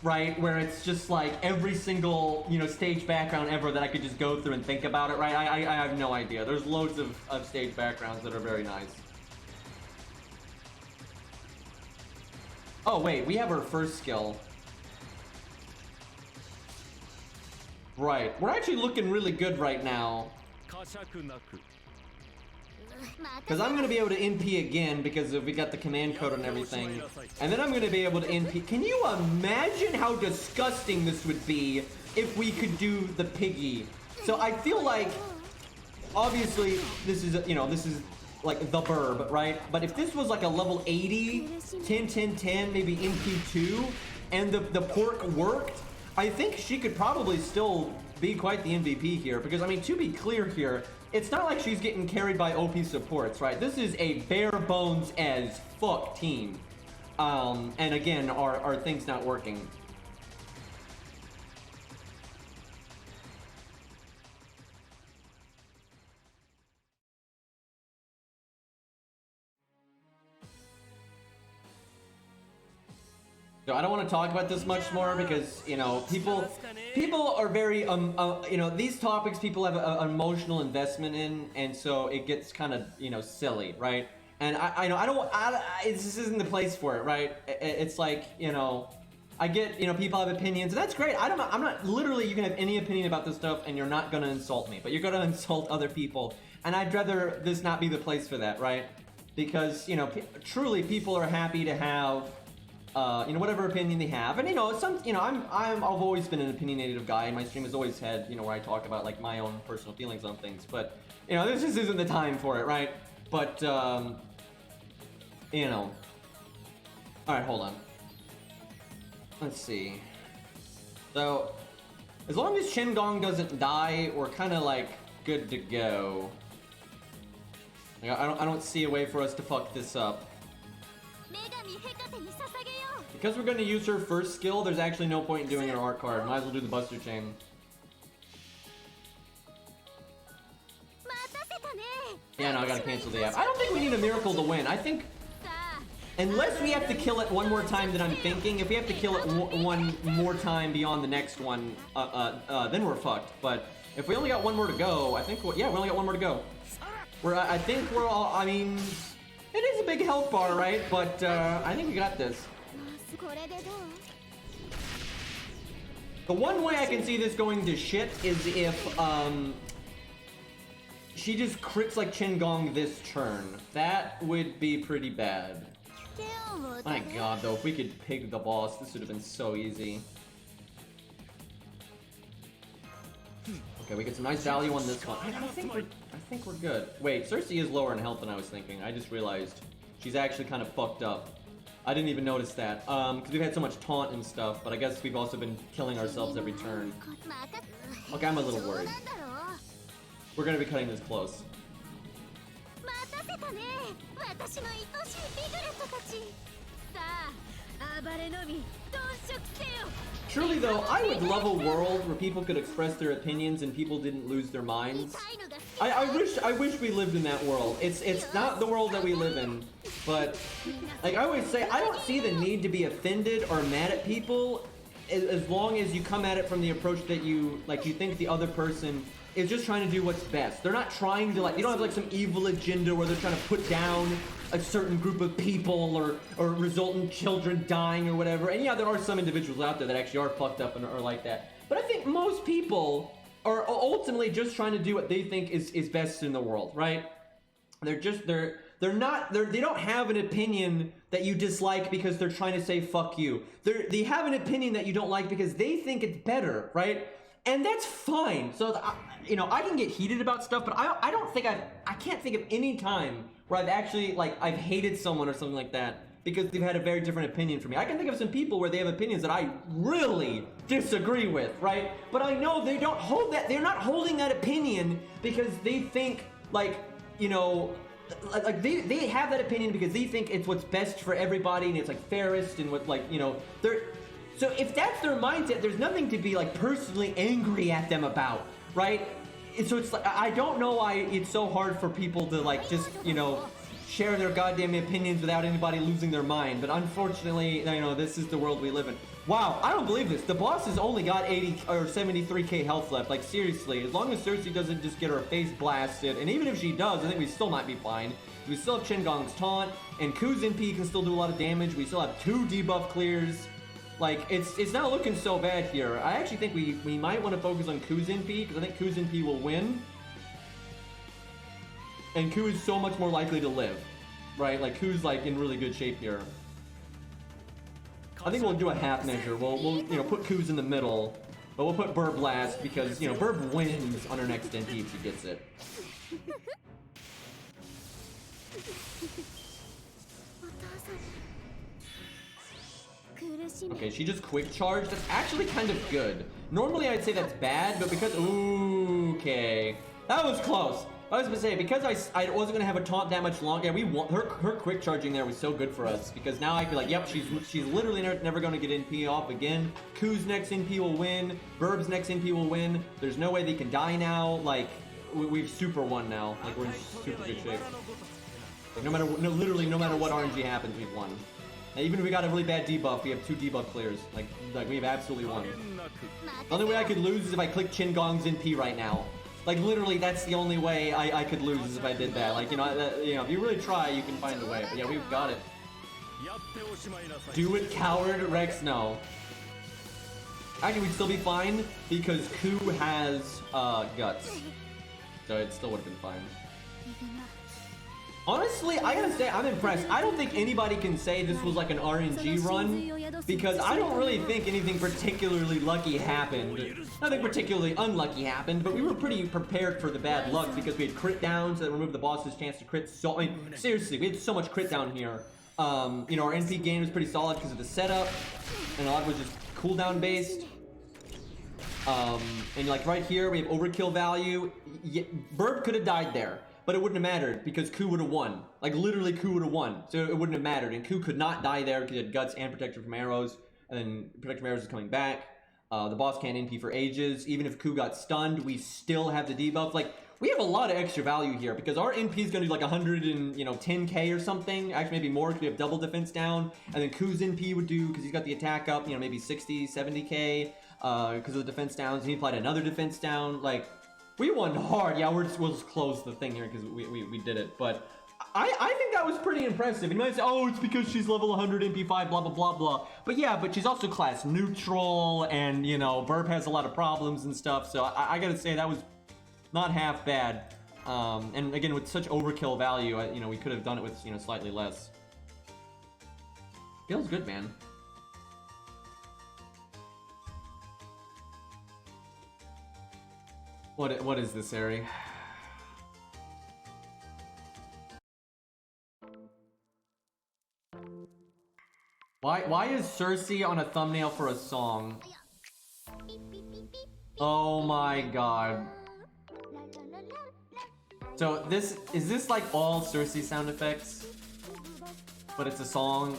right, where it's just like every single, you know, stage background ever that I could just go through and think about it, right? I have no idea. There's loads of stage backgrounds that are very nice. Oh wait, we have our first skill. Right, we're actually looking really good right now. Because I'm going to be able to NP again because we got the command code and everything. And then I'm going to be able to NP. Can you imagine how disgusting this would be if we could do the piggy? So I feel like, obviously, this is, you know, this is like the burb, right? But if this was like a level 80, 10, 10, 10, maybe NP2, and the pork worked, I think she could probably still be quite the MVP here. Because, I mean, to be clear here, it's not like she's getting carried by OP supports, right? This is a bare bones as fuck team. And again, our thing's not working. So I don't want to talk about this much more because, you know, people are very, you know, these topics people have an emotional investment in, and so it gets kind of, you know, silly, right? And this isn't the place for it, right? It's like, you know, I get, you know, people have opinions, and that's great. I'm not, literally, you can have any opinion about this stuff, and you're not gonna insult me, but you're gonna insult other people. And I'd rather this not be the place for that, right? Because, you know, truly people are happy to have, you know, whatever opinion they have. And, you know, I've always been an opinionated guy, and my stream has always had, you know, where I talk about, like, my own personal feelings on things. But, you know, this just isn't the time for it, right? But, you know. Alright, hold on. Let's see. So, as long as Shin-Gong doesn't die, we're kind of, like, good to go. Like, I don't see a way for us to fuck this up. Because we're going to use her first skill, there's actually no point in doing her art card. Might as well do the Buster Chain. Yeah, no, I gotta cancel the app. I don't think we need a miracle to win. I think, unless we have to kill it one more time than I'm thinking, if we have to kill it one more time beyond the next one, then we're fucked. But if we only got one more to go, I think, yeah, we only got one more to go. I think we're all, I mean, it is a big health bar, right? But I think we got this. The one way I can see this going to shit is if, she just crits like Shin-Gong this turn. That would be pretty bad. My god, though, if we could pig the boss, this would have been so easy. Okay, we get some nice value on this one. I think we're good. Wait, Cersei is lower in health than I was thinking. I just realized she's actually kind of fucked up. I didn't even notice that. Because we've had so much taunt and stuff, but I guess we've also been killing ourselves every turn. Okay, I'm a little worried. We're gonna be cutting this close. Surely though, I would love a world where people could express their opinions and people didn't lose their minds. I wish we lived in that world. It's not the world that we live in, but like I always say, I don't see the need to be offended or mad at people as long as you come at it from the approach that you think the other person is just trying to do what's best. They're not trying to, like, you don't have like some evil agenda where they're trying to put down a certain group of people or result in children dying or whatever. And yeah, there are some individuals out there that actually are fucked up and are like that. But I think most people are ultimately just trying to do what they think is best in the world, right? They don't have an opinion that you dislike because they're trying to say fuck you. They have an opinion that you don't like because they think it's better, right? And that's fine. So, you know, I can get heated about stuff, but I can't think of any time where I've actually, like, I've hated someone or something like that because they've had a very different opinion from me. I can think of some people where they have opinions that I really disagree with, right? But I know they don't hold that, they're not holding that opinion because they think, like, you know, like they have that opinion because they think it's what's best for everybody and it's like fairest and what, like, you know, so if that's their mindset, there's nothing to be like personally angry at them about, right? And so it's like, I don't know why it's so hard for people to like just, you know, share their goddamn opinions without anybody losing their mind. But unfortunately, you know, this is the world we live in. Wow, I don't believe this. The boss has only got 80 or 73k health left. Like, seriously, as long as Cersei doesn't just get her face blasted, and even if she does, I think we still might be fine. We still have Shin-Gong's taunt, and Ku's NP can still do a lot of damage. We still have 2 debuff clears. Like, it's not looking so bad here. I actually think we might want to focus on Ku's NP, because I think Ku's NP will win. And Ku is so much more likely to live, right? Like, Ku's, like, in really good shape here. I think we'll do a half measure. We'll you know, put Ku's in the middle, but we'll put Burb last, because, you know, Burb wins on her next NP if she gets it. Okay, she just quick charged. That's actually kind of good. Normally I'd say that's bad, but because, ooh, okay, that was close. I was gonna say, because I wasn't gonna have a taunt that much longer. Yeah, we want her quick charging there was so good for us, because now I feel like, yep, she's literally never gonna get NP off again. Ku's next NP will win. Burb's next NP will win. There's no way they can die now. Like, we've super won now. Like, we're in super good shape. Like, literally no matter what RNG happens, we've won. Now, even if we got a really bad debuff, we have 2 debuff clears. Like we have absolutely won. The only way I could lose is if I click Shin-Gong's NP right now. Like literally, that's the only way I could lose is if I did that. Like if you really try, you can find a way. But yeah, we've got it. Do it, coward Rex. No. Actually, we'd still be fine because Ku has guts, so it still would have been fine. Honestly, I gotta say, I'm impressed. I don't think anybody can say this was like an RNG run, because I don't really think anything particularly lucky happened. Nothing particularly unlucky happened, but we were pretty prepared for the bad luck because we had crit downs that removed the boss's chance to crit. So, I mean, seriously, we had so much crit down here. Our NP game was pretty solid because of the setup, and a lot was just cooldown based. And like right here, we have overkill value. Burp could have died there, but it wouldn't have mattered because Ku would have won. Like literally, Ku would have won, so it wouldn't have mattered. And Ku could not die there because he had guts and protector from arrows, and then protector from arrows is coming back. The boss can't NP for ages. Even if Ku got stunned, we still have the debuff. Like we have a lot of extra value here because our NP is going to do like 110k or something. Actually, maybe more because we have double defense down, and then Ku's NP would do because he's got the attack up. Maybe 60, 70k. Because of the defense downs, and he applied another defense down. Like, we won hard. Yeah, we'll just close the thing here because we did it. But I think that was pretty impressive. And you might say, oh, it's because she's level 100 MP5, blah, blah, blah, blah. But yeah, but she's also class neutral, and, Burp has a lot of problems and stuff. So I gotta say, that was not half bad. And again, with such overkill value, we could have done it with, slightly less. Feels good, man. What is this, Ari? Why is Cersei on a thumbnail for a song? Oh my god. So is this like all Cersei sound effects? But it's a song?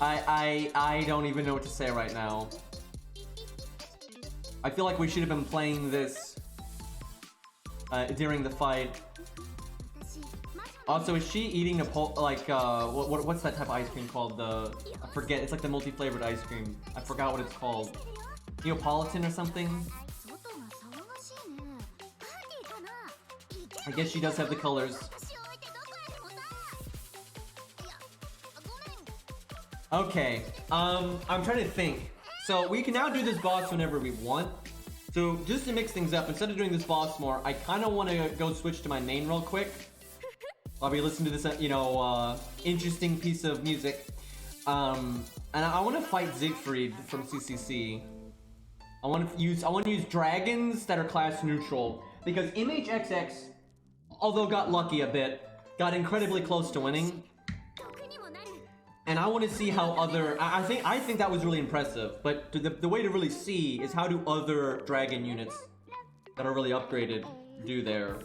I don't even know what to say right now. I feel like we should have been playing this during the fight. Also, is she eating a what's that type of ice cream called? I forget. It's like the multi-flavored ice cream. I forgot what it's called. Neapolitan or something? I guess she does have the colors. Okay, I'm trying to think. So we can now do this boss whenever we want. So just to mix things up, instead of doing this boss more, I kind of want to go switch to my main real quick. While we listen to this, interesting piece of music. And I want to fight Siegfried from CCC. I want to use dragons that are class neutral, because MHXX, although got lucky a bit, got incredibly close to winning. And I want to see how other... I think that was really impressive, but the way to really see is how do other dragon units that are really upgraded do there.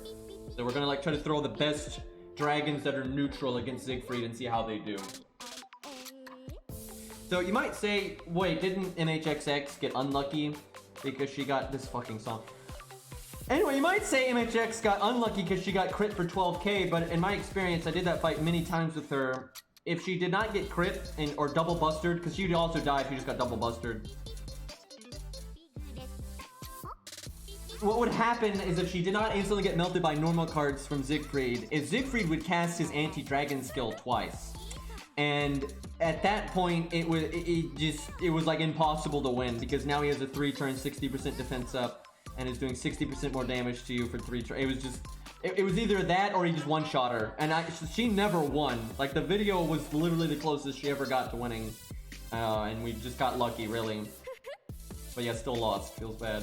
So we're gonna try to throw the best dragons that are neutral against Siegfried and see how they do. So you might say, wait, didn't MHXX get unlucky because she got this fucking song? Anyway, you might say MHX got unlucky because she got crit for 12k, but in my experience, I did that fight many times with her. If she did not get crit or double bustered, because she'd also die if she just got double bustered. What would happen is if she did not instantly get melted by normal cards from Siegfried, is Siegfried would cast his anti-dragon skill twice. And at that point, it was like impossible to win, because now he has a 3-turn 60% defense up and is doing 60% more damage to you for 3 turns. It was just... It was either that or he just one-shot her. And she never won. Like, the video was literally the closest she ever got to winning. And we just got lucky, really. But yeah, still lost. Feels bad.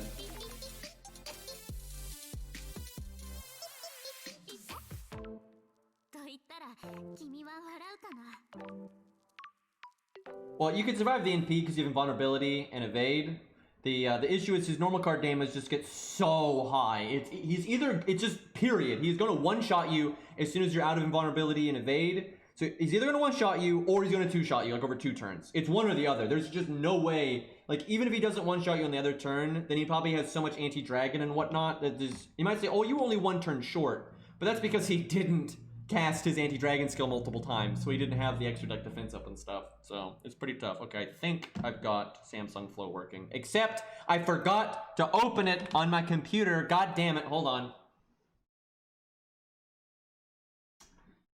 Well, you can survive the NP because you have invulnerability and evade. The issue is his normal card damage just gets so high. It's just period. He's going to one-shot you as soon as you're out of invulnerability and evade. So he's either going to one-shot you or he's going to two-shot you, like over 2 turns. It's one or the other. There's just no way. Like, even if he doesn't one-shot you on the other turn, then he probably has so much anti-dragon and whatnot that you might say, oh, you were only 1 turn short. But that's because he didn't cast his anti-dragon skill multiple times, so he didn't have the extra deck defense up and stuff. So it's pretty tough. Okay, I think I've got Samsung Flow working. Except I forgot to open it on my computer. God damn it. Hold on.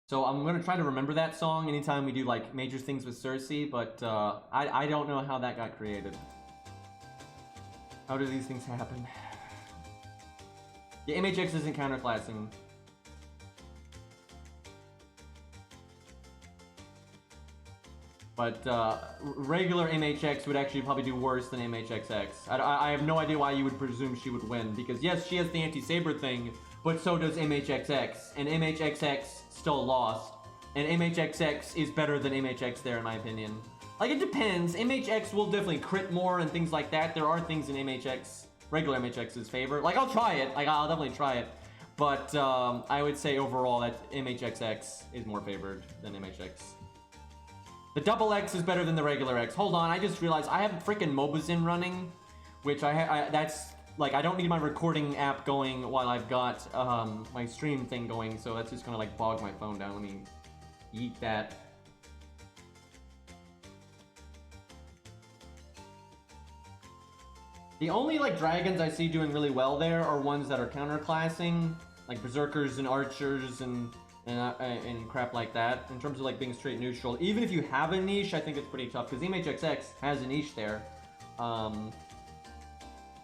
So I'm gonna try to remember that song anytime we do like major things with Cersei, but I don't know how that got created. How do these things happen? Yeah, MHX isn't counterclassing. But regular MHX would actually probably do worse than MHXX. I have no idea why you would presume she would win, because yes, she has the anti-saber thing, but so does MHXX, and MHXX still lost, and MHXX is better than MHX there in my opinion. Like, it depends. MHX will definitely crit more and things like that. There are things in MHX, regular MHX's favor. Like, I'll try it. Like, I'll definitely try it. But I would say overall that MHXX is more favored than MHX. The double X is better than the regular X. Hold on, I just realized I have freaking Mobazin running, which that's, like, I don't need my recording app going while I've got my stream thing going, so that's just gonna, like, bog my phone down. Let me eat that. The only, like, dragons I see doing really well there are ones that are counterclassing, like Berserkers and Archers and crap like that. In terms of, like, being straight neutral, even if you have a niche, I think it's pretty tough, because MHXX has a niche there. And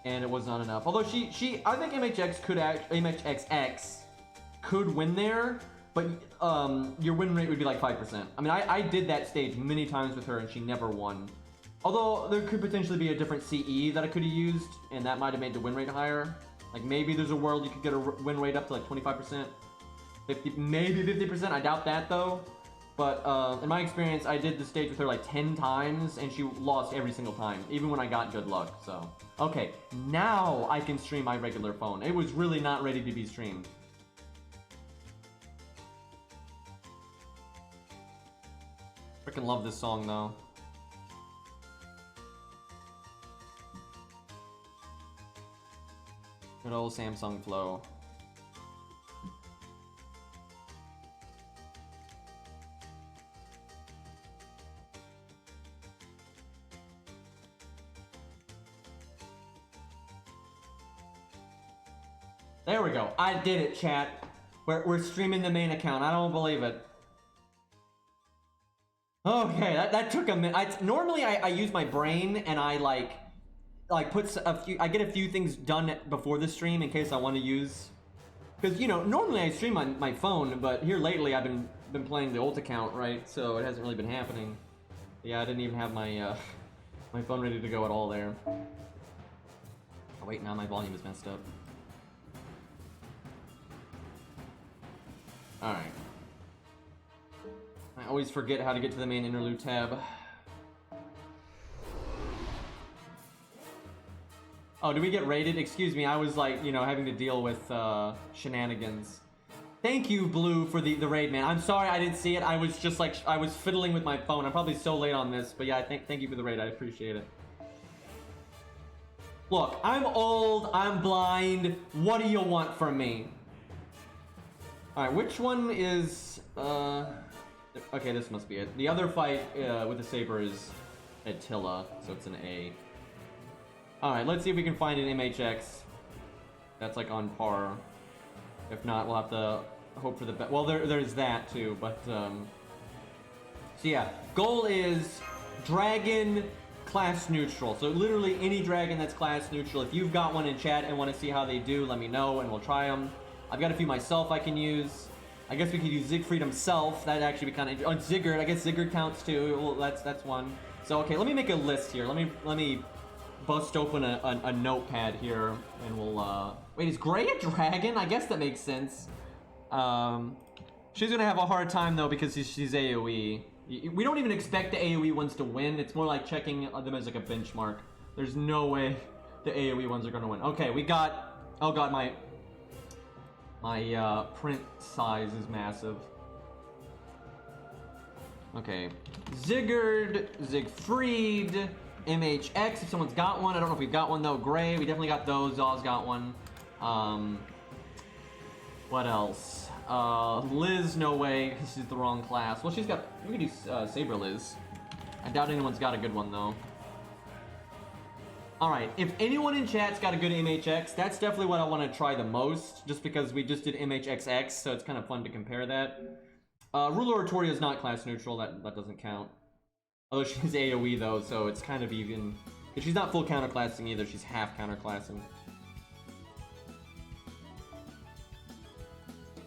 it was not enough. Although I think MHXX could win there, but your win rate would be like 5%. I mean, I did that stage many times with her and she never won. Although there could potentially be a different CE that I could have used, and that might have made the win rate higher. Like, maybe there's a world you could get a win rate up to like 25%, 50, maybe 50%. I doubt that though. But in my experience, I did the stage with her like 10 times, and she lost every single time, even when I got good luck. So, okay, now I can stream my regular phone. It was really not ready to be streamed. Freaking love this song though. Good old Samsung Flow. There we go. I did it, chat. We're streaming the main account. I don't believe it. Okay, that took a minute. Normally I use my brain and I like put I get a few things done before the stream in case I want to use, because you know normally I stream on my phone, but here lately I've been playing the ult account, right? So it hasn't really been happening. Yeah, I didn't even have my my phone ready to go at all there. Oh wait, now my volume is messed up. All right. I always forget how to get to the main interlude tab. Oh, did we get raided? Excuse me, I was like, you know, having to deal with shenanigans. Thank you, Blue, for the raid, man. I'm sorry I didn't see it. I was just like, I was fiddling with my phone. I'm probably so late on this, but yeah, thank you for the raid. I appreciate it. Look, I'm old, I'm blind. What do you want from me? All right, which one is, okay, this must be it. The other fight with the saber is Attila, so it's an A. Alright, let's see if we can find an MHX that's like on par. If not, we'll have to hope for the best. Well, there's that too, but so yeah, goal is dragon class neutral. So literally any dragon that's class neutral. If you've got one in chat and want to see how they do, let me know and we'll try them. I've got a few myself I can use. I guess we could use Siegfried himself. That'd actually be kind of interesting. Oh, Sigurd. I guess Sigurd counts too. Well, that's one. So okay, let me make a list here. Let me bust open a notepad here, and we'll, wait, is Gray a dragon? I guess that makes sense. She's gonna have a hard time, though, because she's AoE. We don't even expect the AoE ones to win. It's more like checking them as, like, a benchmark. There's no way the AoE ones are gonna win. Okay, we got... Oh, God, my print size is massive. Okay. Sigurd, Siegfried... MHX, if someone's got one. I don't know if we've got one though. Gray, we definitely got those. Zaw's got one. What else? Liz, no way, because she's the wrong class. Well, she's got... We can do Saber Liz. I doubt anyone's got a good one, though. Alright, if anyone in chat's got a good MHX, that's definitely what I want to try the most, just because we just did MHXX, so it's kind of fun to compare that. Ruler Oratoria is not class neutral, that doesn't count. Although she's AoE though, so it's kind of even. Because she's not full counterclassing either, she's half counterclassing.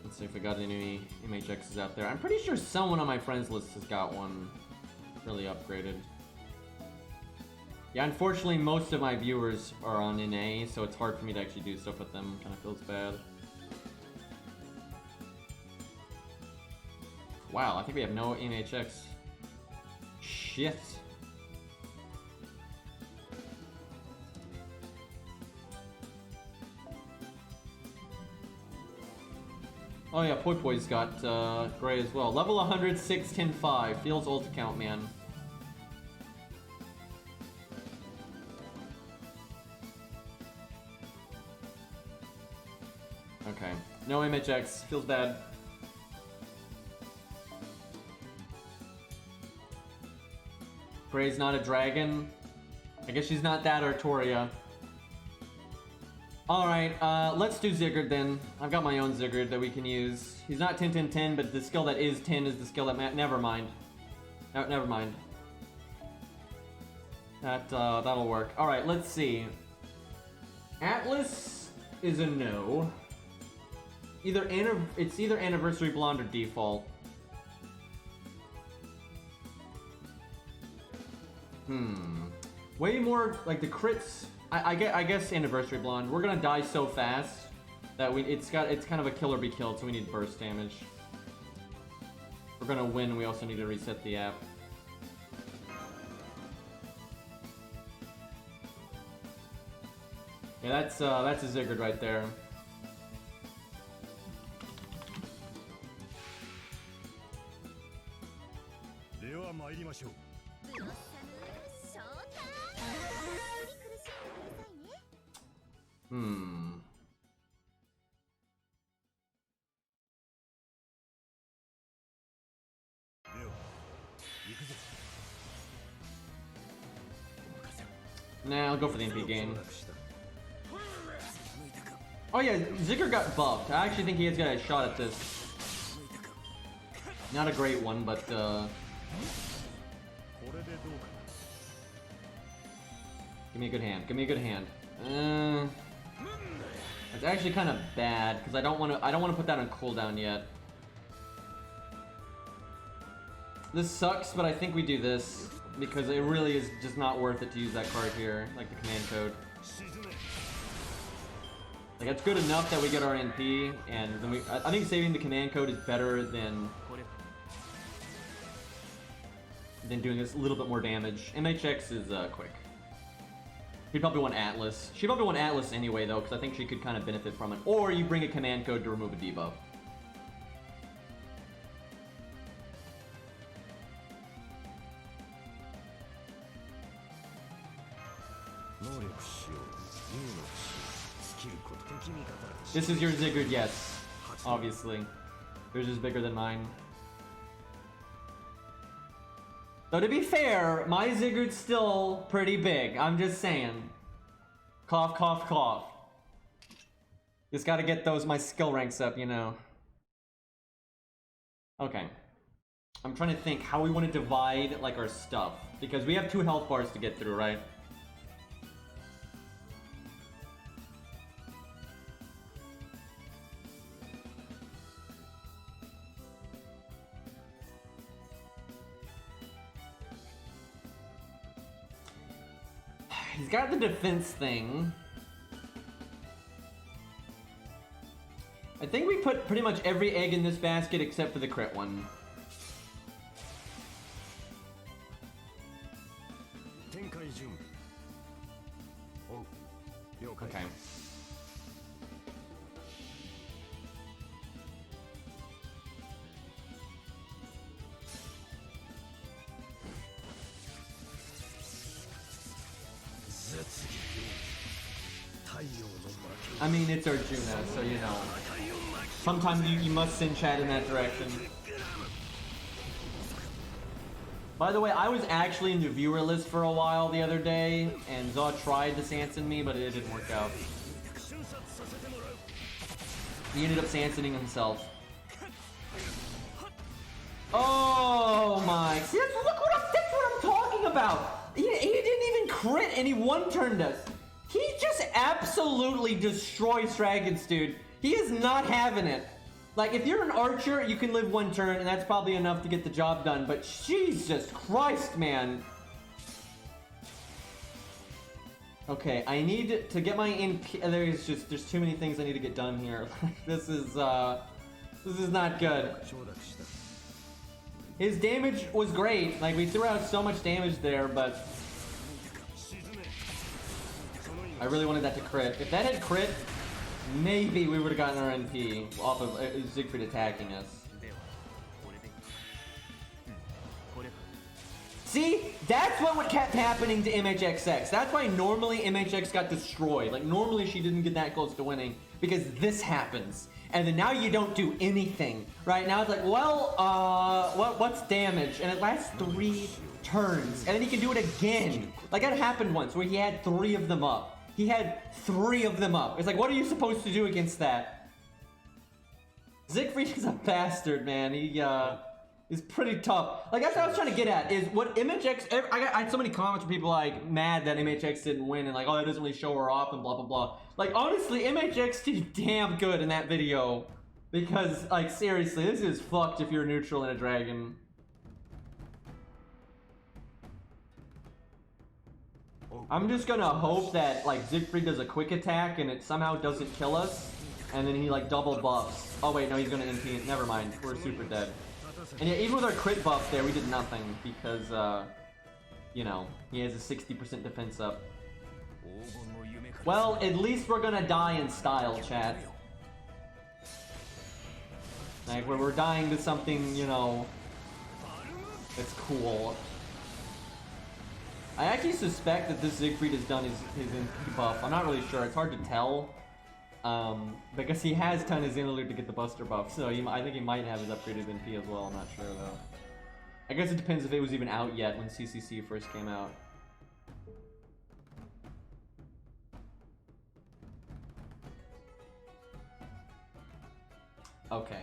Let's see if we got any MHXs out there. I'm pretty sure someone on my friends list has got one really upgraded. Yeah, unfortunately most of my viewers are on NA, so it's hard for me to actually do stuff with them. Kind of feels bad. Wow, I think we have no MHX. Shit. Oh yeah, Poi Poi's got Gray as well. Level 100, 6, 10, 5. Feels ult account, man. Okay. No MHX. Feels bad. Gray's not a dragon. I guess she's not that Artoria. Alright, let's do Zigguard then. I've got my own Zigguard that we can use. He's not 10, 10, 10, but the skill that is 10 is the skill that never mind. No, never mind. That'll work. Alright, let's see. Atlas is a no. It's either Anniversary Blonde or Default. Way more, like the crits, I guess Anniversary Blonde. We're gonna die so fast that it's kind of a kill or be killed, so we need burst damage. If we're gonna win, we also need to reset the app. Yeah, that's a Zigguard right there. Nah, I'll go for the MP game. Oh yeah, Zigguard got buffed. I actually think he has got a shot at this. Not a great one, but give me a good hand. Give me a good hand. It's actually kind of bad because I don't want to put that on cooldown yet. This sucks, but I think we do this because it really is just not worth it to use that card here, like the command code. Like it's good enough that we get our NP, and then I think saving the command code is better than doing this a little bit more damage. MHX is quick. He'd probably want Atlas. She'd probably want Atlas anyway, though, because I think she could kind of benefit from it. Or you bring a command code to remove a debuff. This is your Zigguard, yes. Obviously. Yours is bigger than mine. Though to be fair, my Zigguard's still pretty big. I'm just saying. Cough, cough, cough. Just gotta get my skill ranks up, you know. Okay. I'm trying to think how we want to divide, like, our stuff. Because we have 2 health bars to get through, right? He's got the defense thing. I think we put pretty much every egg in this basket except for the crit one. Okay. I mean, it's Arjuna, so you know. Sometimes you must send chat in that direction. By the way, I was actually in the viewer list for a while the other day, and Zaw tried to Sanson me, but it didn't work out. He ended up Sansoning himself. Oh my! See, that's what I'm talking about. He didn't even crit, and he one-turned us. He just absolutely destroys dragons, dude. He is not having it. Like, if you're an archer, you can live one turn, and that's probably enough to get the job done. But Jesus Christ, man. Okay, I need to get my there's too many things I need to get done here. This is not good. His damage was great. Like, we threw out so much damage there, but I really wanted that to crit. If that had crit, maybe we would have gotten our NP off of Siegfried attacking us. See? That's what kept happening to MHXX. That's why normally MHX got destroyed. Like, normally she didn't get that close to winning, because this happens. And then now you don't do anything. Right? Now it's like, well, what's damage? And it lasts 3 turns. And then he can do it again. Like, that happened once, where he had 3 of them up. He had 3 of them up. It's like, what are you supposed to do against that? Siegfried is a bastard, man. He, is pretty tough. Like, that's what I was trying to get at, is what MHX... I had so many comments from people, like, mad that MHX didn't win, and like, oh, that doesn't really show her off, and blah, blah, blah. Like, honestly, MHX did damn good in that video. Because, like, seriously, this is fucked if you're neutral in a dragon. I'm just gonna hope that, like, Siegfried does a quick attack, and it somehow doesn't kill us, and then he, like, double buffs. Oh, wait, no, he's gonna NP. Never mind. We're super dead. And yeah, even with our crit buff there, we did nothing because, you know, he has a 60% defense up. Well, at least we're gonna die in style, chat. Like, where we're dying to something, you know, that's cool. I actually suspect that this Siegfried has done his NP buff. I'm not really sure. It's hard to tell. Because he has done his interlude to get the Buster buff, so I think he might have his upgraded NP as well, I'm not sure though. I guess it depends if it was even out yet when CCC first came out. Okay.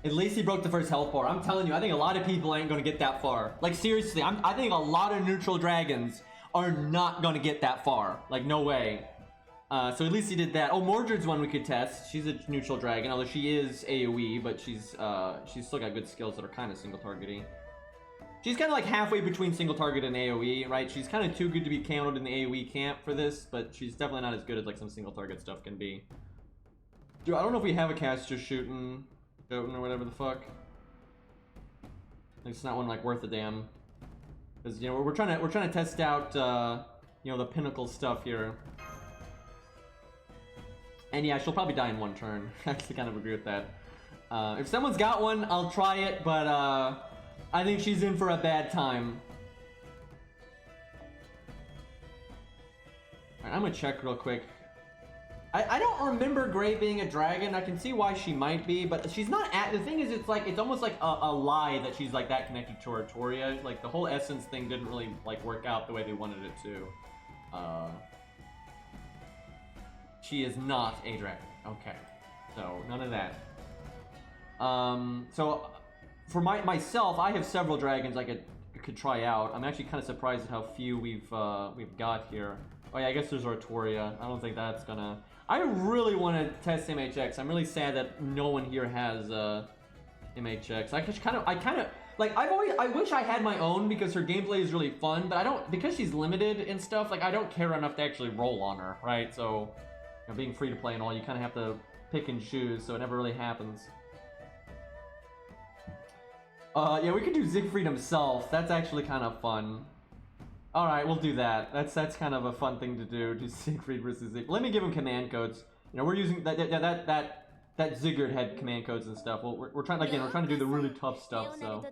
At least he broke the first health bar. I'm telling you, I think a lot of people ain't gonna get that far. Like, seriously, I think a lot of neutral dragons are not gonna get that far. Like, no way. So at least he did that. Oh, Mordred's one we could test. She's a neutral dragon, although she is AoE, but she's still got good skills that are kind of single targeting. She's kind of like halfway between single target and AoE, right? She's kind of too good to be counted in the AoE camp for this, but she's definitely not as good as like some single target stuff can be. Dude, I don't know if we have a caster shooting or whatever the fuck. It's not one like worth a damn. Because, you know, we're trying to test out you know, the pinnacle stuff here. And yeah, she'll probably die in 1 turn. I actually kind of agree with that. If someone's got one, I'll try it, but I think she's in for a bad time. Alright, I'm gonna check real quick. I don't remember Grey being a dragon. I can see why she might be, but she's not at... The thing is, it's almost like a lie that she's like that connected to Artoria. Like, the whole essence thing didn't really like work out the way they wanted it to. She is not a dragon. Okay. So, none of that. So, for myself, I have several dragons I could try out. I'm actually kind of surprised at how few we've got here. Oh yeah, I guess there's Artoria. I don't think that's gonna... I really want to test MHX. I'm really sad that no one here has MHX. I kind of like, I wish I had my own because her gameplay is really fun, but I don't, because she's limited and stuff, like I don't care enough to actually roll on her, right? So, you know, being free to play and all, you kind of have to pick and choose, so it never really happens. Yeah, we could do Siegfried himself. That's actually kind of fun. All right, we'll do that. That's kind of a fun thing to do. Do Siegfried versus Siegfried. Let me give him command codes. You know, we're using that Zigguard had command codes and stuff. Well, we're trying again. We're trying to do the really tough stuff. So.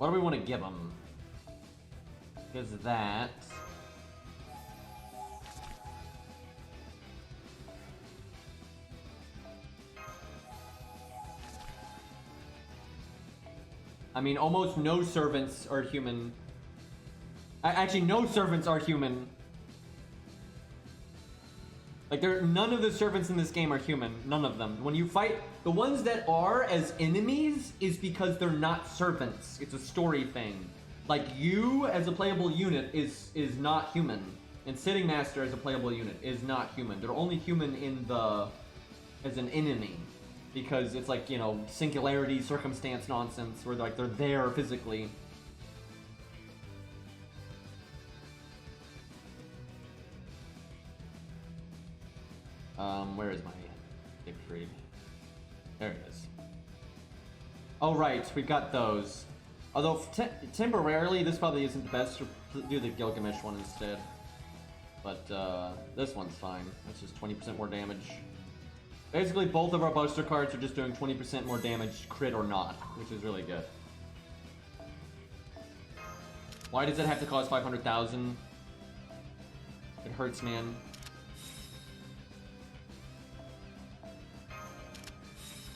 What do we want to give them? Because that. I mean, almost no servants are human. Actually, no servants are human. Like, none of the servants in this game are human. None of them. When you fight, the ones that are as enemies is because they're not servants. It's a story thing. Like, you as a playable unit is not human. And Sitting Master as a playable unit is not human. They're only human in the... as an enemy. Because it's like, you know, singularity, circumstance nonsense, where they're there physically. Where is my Siegfried? There it is. Oh right, we got those. Although temporarily, this probably isn't the best. To do the Gilgamesh one instead. But this one's fine. That's just 20% more damage. Basically, both of our Buster cards are just doing 20% more damage, crit or not, which is really good. Why does it have to cost 500,000? It hurts, man.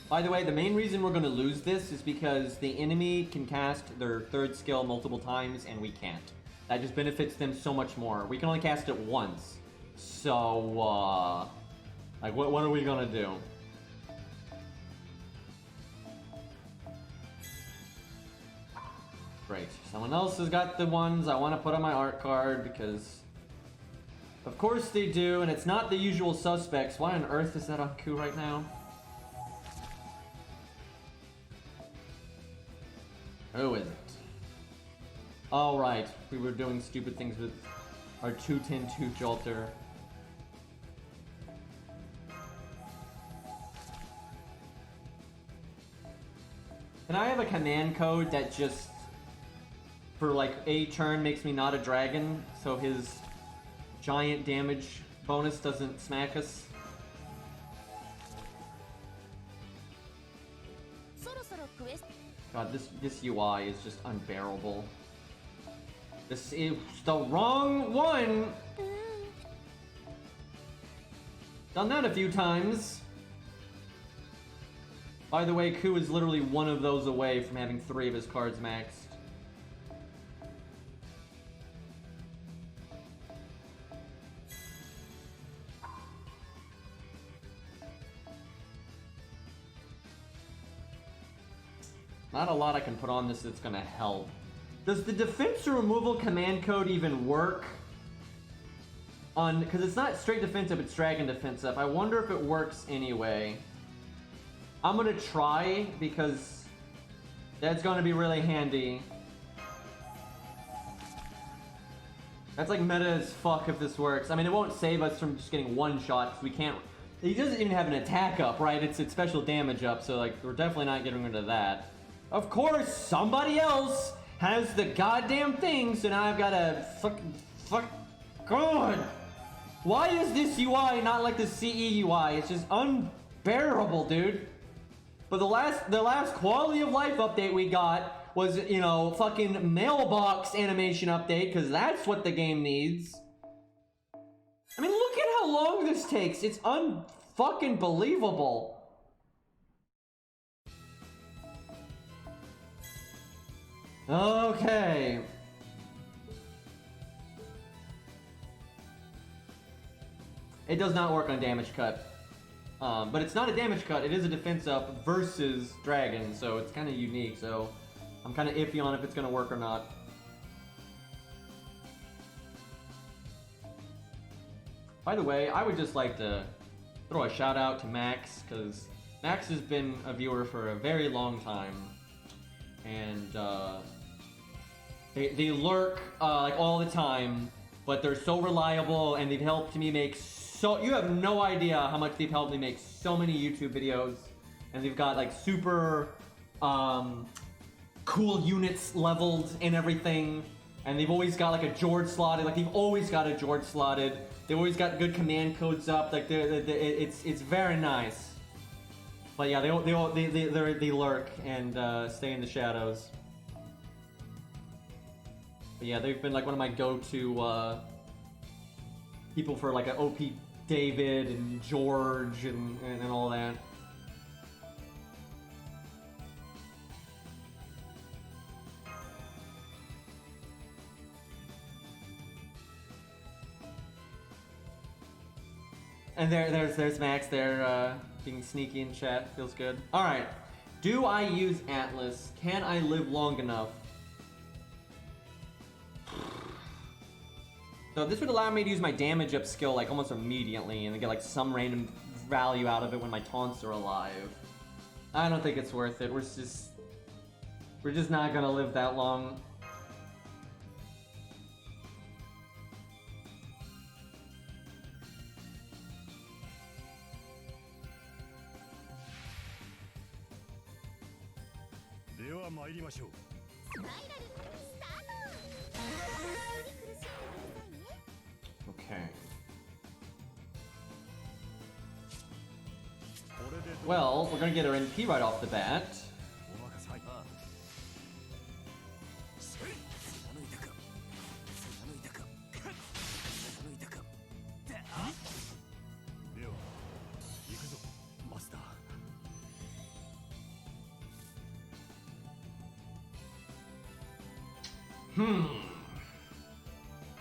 By the way, the main reason we're going to lose this is because the enemy can cast their third skill multiple times, and we can't. That just benefits them so much more. We can only cast it once. So, like, what are we going to do? Great. Someone else has got the ones I want to put on my art card, because... of course they do, and it's not the usual suspects. Why on earth is that on Ku right now? Who is it? Oh, right. We were doing stupid things with our 210-2 Jolter. Can I have a command code that just, for like a turn, makes me not a dragon, so his giant damage bonus doesn't smack us? God, this UI is just unbearable. This is the wrong one! Done that a few times. By the way, Ku is literally one of those away from having 3 of his cards maxed. Not a lot I can put on this that's gonna help. Does the defense removal command code even work? Because it's not straight defensive, it's dragon defensive. I wonder if it works anyway. I'm gonna try, because that's gonna be really handy. That's like meta as fuck if this works. I mean, it won't save us from just getting one shot, because we can't... He doesn't even have an attack up, right? It's special damage up, so like we're definitely not getting rid of that. Of course, somebody else has the goddamn thing, so now I've got to God! Why is this UI not like the CE UI? It's just unbearable, dude. But the last quality of life update we got was, you know, fucking mailbox animation update, because that's what the game needs. I mean, look at how long this takes. It's unfucking believable. Okay. It does not work on damage cut. But it's not a damage cut, it is a defense up versus dragon, so it's kind of unique, so I'm kind of iffy on if it's going to work or not. By the way, I would just like to throw a shout out to Max, because Max has been a viewer for a very long time, and they lurk like all the time, but they're so reliable, and they've helped me make so... You have no idea how much they've helped me make so many YouTube videos, and they've got like super cool units leveled and everything, and they've always got like a George slotted, like they've always got a George slotted. They've always got good command codes up, like it's very nice. But yeah, they lurk and stay in the shadows. But yeah, they've been like one of my go-to people for like an OP David and George and all that. And there's Max there, being sneaky in chat. Feels good. All right. Do I use Atlas? Can I live long enough? So this would allow me to use my damage up skill like almost immediately and get like some random value out of it when my taunts are alive. I don't think it's worth it. We're just not gonna live that long. Okay. Well, we're gonna get our NP right off the bat.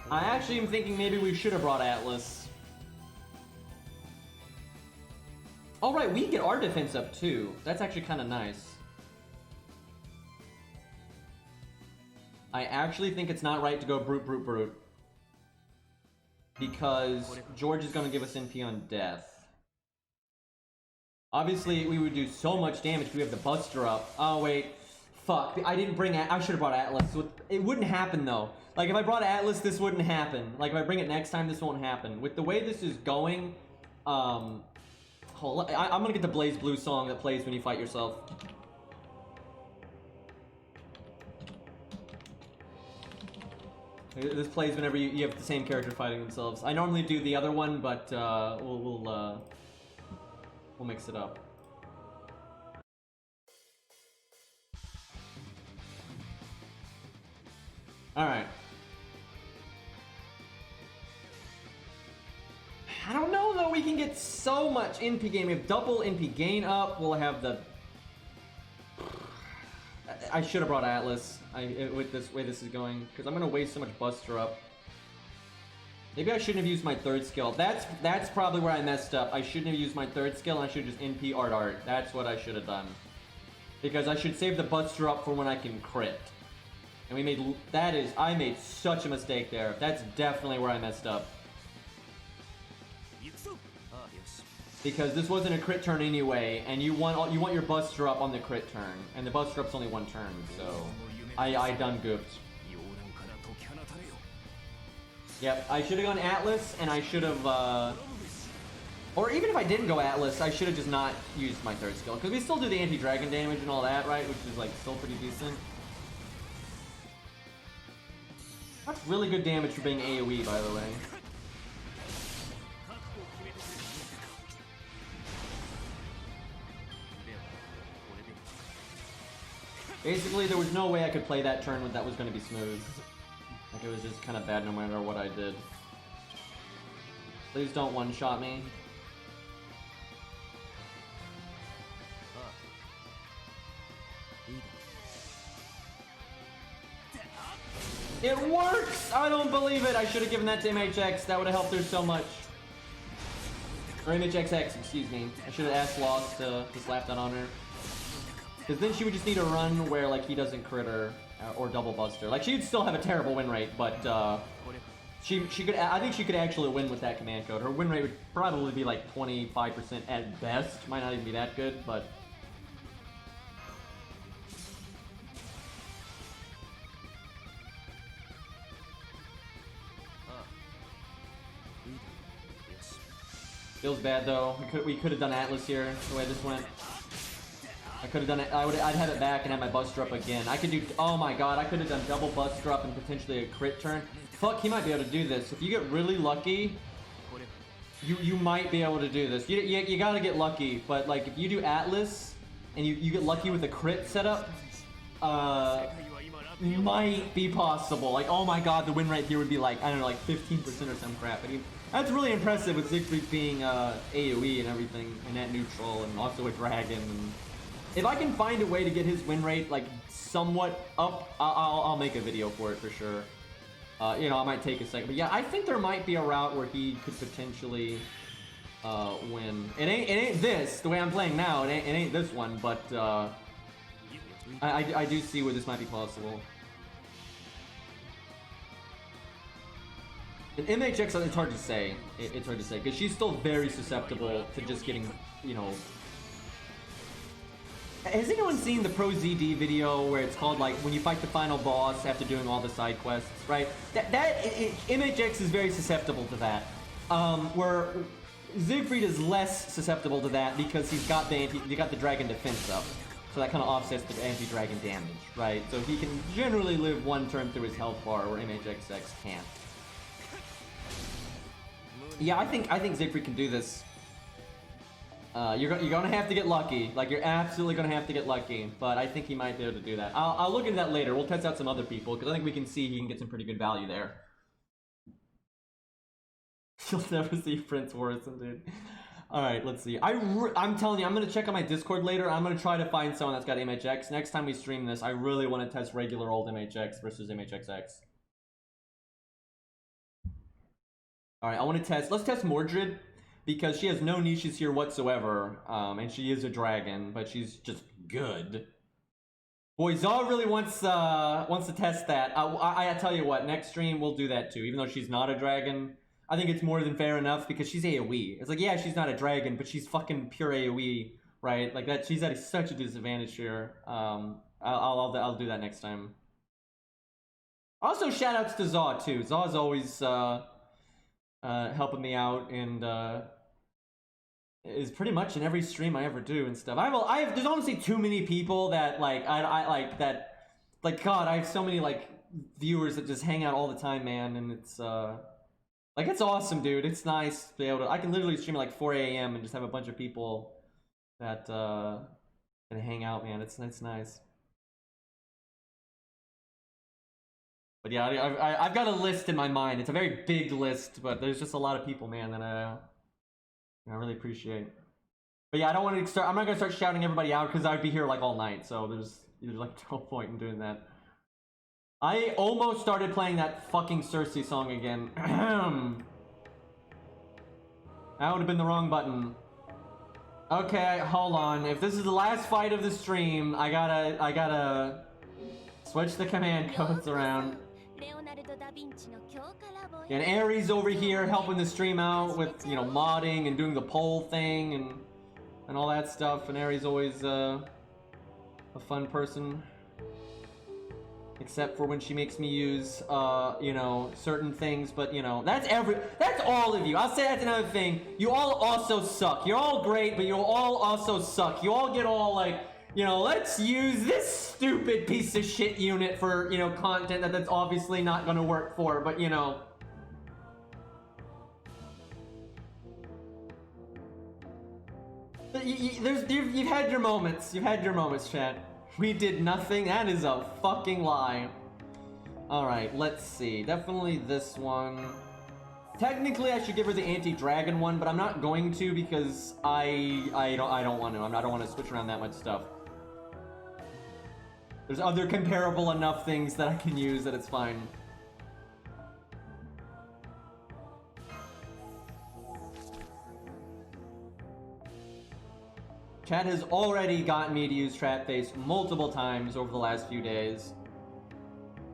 I actually am thinking maybe we should have brought Atlas. Oh right, we can get our defense up too. That's actually kind of nice. I actually think it's not right to go brute. Because George is going to give us NP on death. Obviously, we would do so much damage if we have the Buster up. Oh wait. Fuck, I didn't bring I should have brought Atlas. It wouldn't happen though. Like if I brought Atlas, this wouldn't happen. Like if I bring it next time, this won't happen. With the way this is going, hold on, I'm gonna get the Blaze Blue song that plays when you fight yourself. This plays whenever you have the same character fighting themselves. I normally do the other one, but we'll mix it up. Alright. I don't know though, we can get so much NP gain. We have double NP gain up, we'll have the... I should have brought Atlas with this way this is going, because I'm going to waste so much Buster up. Maybe I shouldn't have used my third skill. That's probably where I messed up. I shouldn't have used my third skill, and I should have just NP Art. That's what I should have done. Because I should save the Buster up for when I can crit. And I made such a mistake there. That's definitely where I messed up. Because this wasn't a crit turn anyway, and you want your Buster up on the crit turn, and the Buster up's only one turn, so I done goofed. Yep, I should have gone Atlas, and I should have, or even if I didn't go Atlas, I should have just not used my third skill, because we still do the anti-dragon damage and all that, right? Which is like still pretty decent. That's really good damage for being AoE, by the way. Basically, there was no way I could play that turn that was going to be smooth. Like, it was just kind of bad no matter what I did. Please don't one-shot me. It works! I don't believe it! I should have given that to MHX. That would have helped her so much. Or MHXX, excuse me. I should have asked Lost to slap that on her. Because then she would just need a run where, like, he doesn't crit her or double buster. Like, she'd still have a terrible win rate, but she could. I think she could actually win with that command code. Her win rate would probably be like 25% at best. Might not even be that good, but. Feels bad though. We could have done Atlas here the way this went. I could have done it. I'd have it back and have my Buster up again. I could do. Oh my god! I could have done double Buster up and potentially a crit turn. Fuck, he might be able to do this. If you get really lucky, you might be able to do this. You gotta get lucky. But like if you do Atlas and you get lucky with a crit setup, might be possible. Like, oh my god, the win rate here would be like, I don't know, like 15% or some crap. I mean, that's really impressive with Siegfried being AoE and everything, and net neutral, and also a dragon. And if I can find a way to get his win rate like somewhat up, I'll make a video for it for sure. You know, I might take a second, but yeah, I think there might be a route where he could potentially win. It ain't this the way I'm playing now. It ain't this one, but I do see where this might be possible. In MHX, it's hard to say. It's hard to say because she's still very susceptible to just getting, you know. Has anyone seen the Pro ZD video where it's called like when you fight the final boss after doing all the side quests, right? MHX is very susceptible to that. Where Siegfried is less susceptible to that because he's got the dragon defense up, so that kind of offsets the anti-dragon damage, right? So he can generally live one turn through his health bar, where MHXX can't. Yeah, I think Siegfried can do this. You're gonna have to get lucky. Like, you're absolutely gonna have to get lucky. But I think he might be able to do that. I'll look into that later. We'll test out some other people because I think we can see he can get some pretty good value there. You'll never see Prince Warrison, dude. All right, let's see. I'm telling you, I'm gonna check on my Discord later. I'm gonna try to find someone that's got MHX. Next time we stream this, I really want to test regular old MHX versus MHXX. All right, I want to test. Let's test Mordred, because she has no niches here whatsoever, and she is a dragon, but she's just good. Boy, Zaw really wants to test that. I tell you what, next stream we'll do that too. Even though she's not a dragon, I think it's more than fair enough because she's AoE. It's like, yeah, she's not a dragon, but she's fucking pure AoE, right? Like that, she's at such a disadvantage here. I'll do that next time. Also, shoutouts to Zaw too. Zaw's always helping me out and is pretty much in every stream I ever do and stuff. There's honestly too many people that like I like that, like, God, I have so many like viewers that just hang out all the time, man, and it's like, it's awesome, dude. It's nice to be able to. I can literally stream at like 4 a.m. and just have a bunch of people that can hang out, man. It's nice. But yeah, I've got a list in my mind. It's a very big list, but there's just a lot of people, man, that I really appreciate. But yeah, I don't want to start. I'm not gonna start shouting everybody out because I'd be here like all night. So there's like no point in doing that. I almost started playing that fucking Cersei song again. That would have been the wrong button. Okay, hold on. If this is the last fight of the stream, I gotta switch the command codes around. And Aries over here helping the stream out with, you know, modding and doing the poll thing and all that stuff. And Aries always a fun person. Except for when she makes me use, you know, certain things, but, you know, that's all of you. I'll say that's another thing. You all also suck. You're all great, but you all also suck. You all get all, like, you know, let's use this stupid piece of shit unit for, you know, content that's obviously not gonna work for, but, you know. You've had your moments. You've had your moments, chat. We did nothing. That is a fucking lie. Alright, let's see. Definitely this one. Technically, I should give her the anti-dragon one, but I'm not going to because I don't want to. I don't want to switch around that much stuff. There's other comparable enough things that I can use that it's fine. Chat has already gotten me to use Trap Face multiple times over the last few days,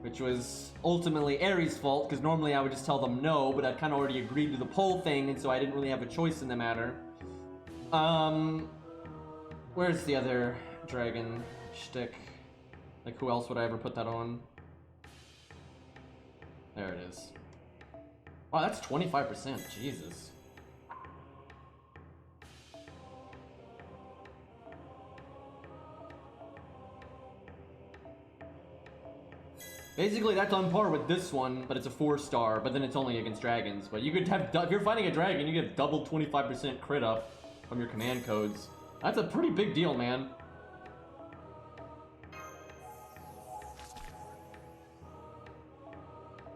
which was ultimately Aries' fault, because normally I would just tell them no, but I'd kind of already agreed to the poll thing, and so I didn't really have a choice in the matter. Where's the other dragon shtick? Like, who else would I ever put that on? There it is. Wow, that's 25%, Jesus. Basically, that's on par with this one, but it's a 4-star, but then it's only against dragons. But you could have, if you're fighting a dragon, you get double 25% crit up from your command codes. That's a pretty big deal, man.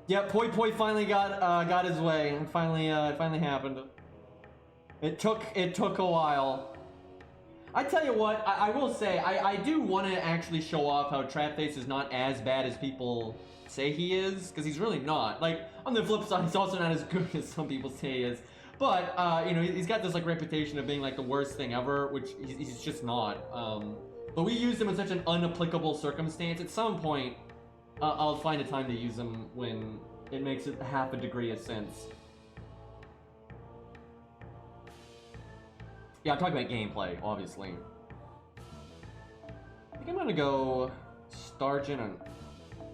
Yeah, Poi Poi finally got his way. It finally happened. It took a while. I tell you what, I will say, I do want to actually show off how Trapface is not as bad as people say he is, because he's really not. Like, on the flip side, he's also not as good as some people say he is. But, you know, he's got this, like, reputation of being, like, the worst thing ever, which he's just not. But we used him in such an unapplicable circumstance. At some point, I'll find a time to use him when it makes it half a degree of sense. Yeah, I'm talking about gameplay, obviously. I think I'm gonna go Stargent and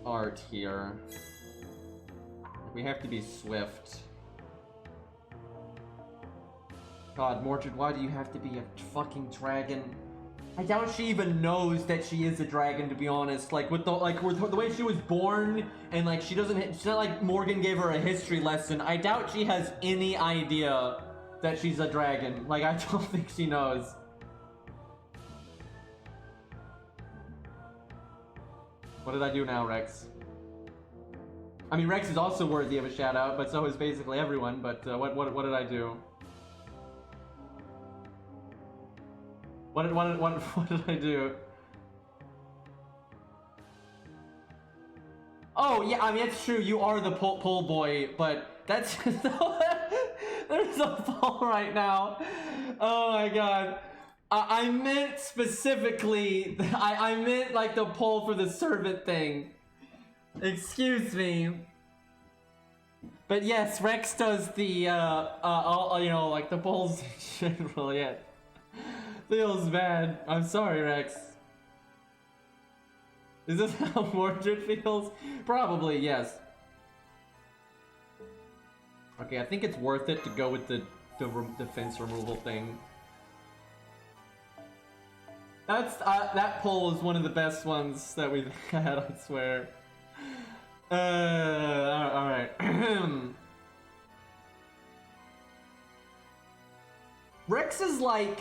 Art here. We have to be swift. God, Mordred, why do you have to be a fucking dragon? I doubt she even knows that she is a dragon, to be honest. Like, with the way she was born, and like she doesn't. It's not like Morgan gave her a history lesson. I doubt she has any idea that she's a dragon. Like, I don't think she knows. What did I do now, Rex? I mean, Rex is also worthy of a shout out, but so is basically everyone. But what did I do? What did I do? Oh yeah, I mean it's true. You are the pole boy, but that's there's a pole right now. Oh my god. I meant specifically. I meant like the pole for the servant thing. Excuse me. But yes, Rex does the you know, like the poles in general. Yeah. Feels bad. I'm sorry, Rex. Is this how Mordred feels? Probably, yes. Okay, I think it's worth it to go with the defense removal thing. That's that pull is one of the best ones that we've had, I swear. All right. Rex is like,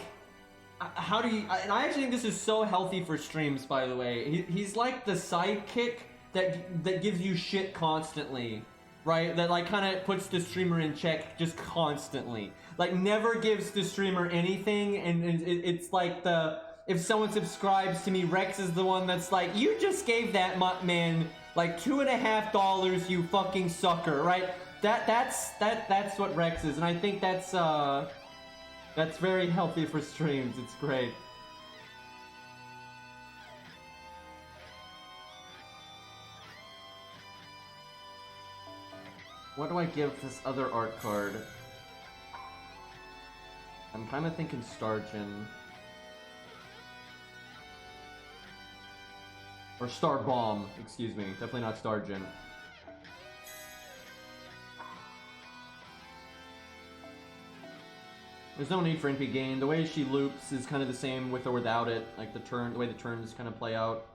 how do you? And I actually think this is so healthy for streams, by the way. He's like the sidekick that gives you shit constantly, right? That like kind of puts the streamer in check just constantly. Like never gives the streamer anything, and it's like if someone subscribes to me, Rex is the one that's like, you just gave that man like $2.50, you fucking sucker, right? That's what Rex is, and I think that's very healthy for streams. It's great. What do I give this other art card? I'm kind of thinking Stargent. Or Star Bomb, excuse me. Definitely not Stargent. There's no need for NP gain. The way she loops is kind of the same with or without it. Like the way the turns kind of play out,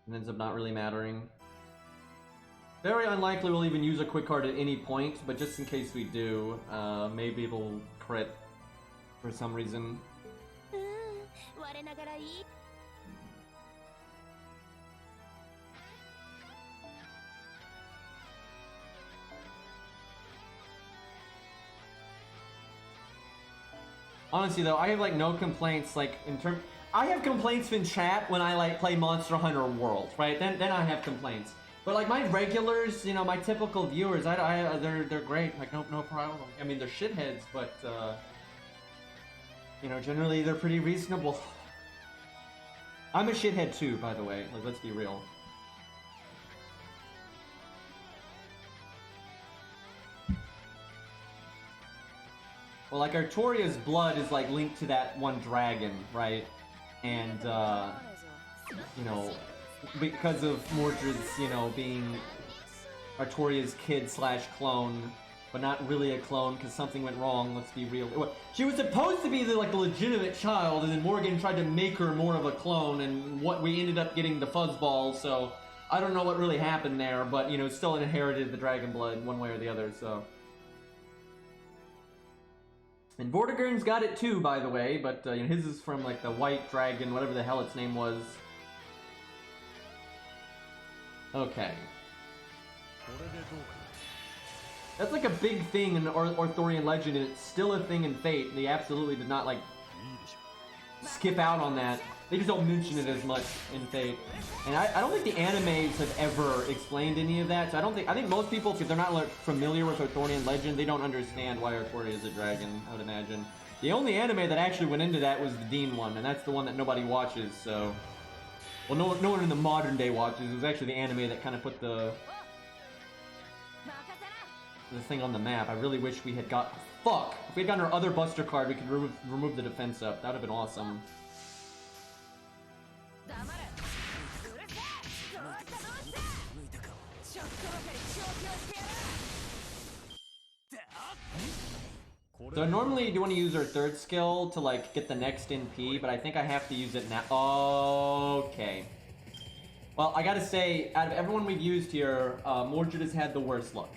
it ends up not really mattering. Very unlikely we'll even use a quick card at any point, but just in case we do, maybe it'll crit for some reason. Honestly though, I have like no complaints like I have complaints in chat when I like play Monster Hunter World, right? Then I have complaints. But like my regulars, you know, my typical viewers, they're great. Like no problem. I mean, they're shitheads, but you know, generally they're pretty reasonable. I'm a shithead too, by the way. Like, let's be real. Well, like Artoria's blood is like linked to that one dragon, right? And you know, because of Mordred's, you know, being Artoria's kid / clone, but not really a clone because something went wrong. Let's be real. She was supposed to be the legitimate child, and then Morgan tried to make her more of a clone, and we ended up getting the fuzzball. So I don't know what really happened there, but you know, still inherited the dragon blood one way or the other. So. And Vortigern's got it too, by the way, but you know, his is from like the white dragon, whatever the hell its name was. Okay. That's like a big thing in Arthurian legend, and it's still a thing in Fate. They absolutely did not like skip out on that. They just don't mention it as much in Fate. And I don't think the animes have ever explained any of that. So I think most people, if they're not like, familiar with Arthurian legend, they don't understand why Arthuria is a dragon, I would imagine. The only anime that actually went into that was the Dean one, and that's the one that nobody watches, so... Well, no one in the modern day watches. It was actually the anime that kind of put the thing on the map. I really wish we had got... Fuck! If we had gotten our other Buster card, we could remove the defense up. That would have been awesome. So I normally do want to use our third skill to like get the next NP, but I think I have to use it now. Okay. Well, I gotta say, out of everyone we've used here, Mordred has had the worst luck.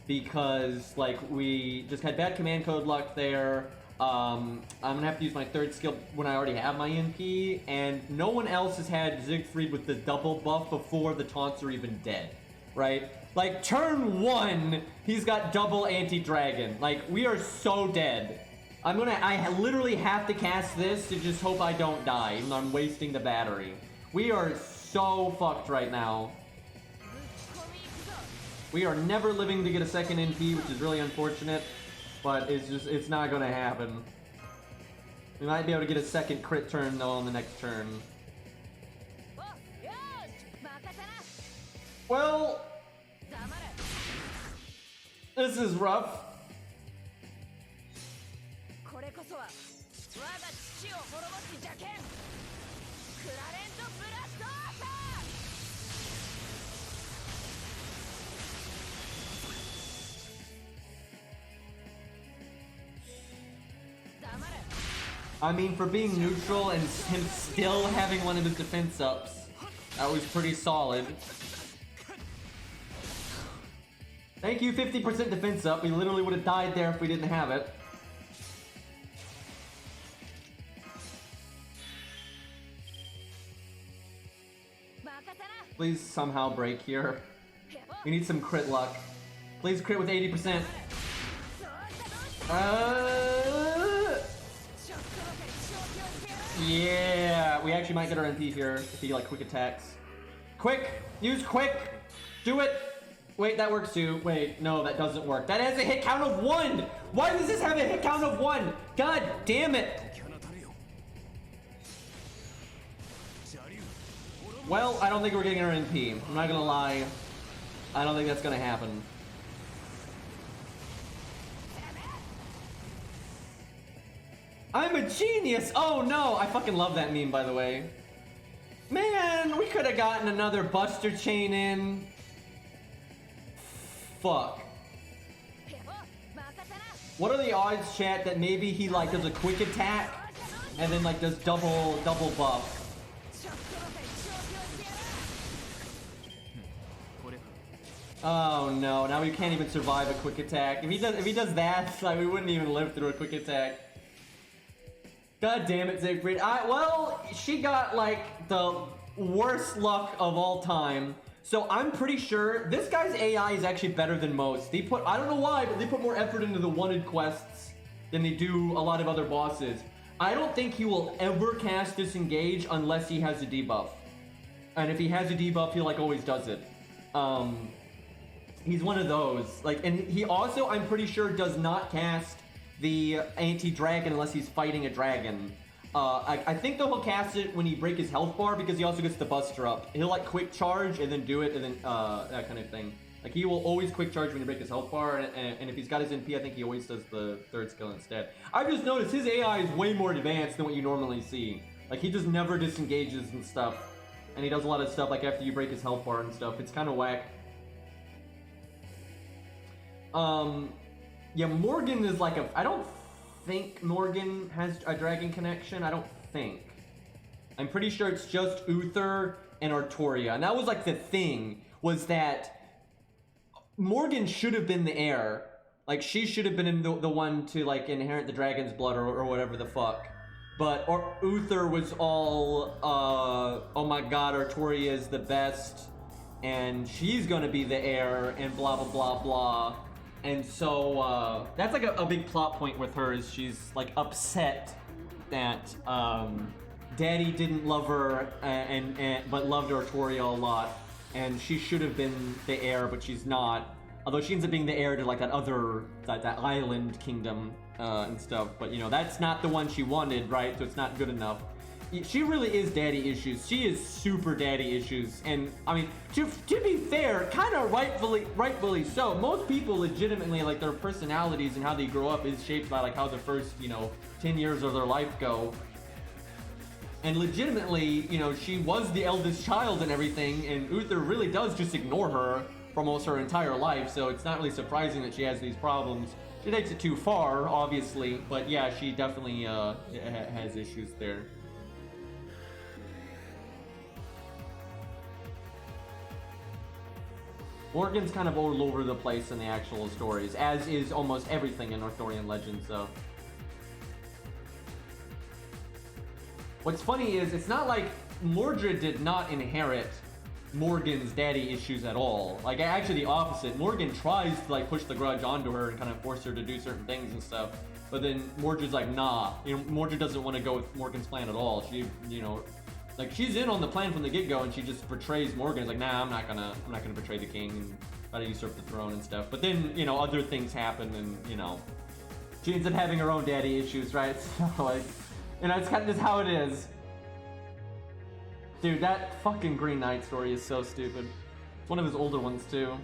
Because, like, we just had bad command code luck there. I'm gonna have to use my third skill when I already have my NP, and no one else has had Siegfried with the double buff before the taunts are even dead, right? Like, turn 1, he's got double anti-dragon. Like, we are so dead. I literally have to cast this to just hope I don't die, even though I'm wasting the battery. We are so fucked right now. We are never living to get a second NP, which is really unfortunate, but it's not gonna happen. We might be able to get a second crit turn, though, on the next turn. Well... This is rough. I mean, for being neutral and him still having one of his defense ups, that was pretty solid. Thank you, 50% defense up. We literally would have died there if we didn't have it. Please somehow break here. We need some crit luck. Please crit with 80%. Yeah, we actually might get our NP here if he like quick attacks. Quick! Use quick! Do it! Wait, that works too. Wait, no, that doesn't work. That has a hit count of 1! Why does this have a hit count of 1? God damn it! Well, I don't think we're getting our NP. I'm not gonna lie. I don't think that's gonna happen. I'm a genius! Oh no! I fucking love that meme, by the way. Man, we could have gotten another Buster chain in. Fuck. What are the odds, chat, that maybe he like does a quick attack and then like does double buff? Oh no, now we can't even survive a quick attack. If he does that, like we wouldn't even live through a quick attack. God damn it, Siegfried. Well, she got like the worst luck of all time. So I'm pretty sure this guy's AI is actually better than most. They put, I don't know why, but they put more effort into the wanted quests than they do a lot of other bosses. I don't think he will ever cast Disengage unless he has a debuff. And if he has a debuff, he like always does it. He's one of those. Like, and he also, I'm pretty sure, does not cast the anti-dragon unless he's fighting a dragon. I think though he'll cast it when he breaks his health bar because he also gets the Buster up. He'll like quick charge and then do it and then that kind of thing. Like he will always quick charge when you break his health bar, and if he's got his NP, I think he always does the third skill instead. I've just noticed his AI is way more advanced than what you normally see. Like he just never disengages and stuff, and he does a lot of stuff like after you break his health bar and stuff. It's kind of whack. Yeah, Morgan is like I don't think Morgan has a dragon connection. I don't think. I'm pretty sure it's just Uther and Arthuria. And that was like the thing, was that Morgan should have been the heir. Like she should have been the one to like inherit the dragon's blood or whatever the fuck. But Uther was all, oh my god, Arthuria is the best. and she's gonna be the heir, and blah blah blah blah. And so that's like a big plot point with her, is she's like upset that Daddy didn't love her but loved Artoria a lot, and she should have been the heir, but she's not. Although she ends up being the heir to like that island kingdom and stuff, but you know, that's not the one she wanted, right? So it's not good enough. She really is daddy issues. She is super daddy issues, and I mean, to be fair, kind of rightfully so. Most people legitimately, like, their personalities and how they grow up is shaped by like how the first, you know, 10 years of their life go. And legitimately, you know, she was the eldest child and everything, and Uther really does just ignore her for almost her entire life, so it's not really surprising that she has these problems. She takes it too far, obviously, but yeah, she definitely has issues there. Morgan's kind of all over the place in the actual stories, as is almost everything in Arthurian legends, so. What's funny is, it's not like Mordred did not inherit Morgan's daddy issues at all. Like, actually the opposite. Morgan tries to like push the grudge onto her and kind of force her to do certain things and stuff, but then Mordred's like, nah. You know, Mordred doesn't want to go with Morgan's plan at all. She, you know, like, she's in on the plan from the get-go, and she just betrays Morgan. It's like, nah, I'm not gonna betray the king and try to usurp the throne and stuff. But then, you know, other things happen, and you know, she ends up having her own daddy issues, right? So like, you know, it's kind of just how it is. Dude, that fucking Green Knight story is so stupid. It's one of his older ones too.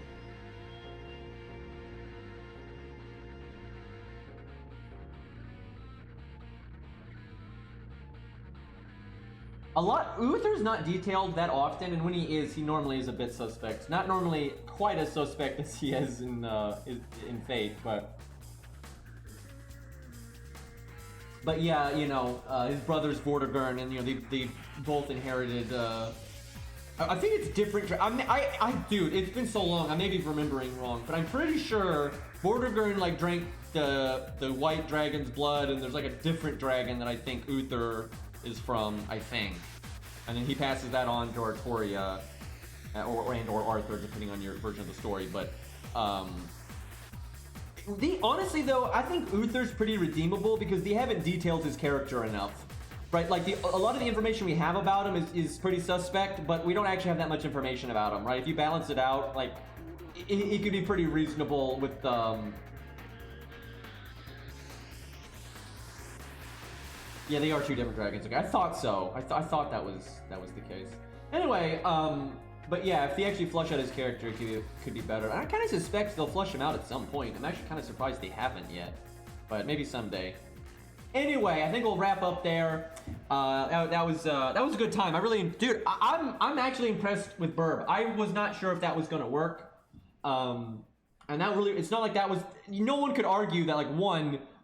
Uther's not detailed that often, and when he is, he normally is a bit suspect. Not normally quite as suspect as he is in Fate, but yeah, you know, his brother's Vortigern, and you know, they both inherited. I think it's different. Dude, it's been so long. I may be remembering wrong, but I'm pretty sure Vortigern like drank the white dragon's blood, and there's like a different dragon that I think Uther is from, I think, and then he passes that on to Artoria, or Arthur, depending on your version of the story. But honestly though, I think Uther's pretty redeemable because they haven't detailed his character enough, right? Like a lot of the information we have about him is pretty suspect, but we don't actually have that much information about him, right? If you balance it out, like it could be pretty reasonable with yeah, they are two different dragons. Okay, I thought so. I thought that was the case. Anyway, but yeah, if they actually flush out his character, it could be better. And I kind of suspect they'll flush him out at some point. I'm actually kind of surprised they haven't yet, but maybe someday. Anyway, I think we'll wrap up there. That was a good time. Dude, I'm actually impressed with Burb. I was not sure if that was gonna work, and that really, it's not like that was. No one could argue that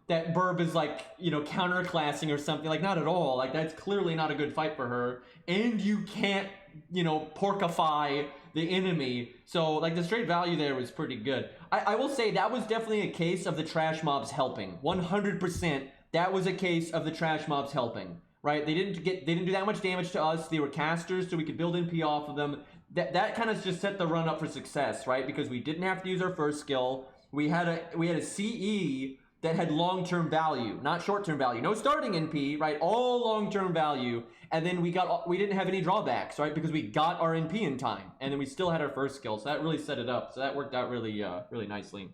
that Burb is like, you know, counterclassing or something. Like, not at all. Like, that's clearly not a good fight for her. And you can't, you know, porkify the enemy. So, like, the straight value there was pretty good. I will say that was definitely a case of the trash mobs helping. 100%. That was a case of the trash mobs helping, right? They didn't do that much damage to us. They were casters, so we could build NP off of them. That kind of just set the run up for success, right? Because we didn't have to use our first skill. We had a CE that had long-term value, not short-term value. No starting NP, right? All long-term value. And then we didn't have any drawbacks, right? Because we got our NP in time, and then we still had our first skill. So that really set it up. So that worked out really, really nicely.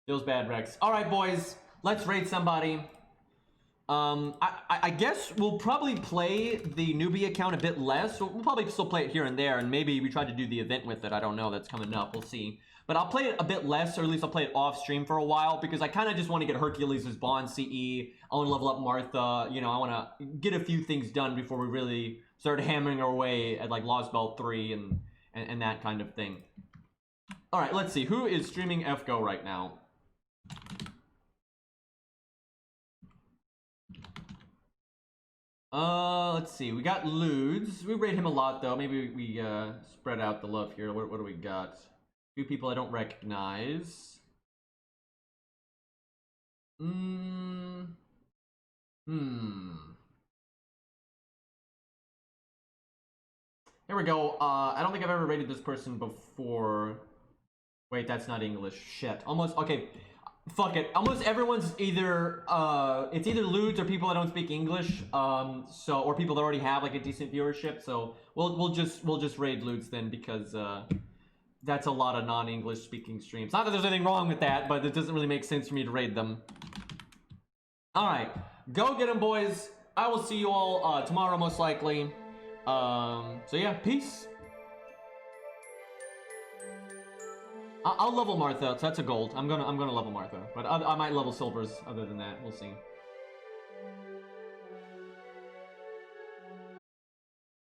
Feels bad, Rex. All right, boys, let's raid somebody. I guess we'll probably play the newbie account a bit less. We'll probably still play it here and there, and maybe we try to do the event with it. I don't know. That's coming up. We'll see. But I'll play it a bit less, or at least I'll play it off stream for a while, because I kind of just want to get Hercules' Bond CE. I want to level up Martha. You know, I want to get a few things done before we really start hammering our way at like Lost Belt 3 and that kind of thing. All right, let's see. Who is streaming FGO right now? Let's see. We got Ludes. We rate him a lot, though. Maybe we spread out the love here. What do we got? A few people I don't recognize. Here we go. I don't think I've ever rated this person before. Wait, that's not English. Shit. Almost. Okay. Fuck it. Almost everyone's either it's either lewds or people that don't speak English. Or people that already have like a decent viewership. So we'll just raid lewds then, because that's a lot of non-English speaking streams. Not that there's anything wrong with that, but it doesn't really make sense for me to raid them. All right, go get them, boys. I will see you all tomorrow, most likely. So yeah, peace. I'll level Martha, so that's a gold. I'm gonna level Martha, but I might level silvers. Other than that, we'll see.